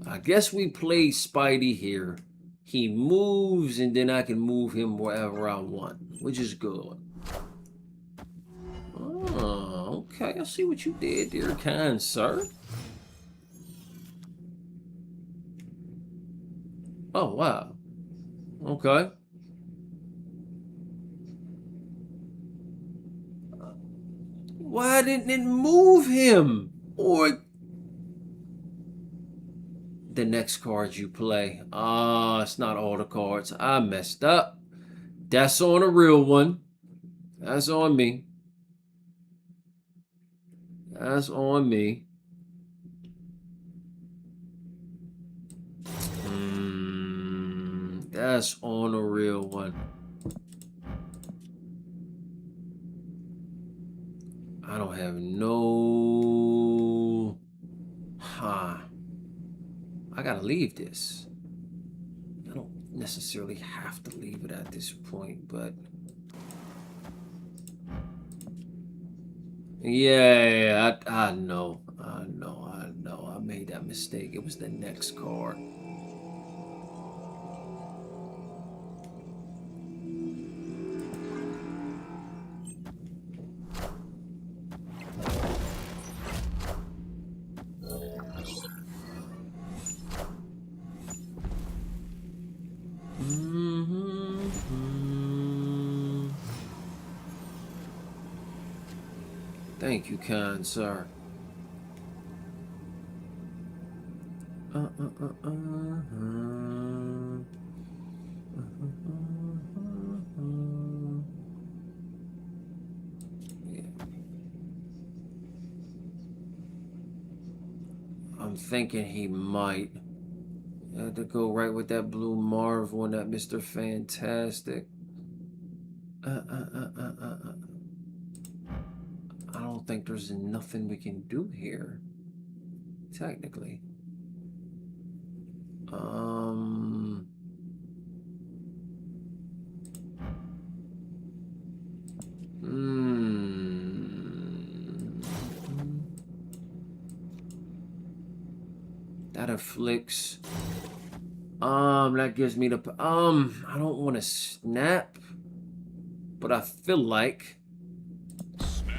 I guess we play Spidey here. He moves, and then I can move him wherever I want, which is good. Oh, okay. I see what you did there, kind sir. Oh, wow. Okay. Why didn't it move him? Or the next card you play. It's not all the cards. I messed up. That's on a real one. That's on me. That's on me. That's on a real one. I don't have no... I gotta leave this. I don't necessarily have to leave it at this point, but... Yeah, I know. I made that mistake. It was the next card. Thank you, kind sir. Yeah. I'm thinking he might. I had to go right with that Blue Marvel and that Mr. Fantastic. I don't think there's nothing we can do here, technically. That afflicts. That gives me the I don't want to snap, but I feel like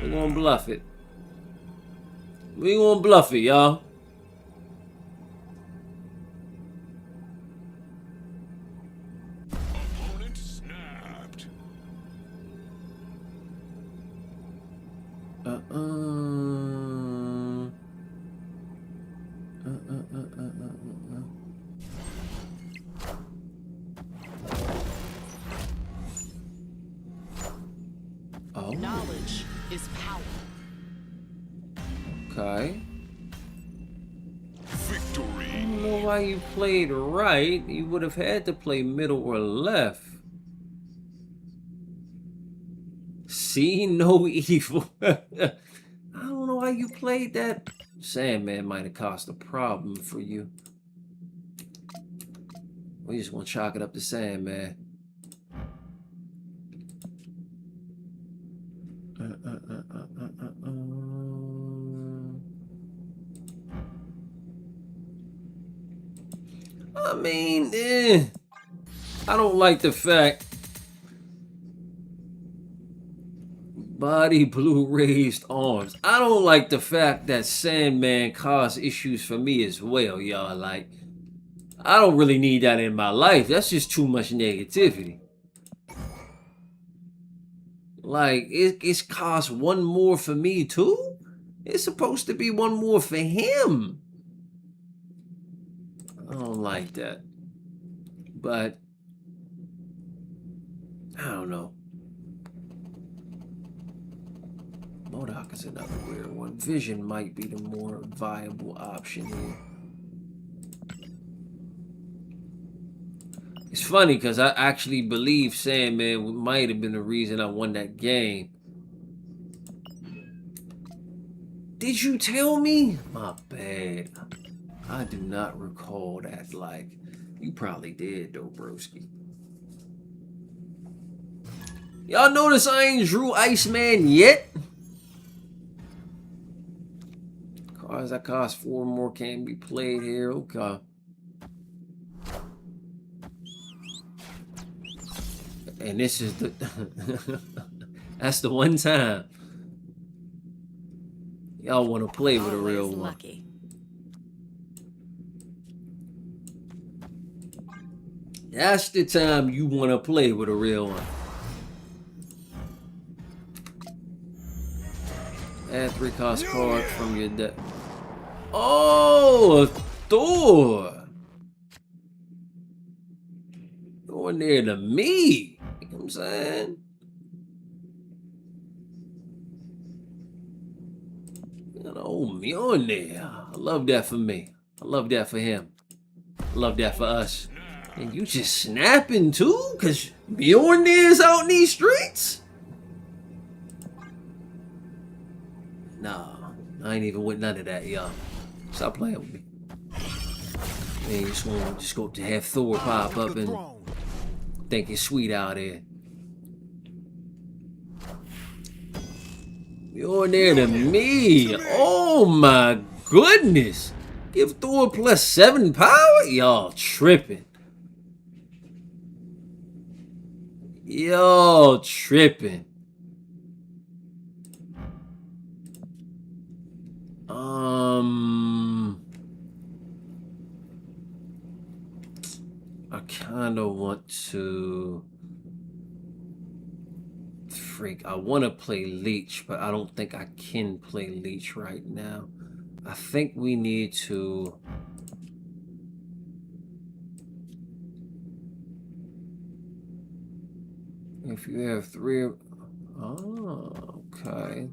we're gonna bluff it. We gonna bluff it, y'all. Opponent snapped. Oh. Knowledge is power. Okay. Victory. I don't know why you played right. You would have had to play middle or left. See no evil. I don't know why you played that. Sandman might have caused a problem for you. We just want to chalk it up to Sandman. I mean, I don't like the fact body blue raised arms. I don't like the fact that Sandman caused issues for me as well, y'all. Like, I don't really need that in my life. That's just too much negativity. Like, it's caused one more for me too? It's supposed to be one more for him. I don't like that. But I don't know. MODOK is another weird one. Vision might be the more viable option here. It's funny because I actually believe Sandman might have been the reason I won that game. Did you tell me? My bad. I do not recall that. Like, you probably did though, broski. Y'all notice I ain't drew Iceman yet? Cards that cost 4 more can't be played here. Okay. And this is the that's the one time y'all want to play with a real Always one. lucky. That's the time you want to play with a real one. Add 3 cost card from your deck. Oh, a Thor. Going there to me. You know what I'm saying? You know, me on there. I love that for me. I love that for him. I love that for us. And you just snapping too? Cause Mjolnir's out in these streets? Nah, I ain't even with none of that, y'all. Stop playing with me. Man, you just want to just go up to have Thor pop up and think it's sweet out there. Mjolnir to me. Oh my goodness. Give Thor +7 power? Y'all tripping. Y'all tripping. I kind of want to I want to play Leech, but I don't think I can play Leech right now. I think we need to if you have 3 oh, okay.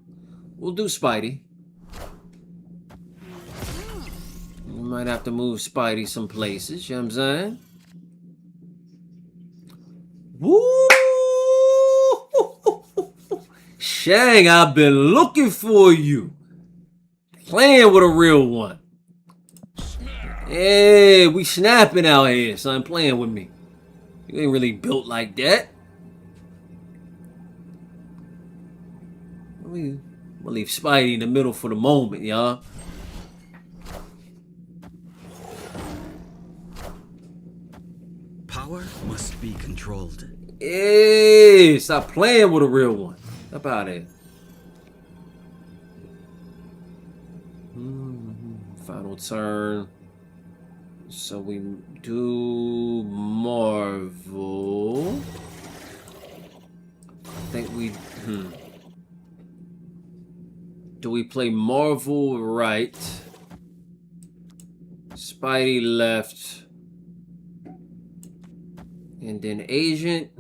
We'll do Spidey. We might have to move Spidey some places, you know what I'm saying? Woo! Shang, I've been looking for you. Playing with a real one. Hey, we snapping out here, son. Playing with me. You ain't really built like that. We'll leave Spidey in the middle for the moment, y'all. controlled. Hey, stop playing with a real one. Up out of here. Final turn. So we do Marvel. I think we. Do we play Marvel right? Spidey left. And then Agent.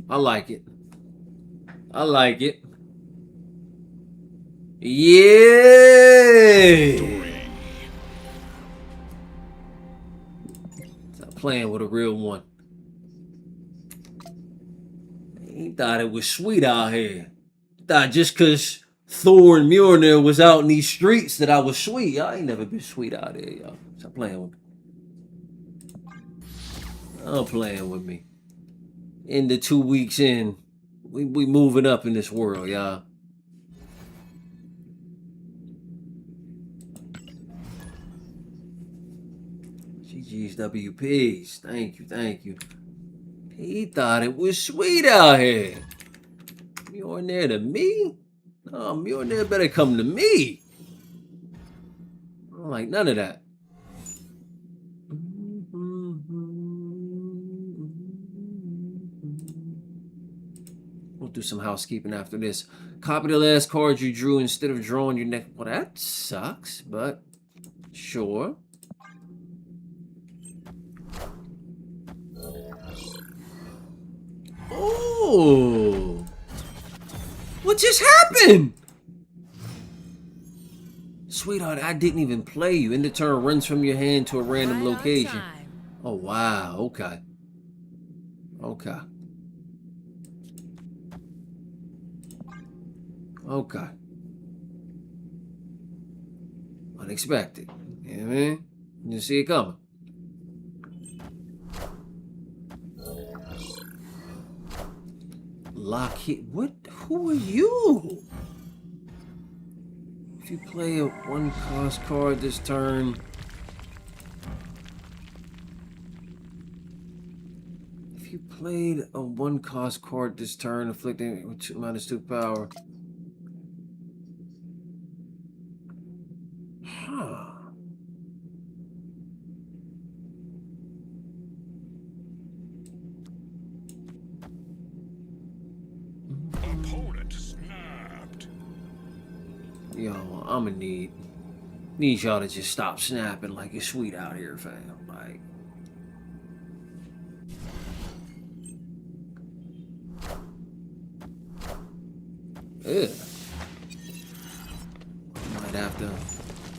I like it. I like it. Yeah. Stop playing with a real one. He thought it was sweet out here. Thought just cause Thor and Mjolnir was out in these streets that I was sweet. I ain't never been sweet out here, y'all. Stop playing with me. Stop playing with me. In the 2 weeks in, we moving up in this world, y'all. GG's WPs. Thank you, thank you. He thought it was sweet out here. Mjolnir to me? No, Mjolnir better come to me. I don't like none of that. We'll do some housekeeping after this. Copy the last card you drew instead of drawing your next. Well, that sucks, but sure. Oh, what just happened? Sweetheart, I didn't even play you. End of turn runs from your hand to a random location. Oh, wow. Okay. Okay. Okay. Unexpected. You know what I mean? You didn't see it coming. Lockheed. What? Who are you? If you play a one-cost card this turn, if you played a one-cost card this turn, inflicting with -2 power. Huh. Opponent snapped. Yo, I'ma need y'all to just stop snapping like it's sweet out here, fam. Like, yeah.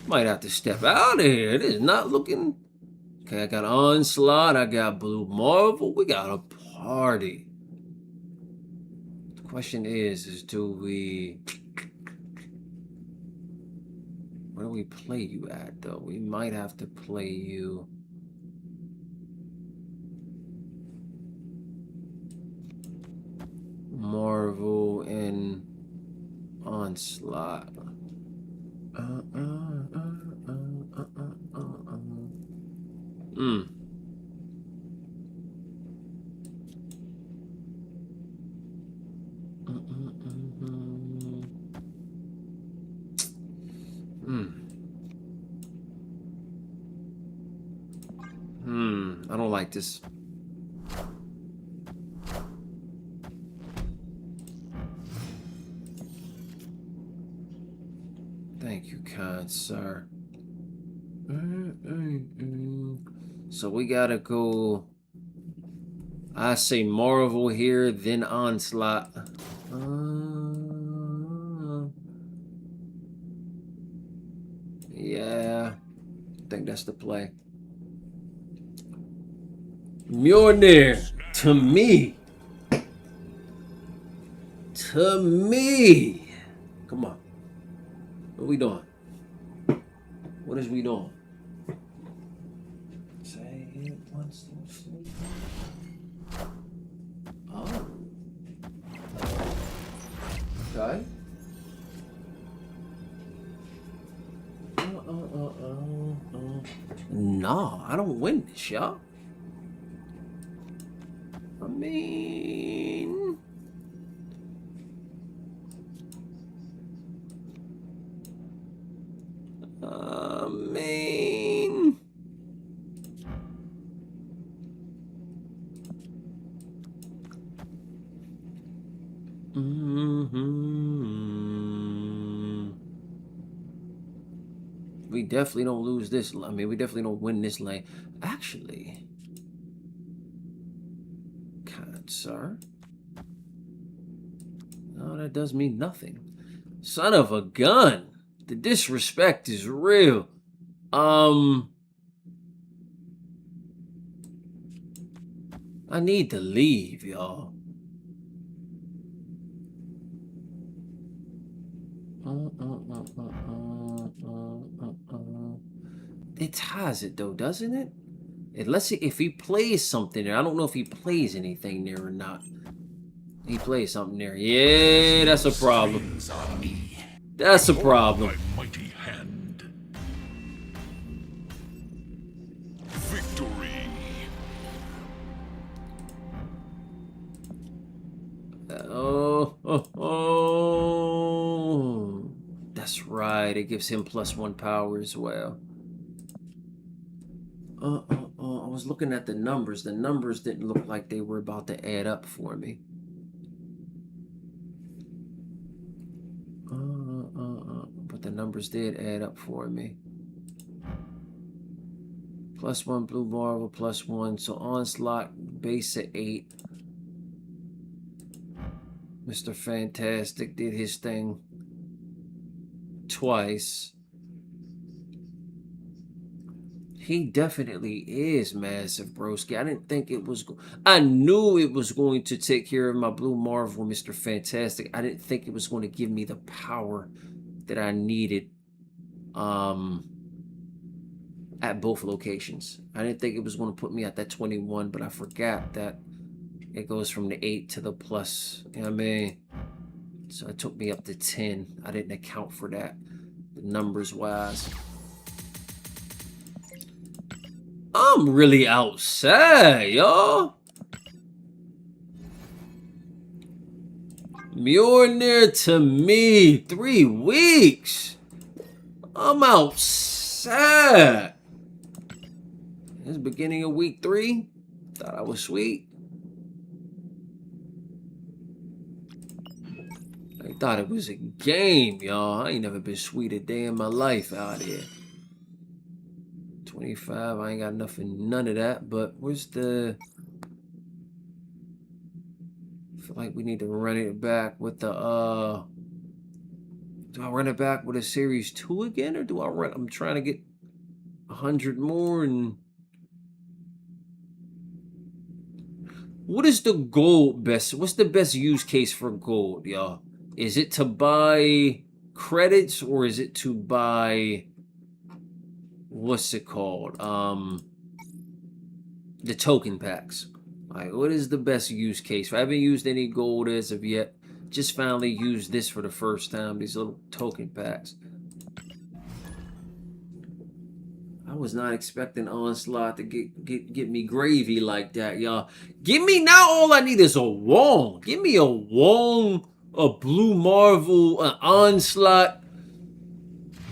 Might have to step out of here. It is not looking. Okay, I got Onslaught. I got Blue Marvel. We got a party. The question is do we? Where do we play you at, though? We might have to play you. Marvel and Onslaught. I don't like this. Thank you, kind sir. So we gotta go. I say Marvel here, then Onslaught. Yeah, I think that's the play. Mjolnir to me. To me. Come on. What are we doing? What is we doing? Say it once. Oh. Okay. No, I don't win this, y'all. I mean... We definitely don't lose this. I mean, we definitely don't win this lane. Actually, kind sir. No, that does mean nothing. Son of a gun. The disrespect is real. I need to leave, y'all. It ties it though, doesn't it? Unless if he plays something there. I don't know if he plays anything there or not. He plays something there. Yeah, that's a problem. That's a problem. My mighty hand. Victory. Oh. That's right. It gives him +1 power as well. I was looking at the numbers. The numbers didn't look like they were about to add up for me. But the numbers did add up for me. +1 Blue Marvel, +1. So Onslaught, base at 8. Mr. Fantastic did his thing twice. He definitely is massive, broski. I didn't think it was... I knew it was going to take care of my Blue Marvel, Mr. Fantastic. I didn't think it was going to give me the power that I needed at both locations. I didn't think it was going to put me at that 21, but I forgot that it goes from the 8 to the plus. You know what I mean? So it took me up to 10. I didn't account for that, the numbers-wise. I'm really outside, y'all. Mjolnir to me, 3 weeks. I'm outside. It's the beginning of week 3. Thought I was sweet. I thought it was a game, y'all. I ain't never been sweet a day in my life out here. 25, I ain't got nothing, none of that, but where's the... I feel like we need to run it back with the, do I run it back with a Series 2 again, or do I run... I'm trying to get 100 more, and... What is the gold best... What's the best use case for gold, y'all? Is it to buy credits, or is it to buy... What's it called? The token packs. Like, what is the best use case? I haven't used any gold as of yet. Just finally used this for the first time. These little token packs. I was not expecting Onslaught to get me gravy like that, y'all. Give me now. All I need is a Wong. Give me a Wong, a Blue Marvel, an Onslaught.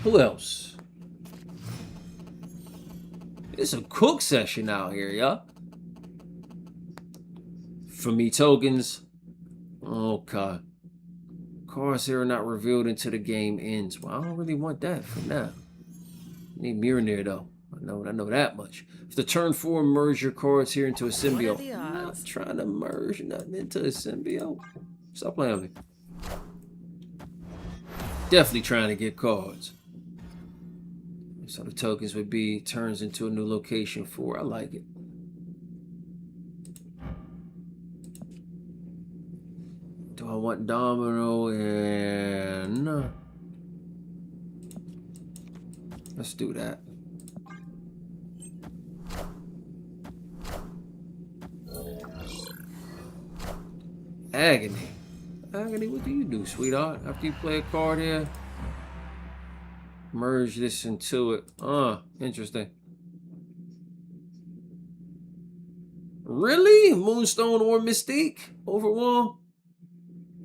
Who else? It's a cook session out here, y'all. For me, tokens. Okay. Cards here are not revealed until the game ends. Well, I don't really want that for now. I need Mjolnir though. I know that much. If the turn 4 merge your cards here into a symbiote. I'm not trying to merge nothing into a symbiote. Stop playing with me. Definitely trying to get cards. So the tokens would be turns into a new location 4. I like it. Do I want Domino and... Let's do that. Agony. Agony, what do you do, sweetheart? After you play a card here? Merge this into it. Interesting. Really? Moonstone or Mystique? Overwhelm?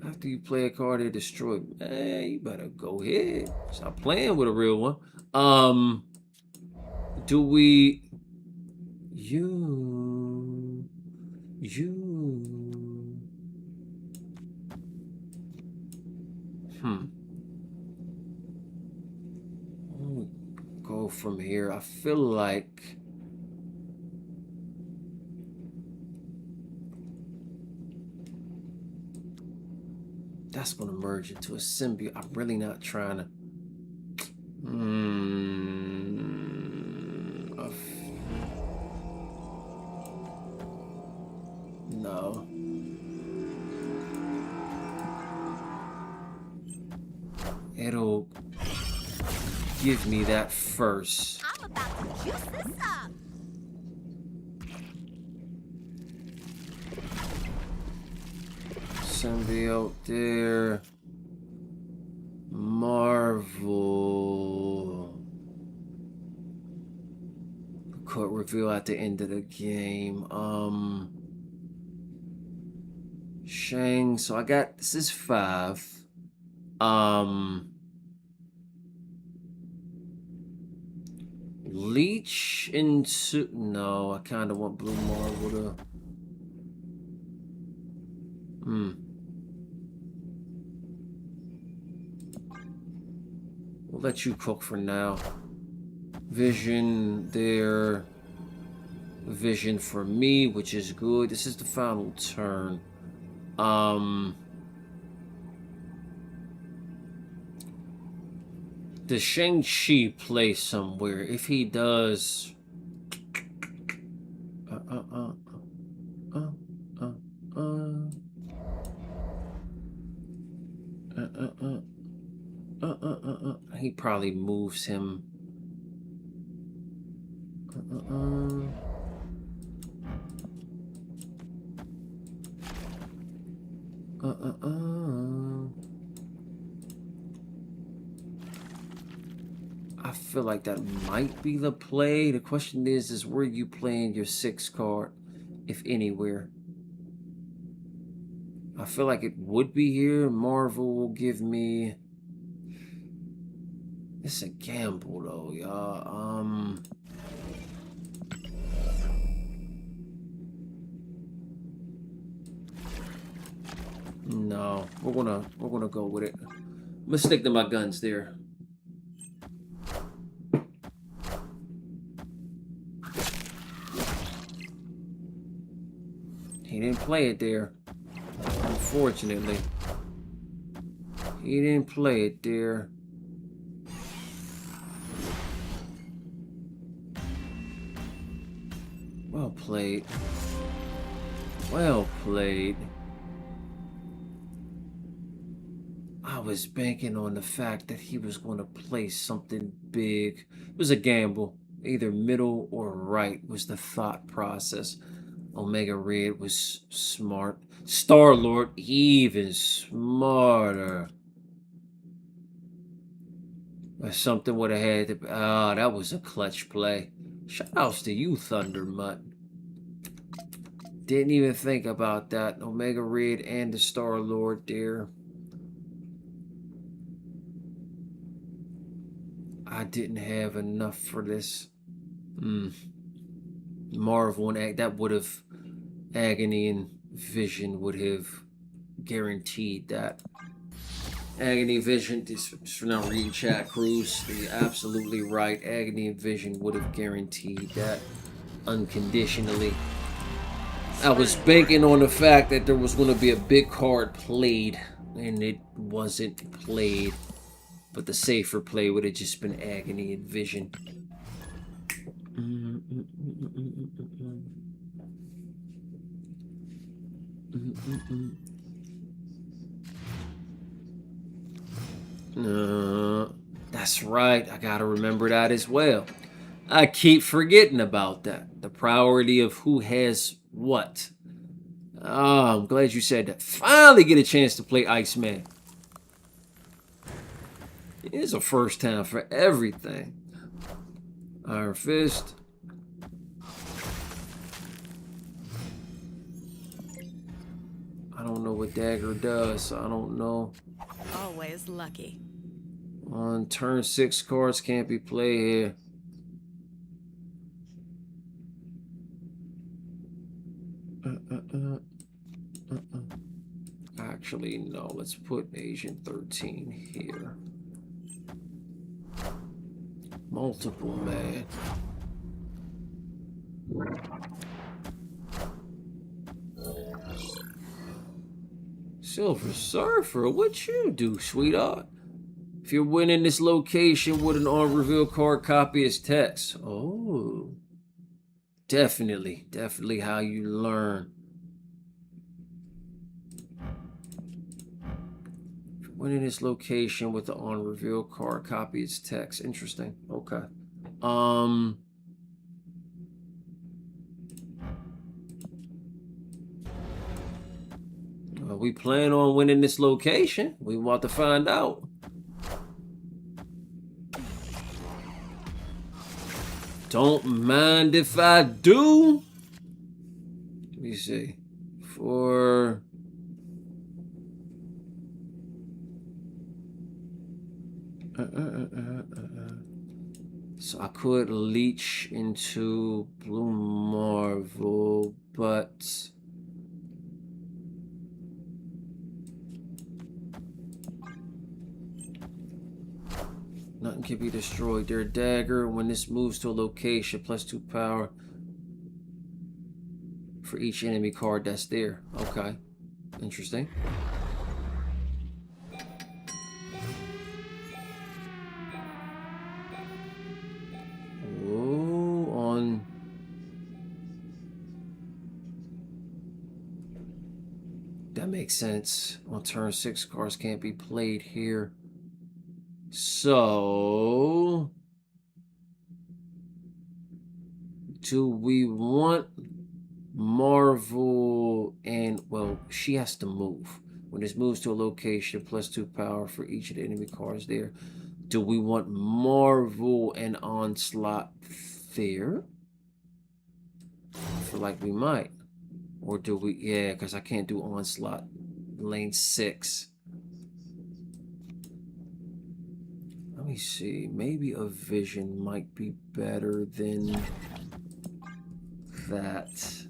After you play a card, they destroy. Man, you better go ahead. Stop playing with a real one. Do we... You... Go from here. I feel like... that's going to merge into a symbiote. I'm really not trying to... No. It'll give me that first. I'm about to juice this up. Symbiote there. Marvel. Could reveal at the end of the game. Shang. So I got, this is 5. Leech into, no, I kind of want Blue Marvel to. We'll let you cook for now. Vision there. Vision for me, which is good. This is the final turn. Does Shang-Chi play somewhere? If he does... he probably moves him. I feel like that might be the play. The question is where you playing your 6 card, if anywhere. I feel like it would be here. Marvel will give me... It's a gamble though, y'all. No, we're gonna go with it. I'm gonna stick to my guns there. He didn't play it there. Unfortunately. He didn't play it there. Well played. Well played. I was banking on the fact that he was going to play something big. It was a gamble. Either middle or right was the thought process. Omega Red was smart. Star-Lord even smarter. But something would have had to... Ah, that was a clutch play. Shoutouts to you, Thunder Mutt. Didn't even think about that. Omega Red and the Star-Lord there. I didn't have enough for this. Marvel and that would have... Agony and Vision would have guaranteed that. Agony, Vision, this for now reading chat, Cruz. You're absolutely right. Agony and Vision would have guaranteed that unconditionally. I was banking on the fact that there was going to be a big card played, and it wasn't played. But the safer play would have just been Agony and Vision. That's right. I gotta remember that as well. I keep forgetting about that. The priority of who has what. Oh, I'm glad you said that. Finally get a chance to play Iceman. It's a first time for everything. Iron Fist. don't know what dagger does, so I don't know. Always lucky. On turn 6, cards can't be played here. Actually, no. Let's put Agent 13 here. Multiple, man. Silver Surfer, what you do, sweetheart? If you're winning this location with an on-reveal card, copy as text. Oh. Definitely. Definitely how you learn. If you're winning this location with the on-reveal card, copy as text. Interesting. Okay. We plan on winning this location. We want to find out. Don't mind if I do. Let me see. For so I could leech into Blue Marvel, but nothing can be destroyed. Their dagger, when this moves to a location, +2 power for each enemy card that's there. Okay. Interesting. Oh, on... That makes sense. On turn 6, cards can't be played here. So, do we want Marvel and, well, she has to move. When this moves to a location, +2 power for each of the enemy cards there. Do we want Marvel and Onslaught there? I feel like we might. Or do we, yeah, because I can't do Onslaught lane 6. Let me see. Maybe a Vision might be better than that.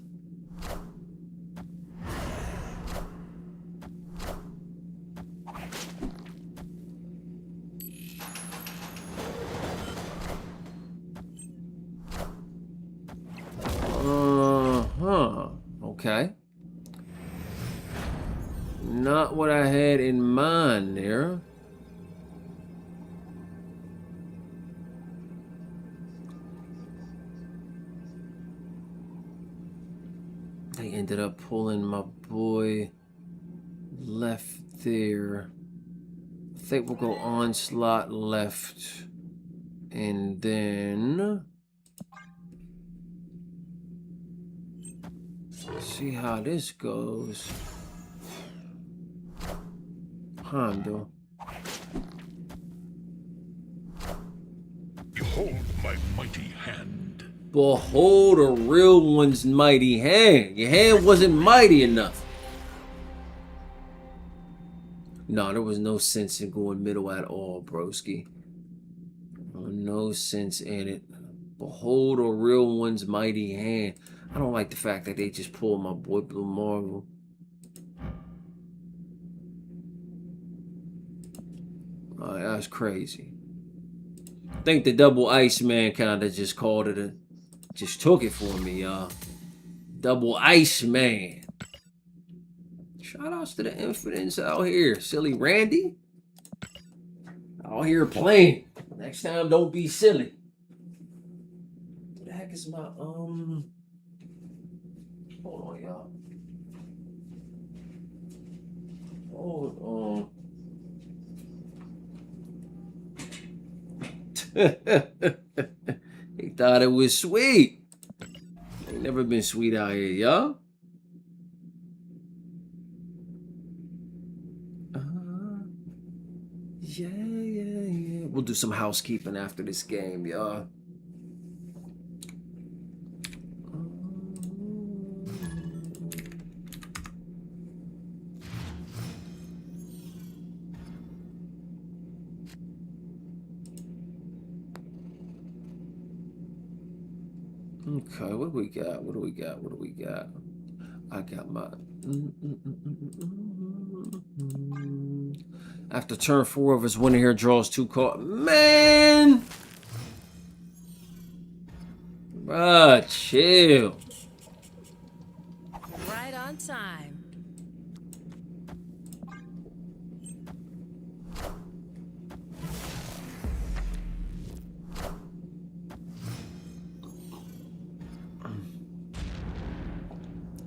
Okay. Not what I had in mind there. They ended up pulling my boy left there. I think we'll go Onslaught left. And then see how this goes. Hondo. Behold my mighty hand. Behold a real one's mighty hand. Your hand wasn't mighty enough. No, there was no sense in going middle at all, broski. No sense in it. Behold a real one's mighty hand. I don't like the fact that they just pulled my boy Blue Marvel. That's crazy. I think the double Iceman kind of just called it just took it for me, y'all. Double Iceman. Shout outs to the Infidels out here. Silly Randy. Out here playing. Next time, don't be silly. What the heck is my, Hold on, y'all. Hold on. He thought it was sweet. Ain't never been sweet out here, y'all. Yeah. We'll do some housekeeping after this game, y'all. Okay, what do we got? What do we got? What do we got? I got my... After turn 4 of his winner here draws 2 cards. Man! Bruh, chill. Right on time.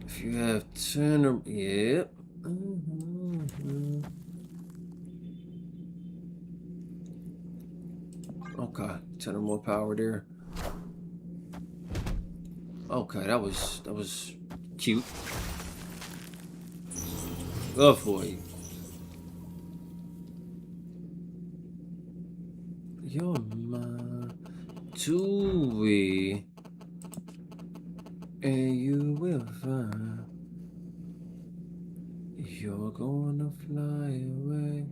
If you have 10 or... Yep. Okay, 10 or more power there. Okay, that was cute. Good for you. You're my Dewey, and you will find you're gonna fly away.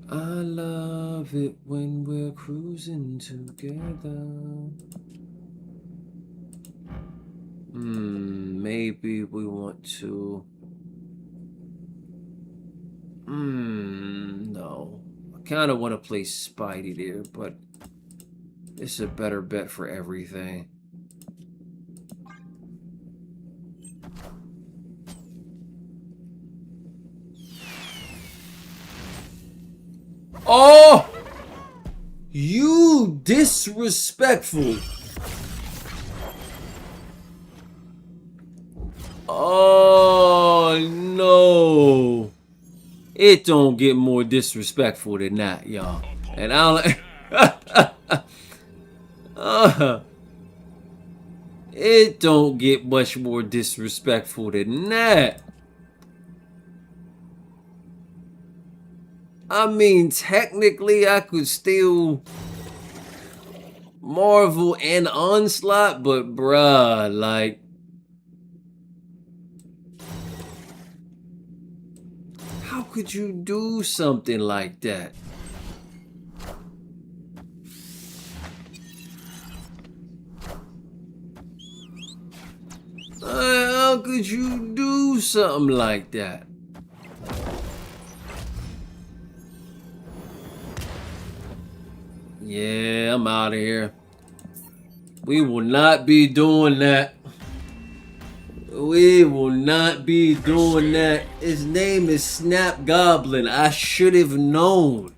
I love it when we're cruising together. Maybe we want to. No. I kind of want to play Spidey there, but it's a better bet for everything. Oh! You disrespectful. Oh, no. It don't get more disrespectful than that, y'all. And I don't... it don't get much more disrespectful than that. I mean, technically, I could still Marvel and Onslaught, but bruh, like, how could you do something like that? How could you do something like that? Yeah, I'm out of here. We will not be doing that. We will not be doing that. His name is Snap Goblin. I should have known.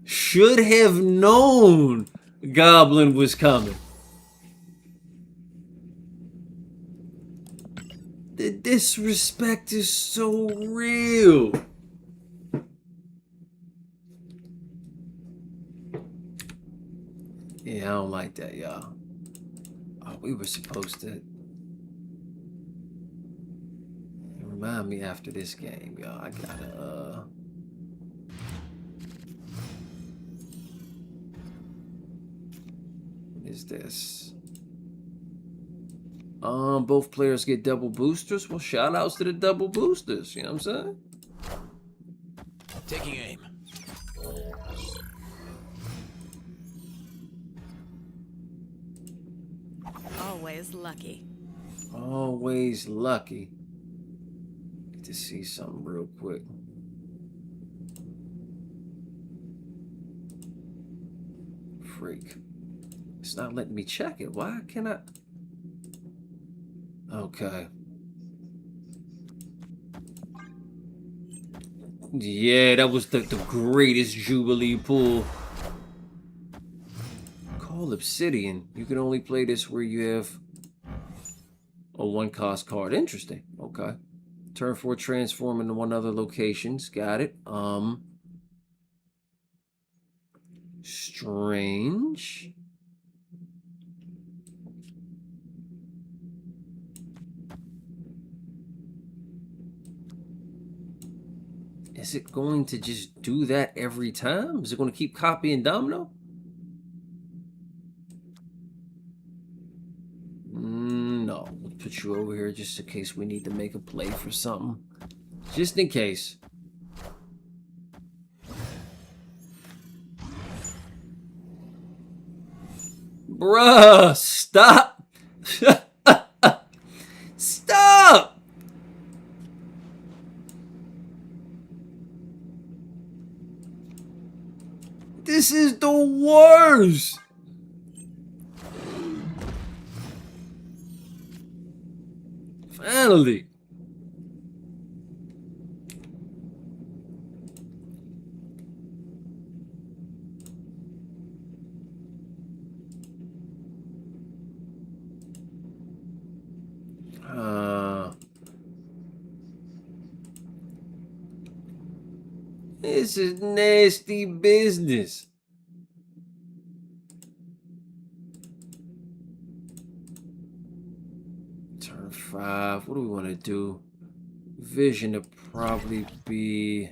Should have known Goblin was coming. The disrespect is so real. Yeah, I don't like that, y'all. Oh, we were supposed to... Remind me after this game, y'all. I gotta, What is this? Both players get double boosters? Well, shout outs to the double boosters, you know what I'm saying? Taking aim. Always lucky. Always lucky. Get to see something real quick. Freak. It's not letting me check it. Why can't I? Okay. Yeah, that was the greatest Jubilee pull. Call Obsidian. You can only play this where you have a 1-cost card. Interesting. Okay. Turn 4 transform into one other locations. Got it. Strange. Is it going to just do that every time? Is it going to keep copying Domino? No. We'll put you over here just in case we need to make a play for something. Just in case. Bruh, stop. Stop. This is the worst. Finally. This is nasty business. Turn 5. What do we want to do? Vision to probably be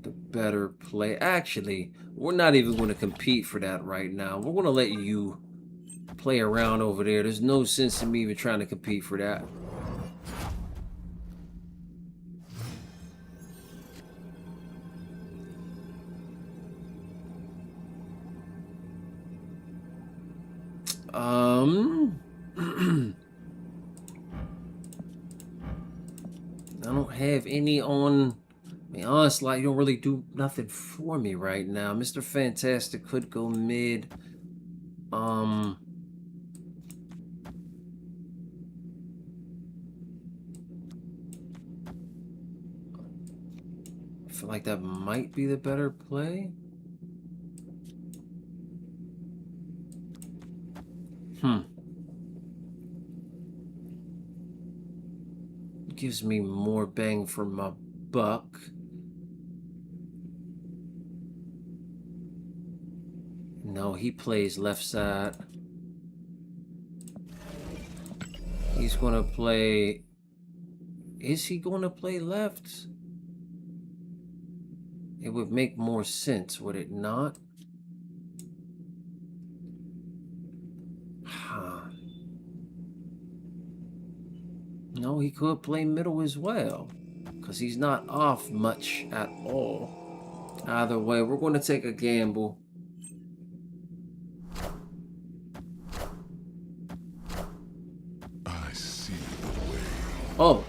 the better play. Actually, we're not even going to compete for that right now. We're going to let you play around over there. There's no sense in me even trying to compete for that. I don't have any on. I mean, honestly, you don't really do nothing for me right now. Mr. Fantastic could go mid. I feel like that might be the better play. Gives me more bang for my buck. No, he plays left side. He's gonna play. Is he gonna play left? It would make more sense, would it not? No, he could play middle as well, because he's not off much at all. Either way, we're going to take a gamble. I see the way. Oh.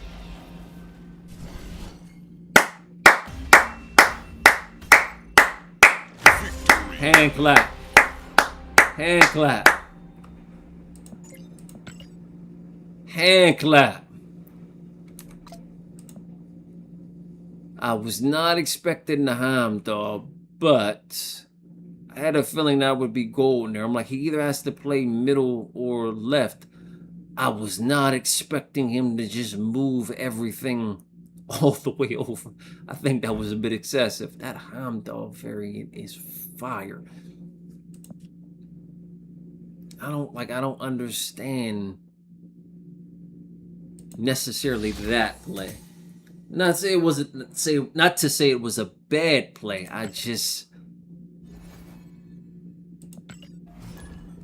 Hand clap. Hand clap. Hand clap. I was not expecting the Heimdall, but I had a feeling that would be gold in there. I'm like, he either has to play middle or left. I was not expecting him to just move everything all the way over. I think that was a bit excessive. That Heimdall variant is fire. I don't understand necessarily that play. Not to say it was a bad play. I just,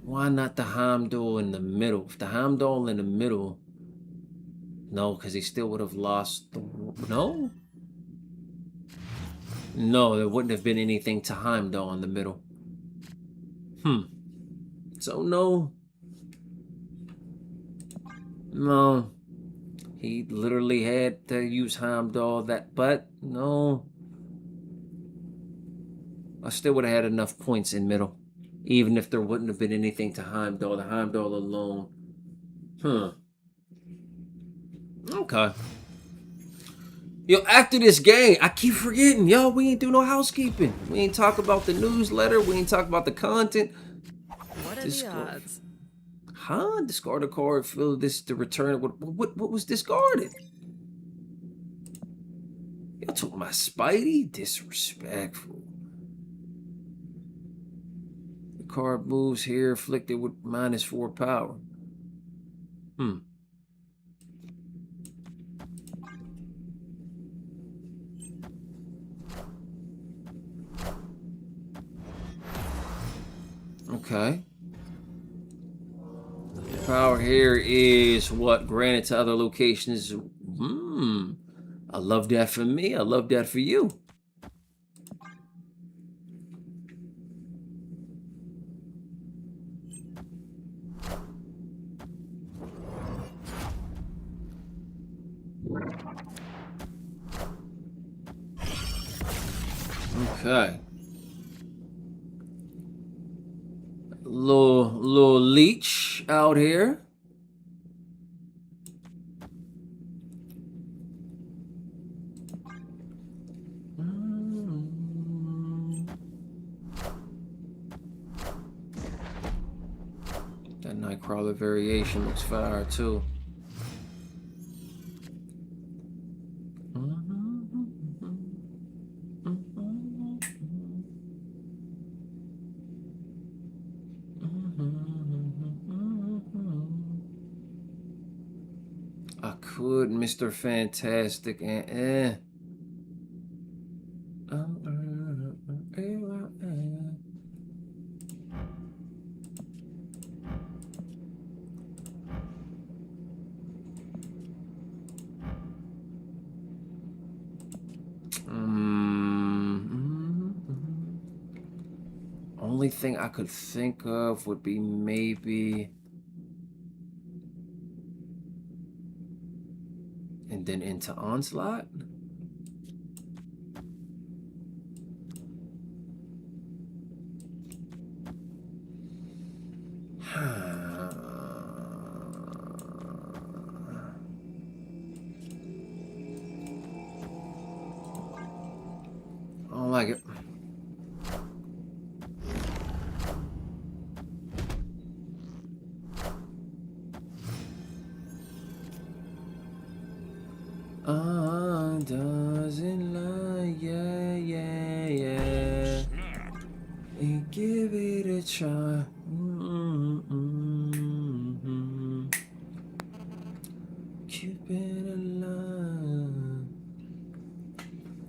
why not the Heimdall in the middle? If the Heimdall in the middle, no, because he still would have lost the, no, there wouldn't have been anything to Heimdall in the middle. So no. He literally had to use Heimdall but no. I still would have had enough points in middle. Even if there wouldn't have been anything to Heimdall. The Heimdall alone. Okay. Yo, after this game, I keep forgetting. Yo, we ain't do no housekeeping. We ain't talk about the newsletter. We ain't talk about the content. What are the odds? Huh? Discard a card. Fill this to return. What was discarded? Y'all took my Spidey? Disrespectful. The card moves here, afflicted with -4 power. Okay. Power here is what granted to other locations. I love that for me. I love that for you. Okay. Little leech out here. That Nightcrawler variation looks fire too. I could Mr. Fantastic and only thing I could think of would be maybe, and then into Onslaught. I don't like it. Doesn't lie, yeah. And give it a try. Keep it alive.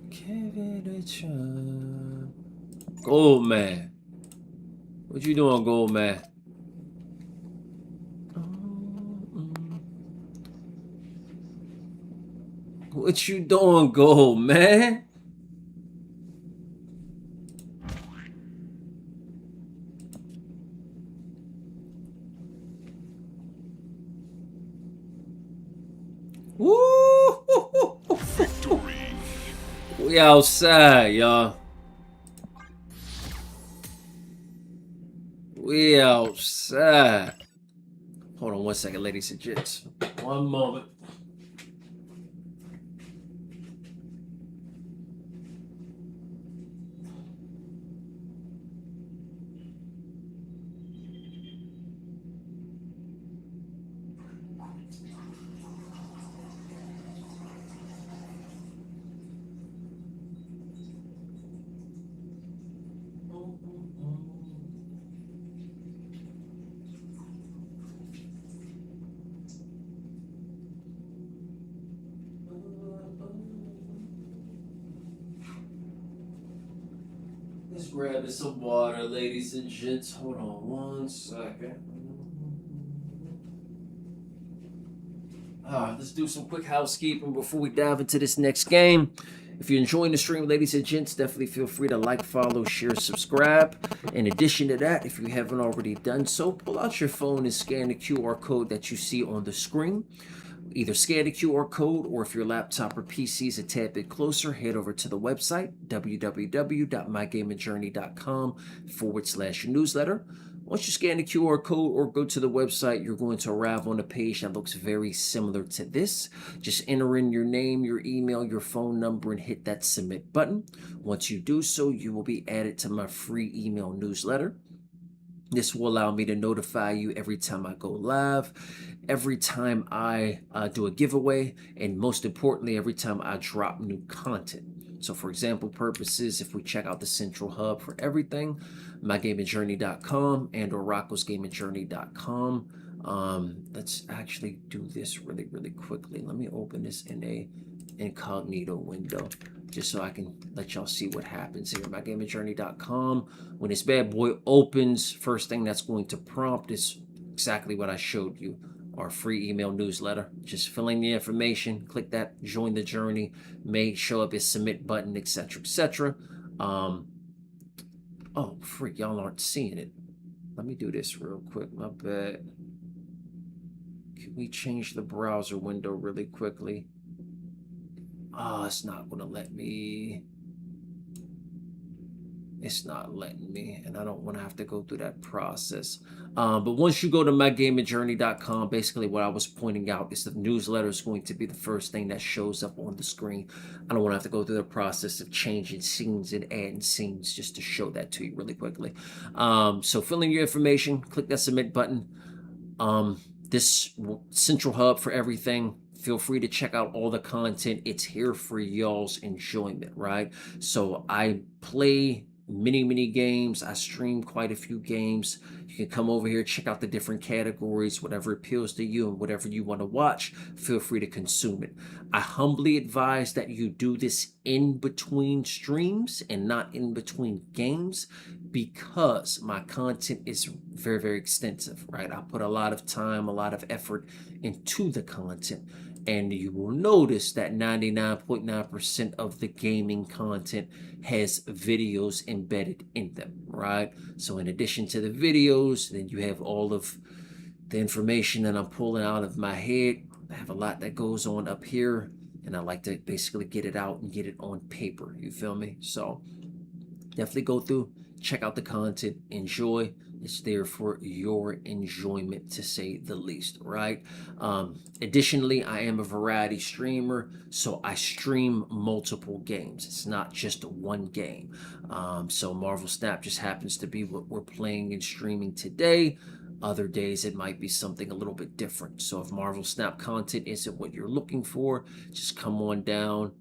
Give it a try. Gold Man. What you doing, Gold Man? What you doing, Gold Man? Woo! Victory. We outside, y'all. We outside. Hold on one second, ladies and gents. One moment. Let's grab some water, ladies and gents. Hold on one second. Let's do some quick housekeeping before we dive into this next game. If you're enjoying the stream, ladies and gents, definitely feel free to like, follow, share, subscribe. In addition to that, if you haven't already done so, pull out your phone and scan the QR code that you see on the screen. Either scan the QR code, or if your laptop or PC is a tad bit closer, head over to the website, www.mygaminjourney.com/newsletter. Once you scan the QR code or go to the website, you're going to arrive on a page that looks very similar to this. Just enter in your name, your email, your phone number, and hit that submit button. Once you do so, you will be added to my free email newsletter. This will allow me to notify you every time I go live, every time I do a giveaway, and most importantly, every time I drop new content. So for example purposes, if we check out the central hub for everything, mygamingjourney.com and or rockosgamingjourney.com. Let's actually do this really quickly. Let me open this in a incognito window, just so I can let y'all see what happens here. MyGamingJourney.com. When this bad boy opens, first thing that's going to prompt is exactly what I showed you, our free email newsletter. Just fill in the information, click that, join the journey, may show up as submit button, etc. Oh, freak, y'all aren't seeing it. Let me do this real quick, my bad. Can we change the browser window really quickly? Oh, it's not gonna let me. It's not letting me, and I don't want to have to go through that process. But once you go to mygamingjourney.com, basically what I was pointing out is the newsletter is going to be the first thing that shows up on the screen. I don't want to have to go through the process of changing scenes and adding scenes just to show that to you really quickly. So fill in your information, click that submit button. This central hub for everything. Feel free to check out all the content. It's here for y'all's enjoyment, right? So I play many games. I stream quite a few games. You can come over here, check out the different categories, whatever appeals to you and whatever you want to watch, feel free to consume it. I humbly advise that you do this in between streams and not in between games, because my content is very extensive, right? I put a lot of time, a lot of effort into the content. And you will notice that 99.9% of the gaming content has videos embedded in them, right? So in addition to the videos, then you have all of the information that I'm pulling out of my head. I have a lot that goes on up here, and I like to basically get it out and get it on paper. You feel me? So definitely go through, check out the content, enjoy. It's there for your enjoyment, to say the least, right? Additionally, I am a variety streamer, so I stream multiple games. It's not just one game. So Marvel Snap just happens to be what we're playing and streaming today. Other days, it might be something a little bit different. So if Marvel Snap content isn't what you're looking for, just come on down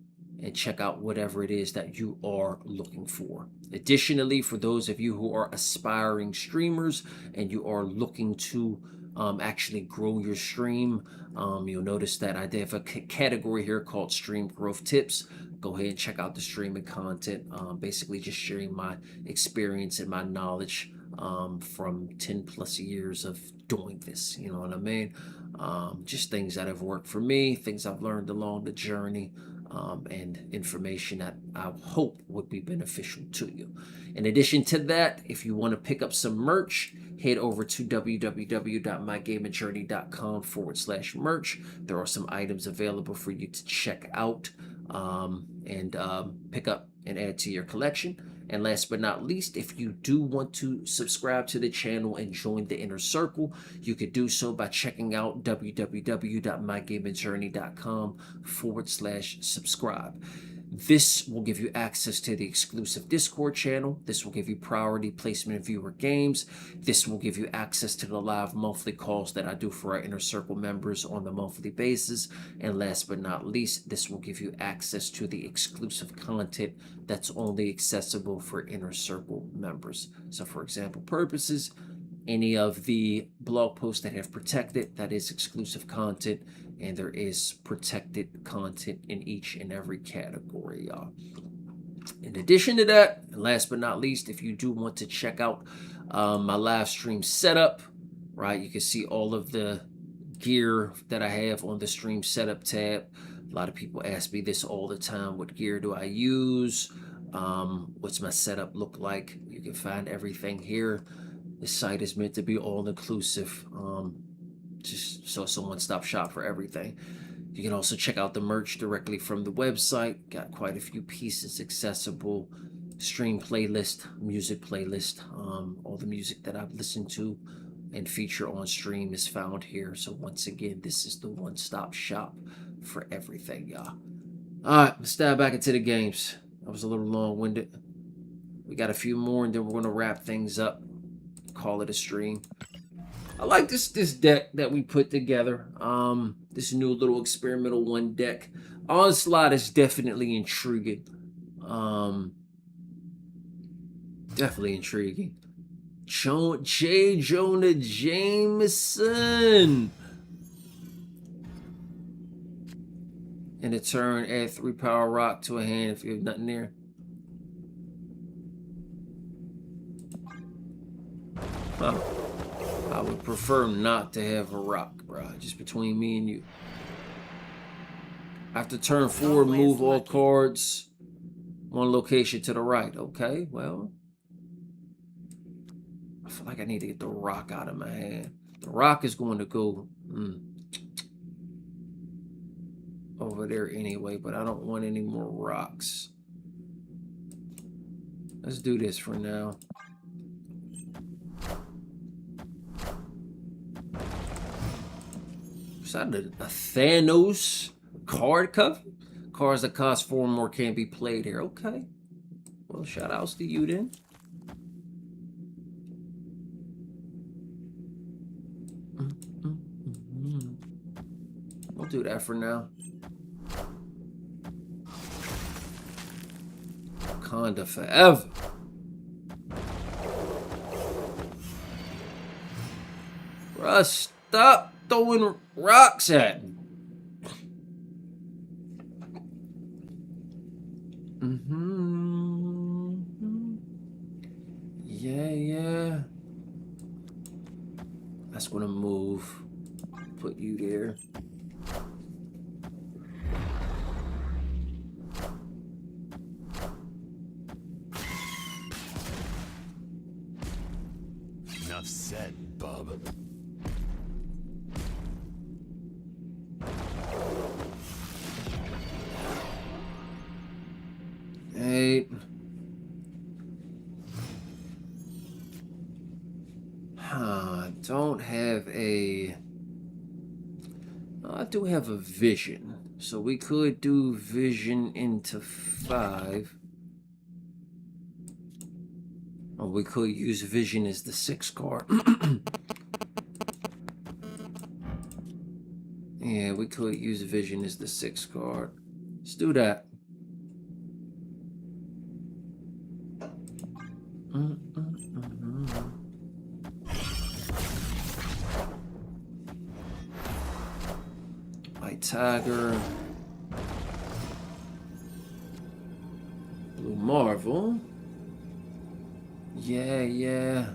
and check out whatever it is that you are looking for. Additionally, for those of you who are aspiring streamers and you are looking to actually grow your stream, you'll notice that I have a category here called Stream Growth Tips. Go ahead and check out the streaming content. Basically just sharing my experience and my knowledge from 10 plus years of doing this, you know what I mean? Just things that have worked for me, things I've learned along the journey, and information that I hope would be beneficial to you. In addition to that, if you want to pick up some merch, head over to www.mygamingjourney.com/merch. There are some items available for you to check out and pick up and add to your collection. And last but not least, if you do want to subscribe to the channel and join the inner circle, you could do so by checking out www.mygamingjourney.com/subscribe. This will give you access to the exclusive Discord channel. This will give you priority placement of viewer games. This will give you access to the live monthly calls that I do for our Inner Circle members on the monthly basis. And last but not least, this will give you access to the exclusive content that's only accessible for Inner Circle members. So for example purposes, any of the blog posts that have protected, that is exclusive content, and there is protected content in each and every category, y'all. In addition to that, and last but not least, if you do want to check out my live stream setup, right, you can see all of the gear that I have on the stream setup tab. A lot of people ask me this all the time: what gear do I use? What's my setup look like? You can find everything here. The site is meant to be all-inclusive, just so it's a one-stop shop for everything. You can also check out the merch directly from the website. Got quite a few pieces accessible. Stream playlist, music playlist. All the music that I've listened to and feature on stream is found here. So once again, this is the one-stop shop for everything, y'all. All right, let's dive back into the games. I was a little long-winded. We got a few more, and then we're going to wrap things up. Call it a stream. I like this deck that we put together. This new little experimental one deck. Onslaught is definitely intriguing. Definitely intriguing. J. Jonah Jameson. In a turn, add 3 power rock to a hand if you have nothing there. Huh. I would prefer not to have a rock, bro. Just between me and you. After turn 4, move all cards 1 location to the right. Okay, well, I feel like I need to get the rock out of my hand. The rock is going to go over over there anyway, but I don't want any more rocks. Let's do this for now. Is that a Thanos card cover? Cards that cost 4 more can't be played here. Okay. Well, shout outs to you then. We'll do that for now. Wakanda forever. Bruh, stop throwing rocks at me. Yeah. That's gonna move. Put you there. Enough said, bub. Hey. Don't have a... I do have a vision. So we could do vision into 5. Or we could use vision as the 6th card. Yeah, we could use vision as the 6th card. Let's do that. White Tiger. Blue Marvel. Yeah.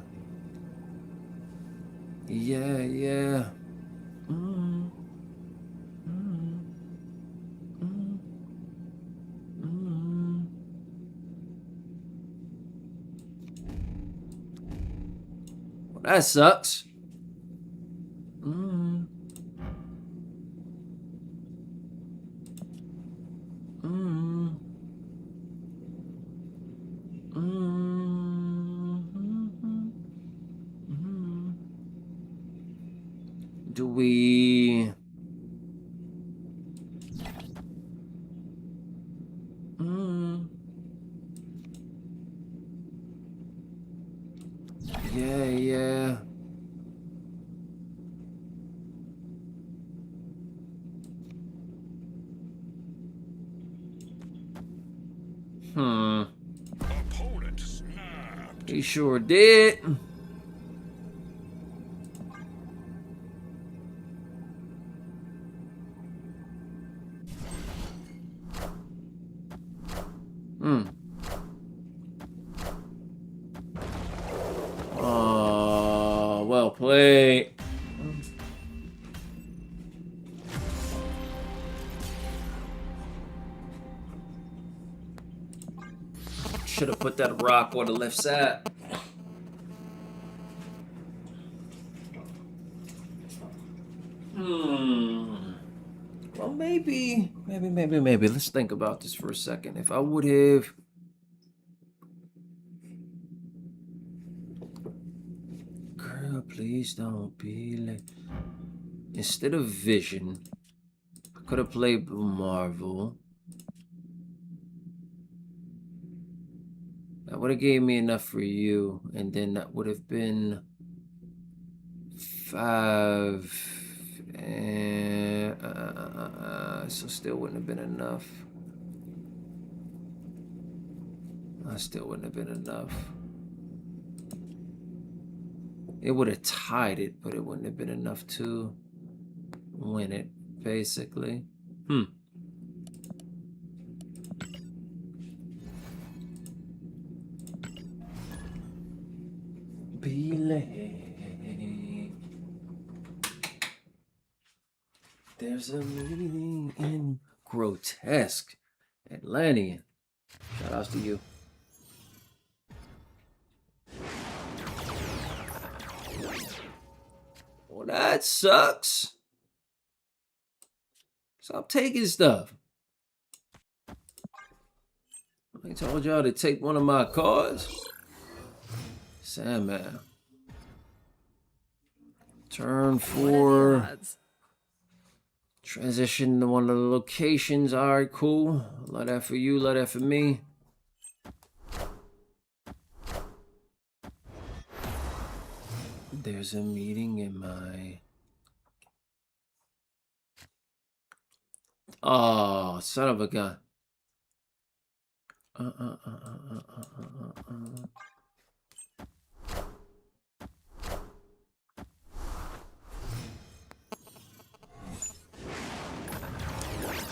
Well, that sucks. Do we... Yeah. Opponent snapped. He sure did. Well played. Should have put that rock on the left side. Well, maybe. Let's think about this for a second. If I would have... Girl, please don't be late. Instead of Vision, I could have played Blue Marvel. That would have gave me enough for you, and then that would have been 5. And so still wouldn't have been enough. Still wouldn't have been enough. It would have tied it, but it wouldn't have been enough to win it, basically. Be late. There's a meeting in Grotesque Atlantean. Shout outs to you. Well, that sucks. Stop taking stuff. I told y'all to take one of my cards. Sandman. Turn What are 4. the odds? Transition to one of the locations. Alright, cool. Let that for you, let that for me. There's a meeting in my... Oh, son of a gun.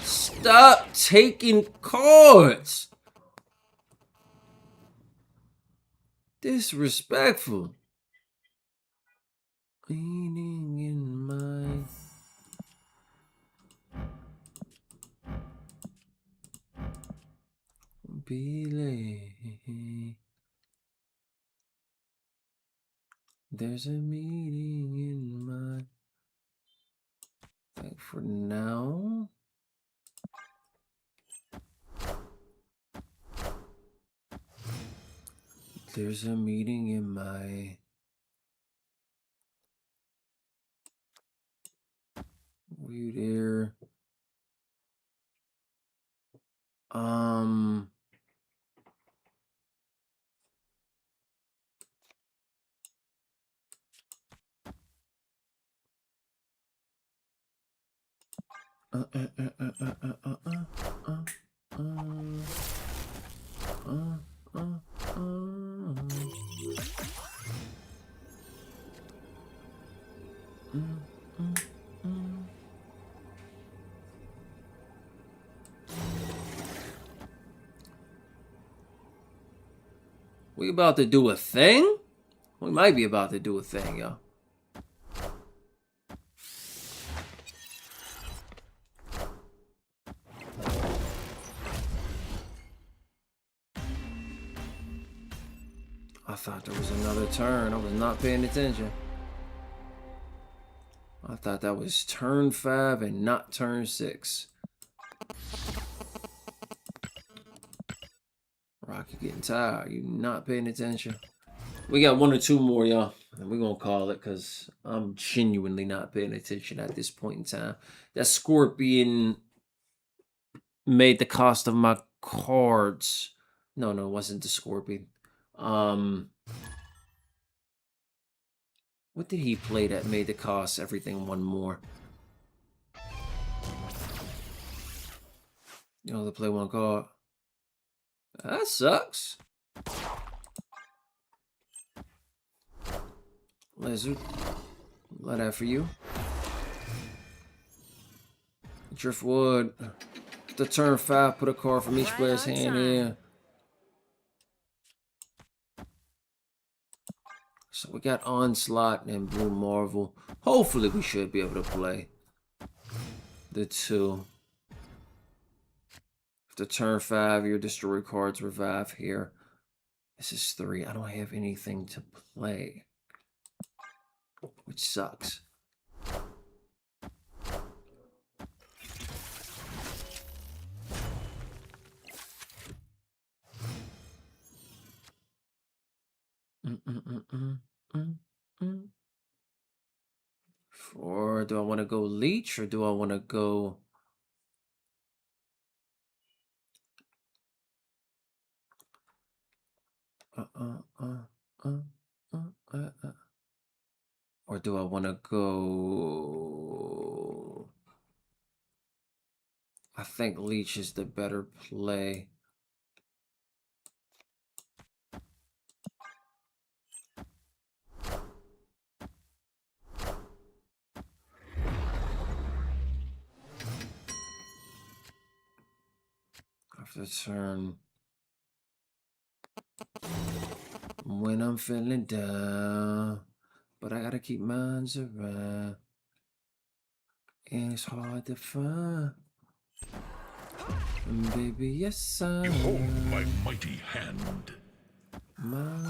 Stop taking cards. Disrespectful. Meaning in my... Belay. There's a meeting in my... Like for now... There's a meeting in my... You there? We about to do a thing? We might be about to do a thing, y'all. I thought there was another turn. I was not paying attention. I thought that was turn 5 and not turn 6. Rocky getting tired. You not paying attention. We got 1 or 2 more, y'all. And we're going to call it because I'm genuinely not paying attention at this point in time. That Scorpion made the cost of my cards. No, it wasn't the Scorpion. What did he play that made the cost everything 1 more? You know, they play 1 card. That sucks. Lizard. Let that for you. Driftwood. The turn 5, put a card from each Right player's on hand time. in. So we got Onslaught and Blue Marvel. Hopefully we should be able to play the 2. After turn 5, your destroy cards revive here. This is 3. I don't have anything to play, which sucks. Or do I want to go Leech or do I want to go... Or do I want to go... I think Leech is the better play. After turn... When I'm feeling down, but I gotta keep mines around, and it's hard to find. And baby, yes I Behold my mighty hand. mine.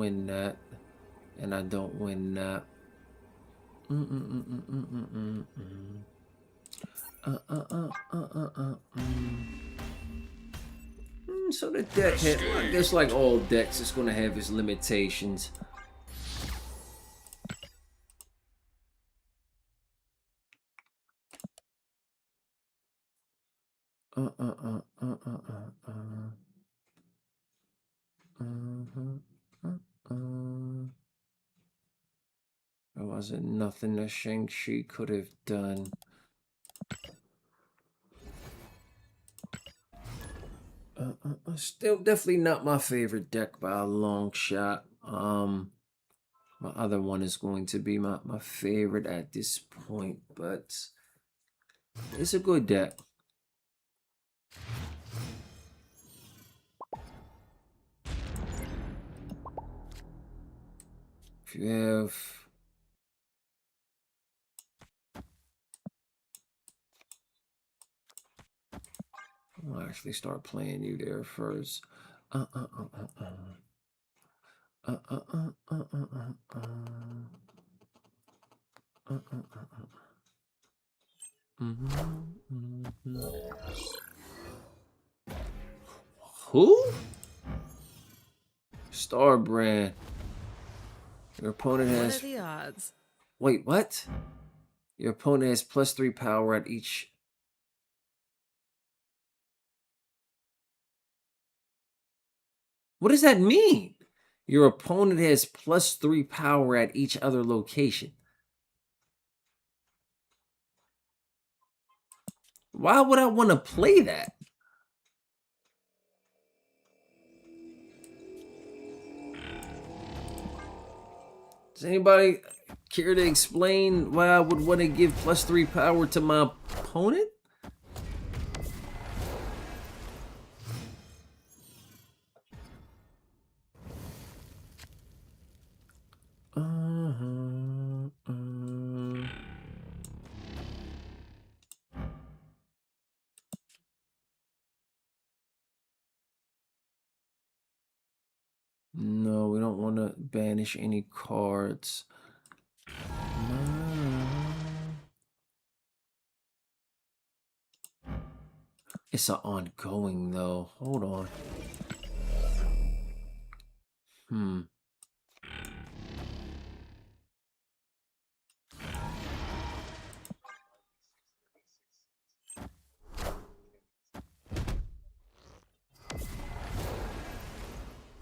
win that. And I don't win that. So the deck had, I guess like all decks, it's gonna have its limitations. There wasn't nothing that Shang-Chi could have done. Still definitely not my favorite deck by a long shot. My other one is going to be my favorite at this point, but it's a good deck. If you have I'll actually start playing you there first. Who? Starbrand. Your opponent What has. are the odds? Wait, what? Your opponent has +3 power at each. What does that mean? Your opponent has +3 power at each other location. Why would I want to play that? Does anybody care to explain why I would want to give +3 power to my opponent? No, we don't want to banish any cards. It's an ongoing though. Hold on.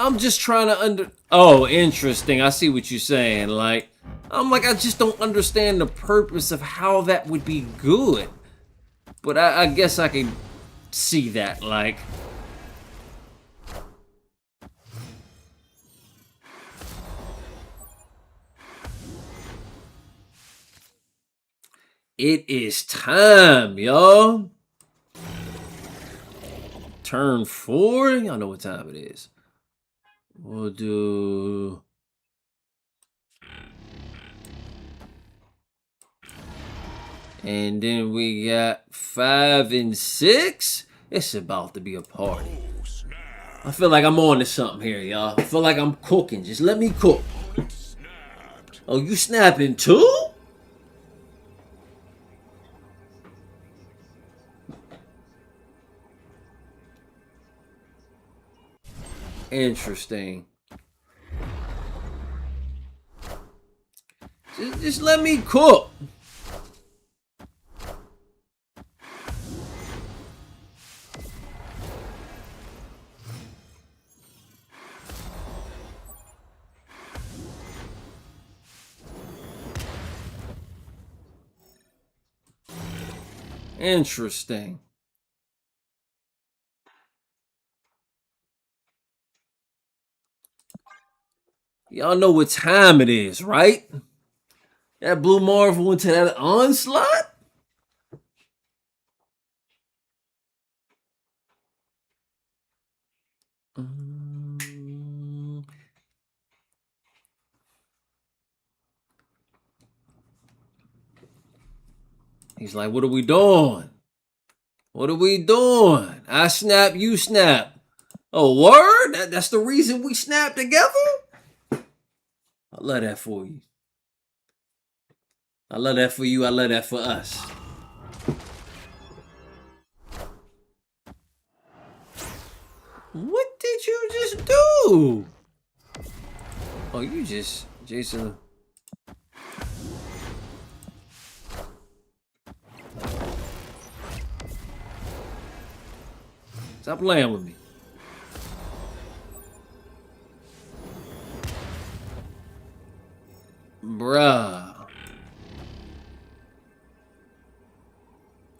I'm just trying to Oh, interesting. I see what you're saying. Like, I just don't understand the purpose of how that would be good. But I guess I can see that, like. It is time, y'all. Turn 4. Y'all know what time it is. We'll do. And then we got 5 and 6. It's about to be a party. I feel like I'm on to something here, y'all. I feel like I'm cooking. Just let me cook. Oh, you snapping too? Interesting. Just let me cook. Interesting. Y'all know what time it is, right? That Blue Marvel into that onslaught? He's like, what are we doing? What are we doing? I snap, you snap. Oh, word? That's the reason we snap together? I love that for you. I love that for you. I love that for us. What did you just do? Oh, you just, Jason. Stop playing with me. Bruh.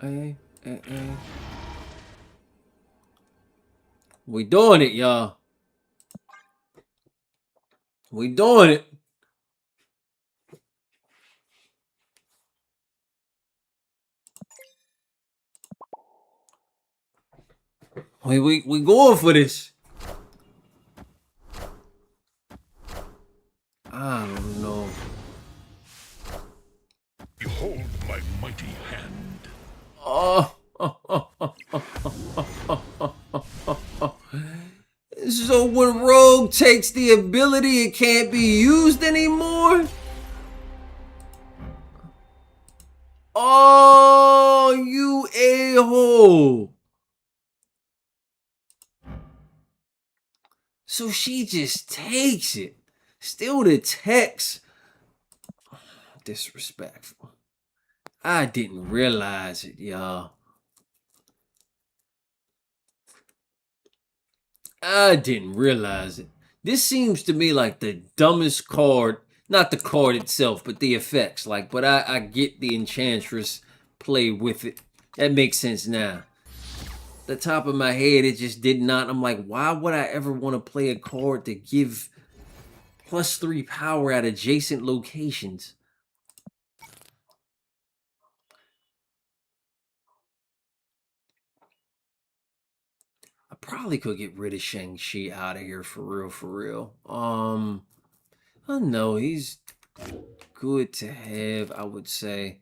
Hey. We doing it, y'all. We doing it. We going for this. I don't know. Behold my mighty hand. So when Rogue takes the ability, it can't be used anymore? Oh, you a-hole. So she just takes it. Still the text. Disrespectful. I didn't realize it, y'all. I didn't realize it. This seems to me like the dumbest card. Not the card itself, but the effects. Like, but I get the Enchantress play with it. That makes sense now. The top of my head, it just did not. I'm like, why would I ever want to play a card to give +3 power at adjacent locations? I probably could get rid of Shang-Chi out of here for real. I don't know. He's good to have, I would say.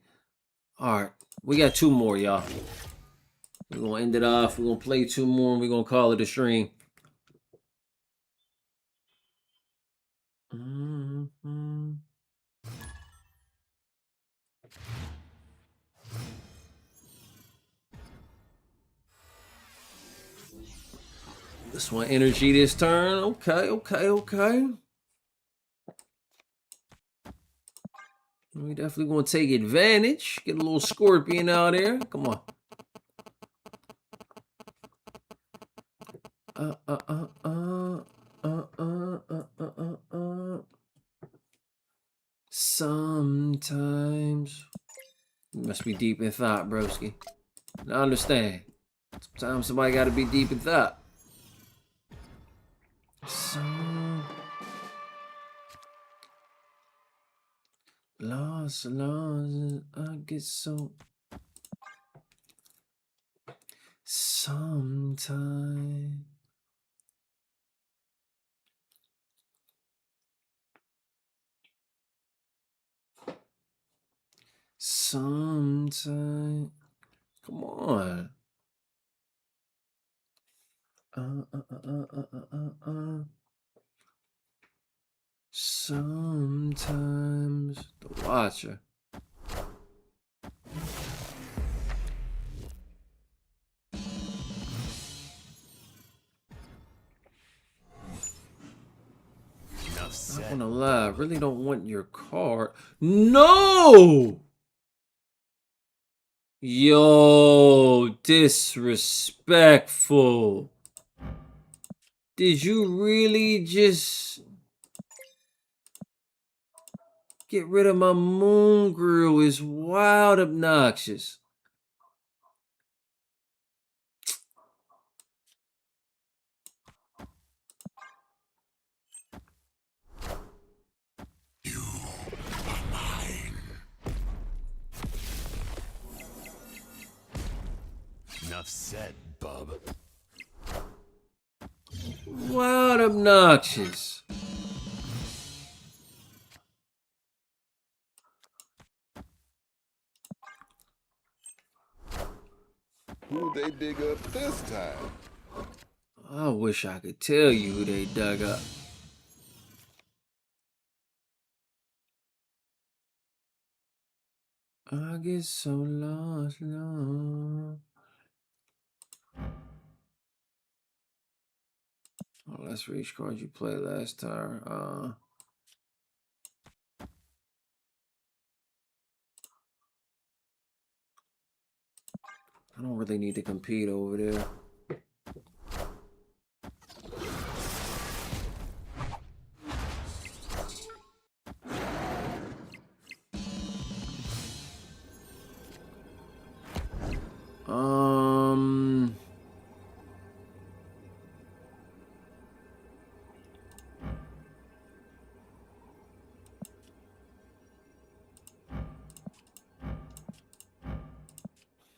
All right, we got 2 more, y'all. We're gonna end it off. We're gonna play 2 more, and we're gonna call it a stream. This one energy this turn. Okay. We definitely gonna take advantage. Get a little Scorpion out there. Come on. Sometimes you must be deep in thought, broski. I understand. Sometimes somebody gotta be deep in thought. Lost, I get so. Sometimes. Sometimes. Come on. Sometimes the Watcher. Not gonna lie, I really don't want your card. No! Yo, disrespectful. Did you really just get rid of my Moon Grill? Is wild obnoxious. You are mine. Enough said, bub. Wild obnoxious. Who they dig up this time? I wish I could tell you who they dug up. I get so lost, no. Oh, let's reach cards you played last time. I don't really need to compete over there.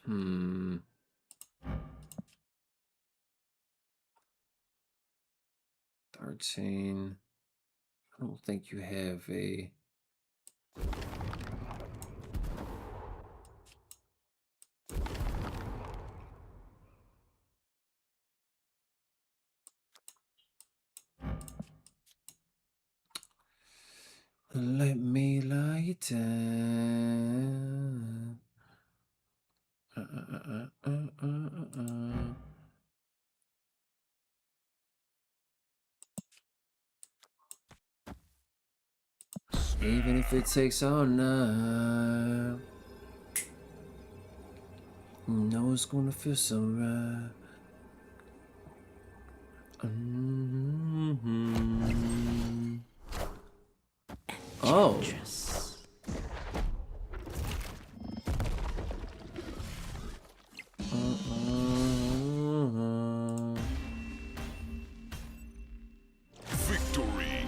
Hmm. 13. I don't think you have a. Let me lie it down. Even if it takes all night, you know it's gonna feel so right. Oh. Victory.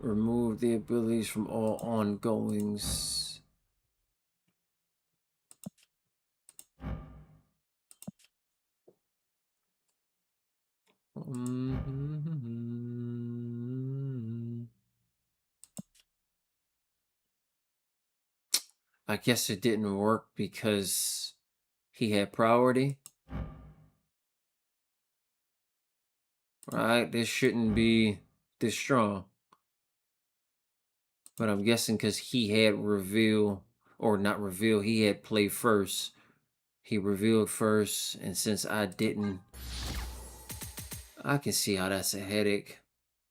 Remove the abilities from all ongoings. I guess it didn't work because he had priority. Right? This shouldn't be this strong. But I'm guessing because he had reveal, or not reveal, he had play first. He revealed first, and since I didn't, I can see how that's a headache.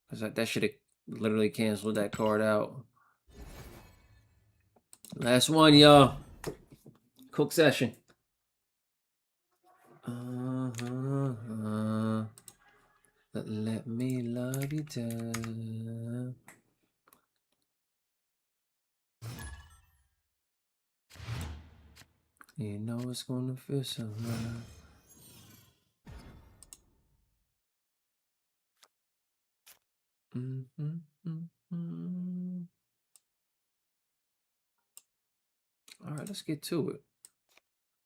Because that should have literally canceled that card out. Last one, y'all. Cook session. Let me love you down. You know it's gonna feel so right. All right, let's get to it.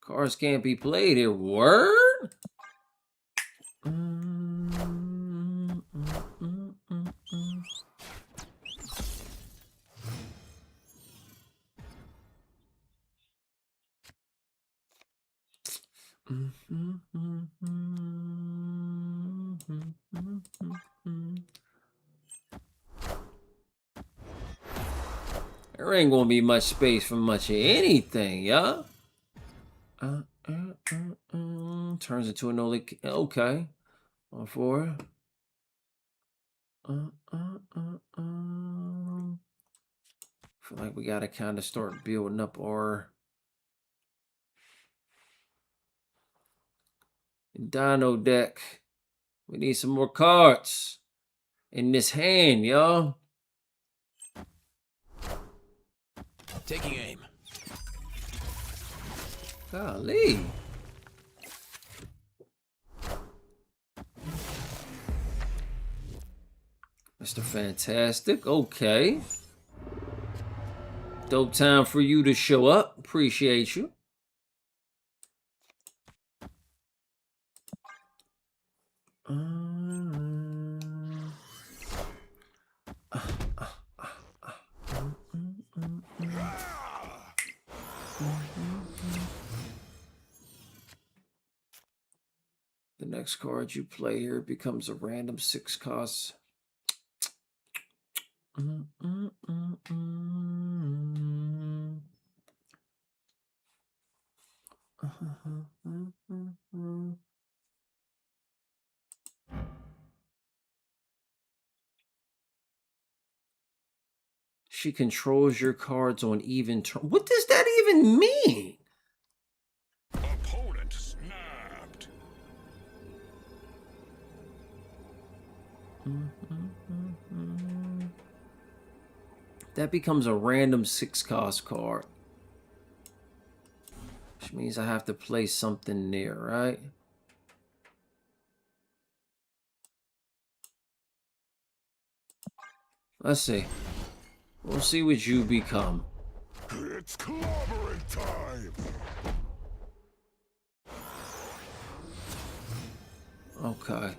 Cards can't be played here. Word? There ain't gonna be much space for much of anything, y'all. Turns into an only. Okay. On 4. Feel like we gotta kind of start building up our Dino deck. We need some more cards in this hand, y'all. Taking aim. Golly. Mr. Fantastic. Okay. Dope time for you to show up. Appreciate you. The next card you play here becomes a random 6 cost. She controls your cards on even terms. What does that even mean? Opponent snapped. That becomes a random 6-cost card. Which means I have to play something near, right? Let's see. We'll see what you become. It's clobbering time. Okay.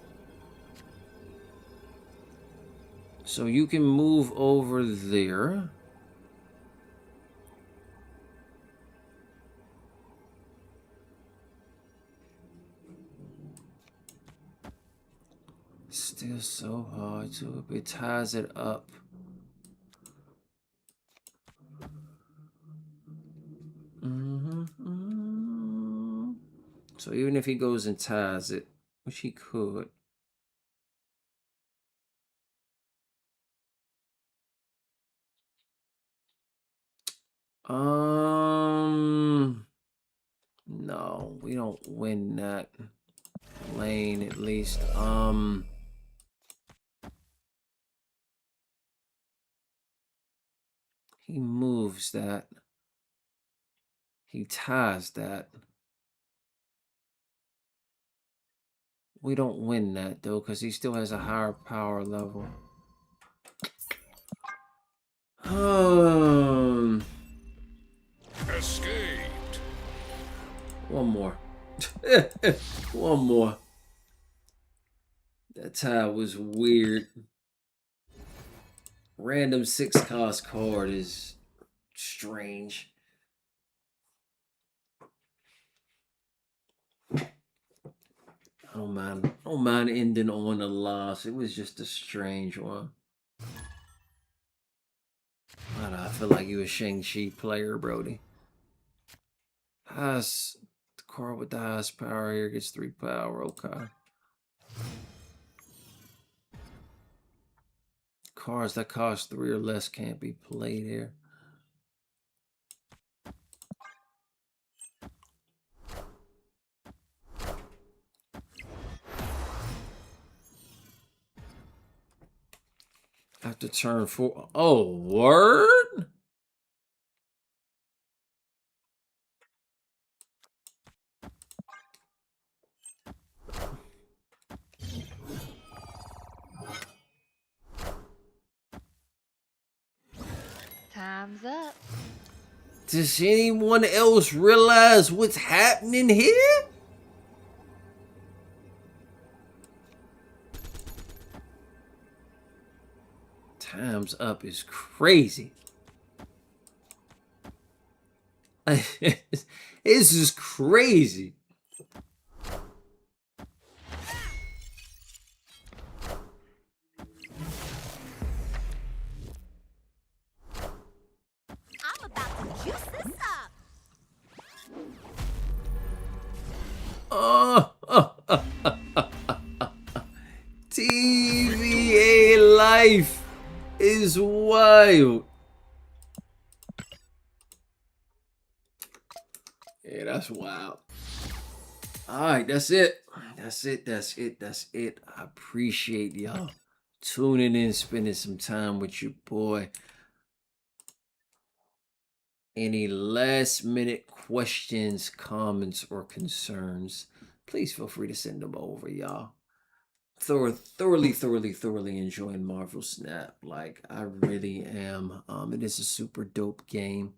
So you can move over there. Still so hard to. It ties it up. So even if he goes and ties it, which he could. No, we don't win that lane at least. He moves that. He ties that. We don't win that though, because he still has a higher power level. Escaped. One more. One more. That tie was weird. Random 6-cost card is strange. I don't mind ending on a loss. It was just a strange one. I feel like you a Shang-Chi player, Brody. The card with the highest power here gets 3 power. Okay. Cards that cost 3 or less can't be played here. After turn 4. Oh, word? Time's up. Does anyone else realize what's happening here? Time's up is crazy. This is crazy. I'm about to juice this up. TVA life is wild. Yeah, that's wild. All right, that's it. That's it. I appreciate y'all tuning in, spending some time with your boy. Any last minute questions, comments, or concerns, please feel free to send them over, y'all. Thoroughly enjoying Marvel Snap. Like, I really am. It is a super dope game.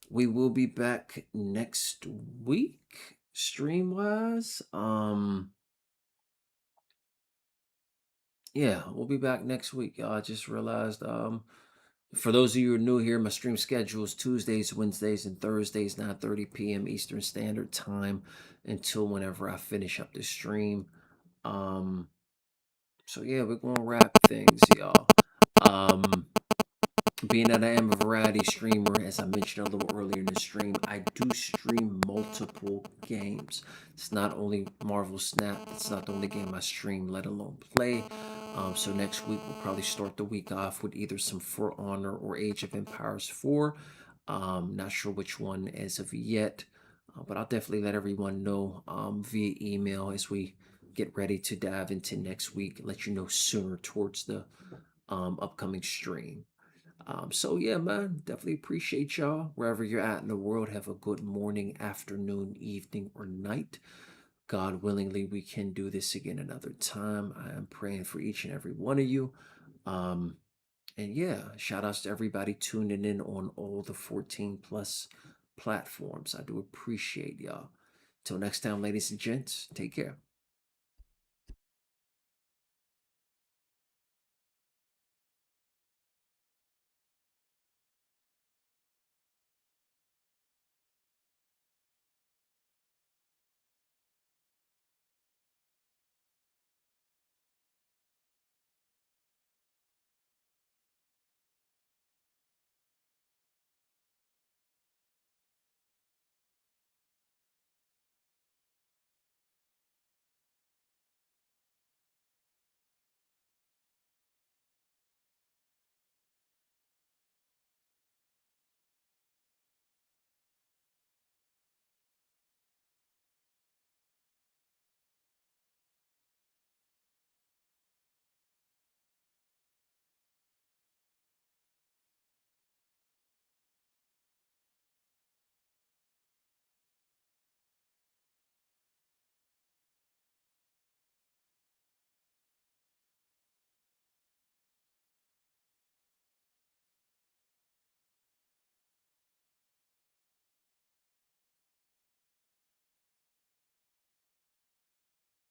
We will be back next week, stream-wise. Yeah, we'll be back next week, y'all. I just realized, for those of you who are new here, my stream schedule is Tuesdays, Wednesdays, and Thursdays, 9:30 p.m. Eastern Standard Time until whenever I finish up the stream. So yeah, we're gonna wrap things, y'all. being that I am a variety streamer, as I mentioned a little earlier in the stream, I do stream multiple games. It's not only Marvel Snap. It's not the only game I stream, let alone play. So next week we'll probably start the week off with either some For Honor or Age of Empires 4. Not sure which one as of yet, but I'll definitely let everyone know via email as we get ready to dive into next week. Let you know sooner towards the upcoming stream. So yeah, man, definitely appreciate y'all wherever you're at in the world. Have a good morning, afternoon, evening, or night. God willingly, we can do this again another time. I am praying for each and every one of you. And yeah, shout outs to everybody tuning in on all the 14 plus platforms. I do appreciate y'all. Till next time, ladies and gents, take care.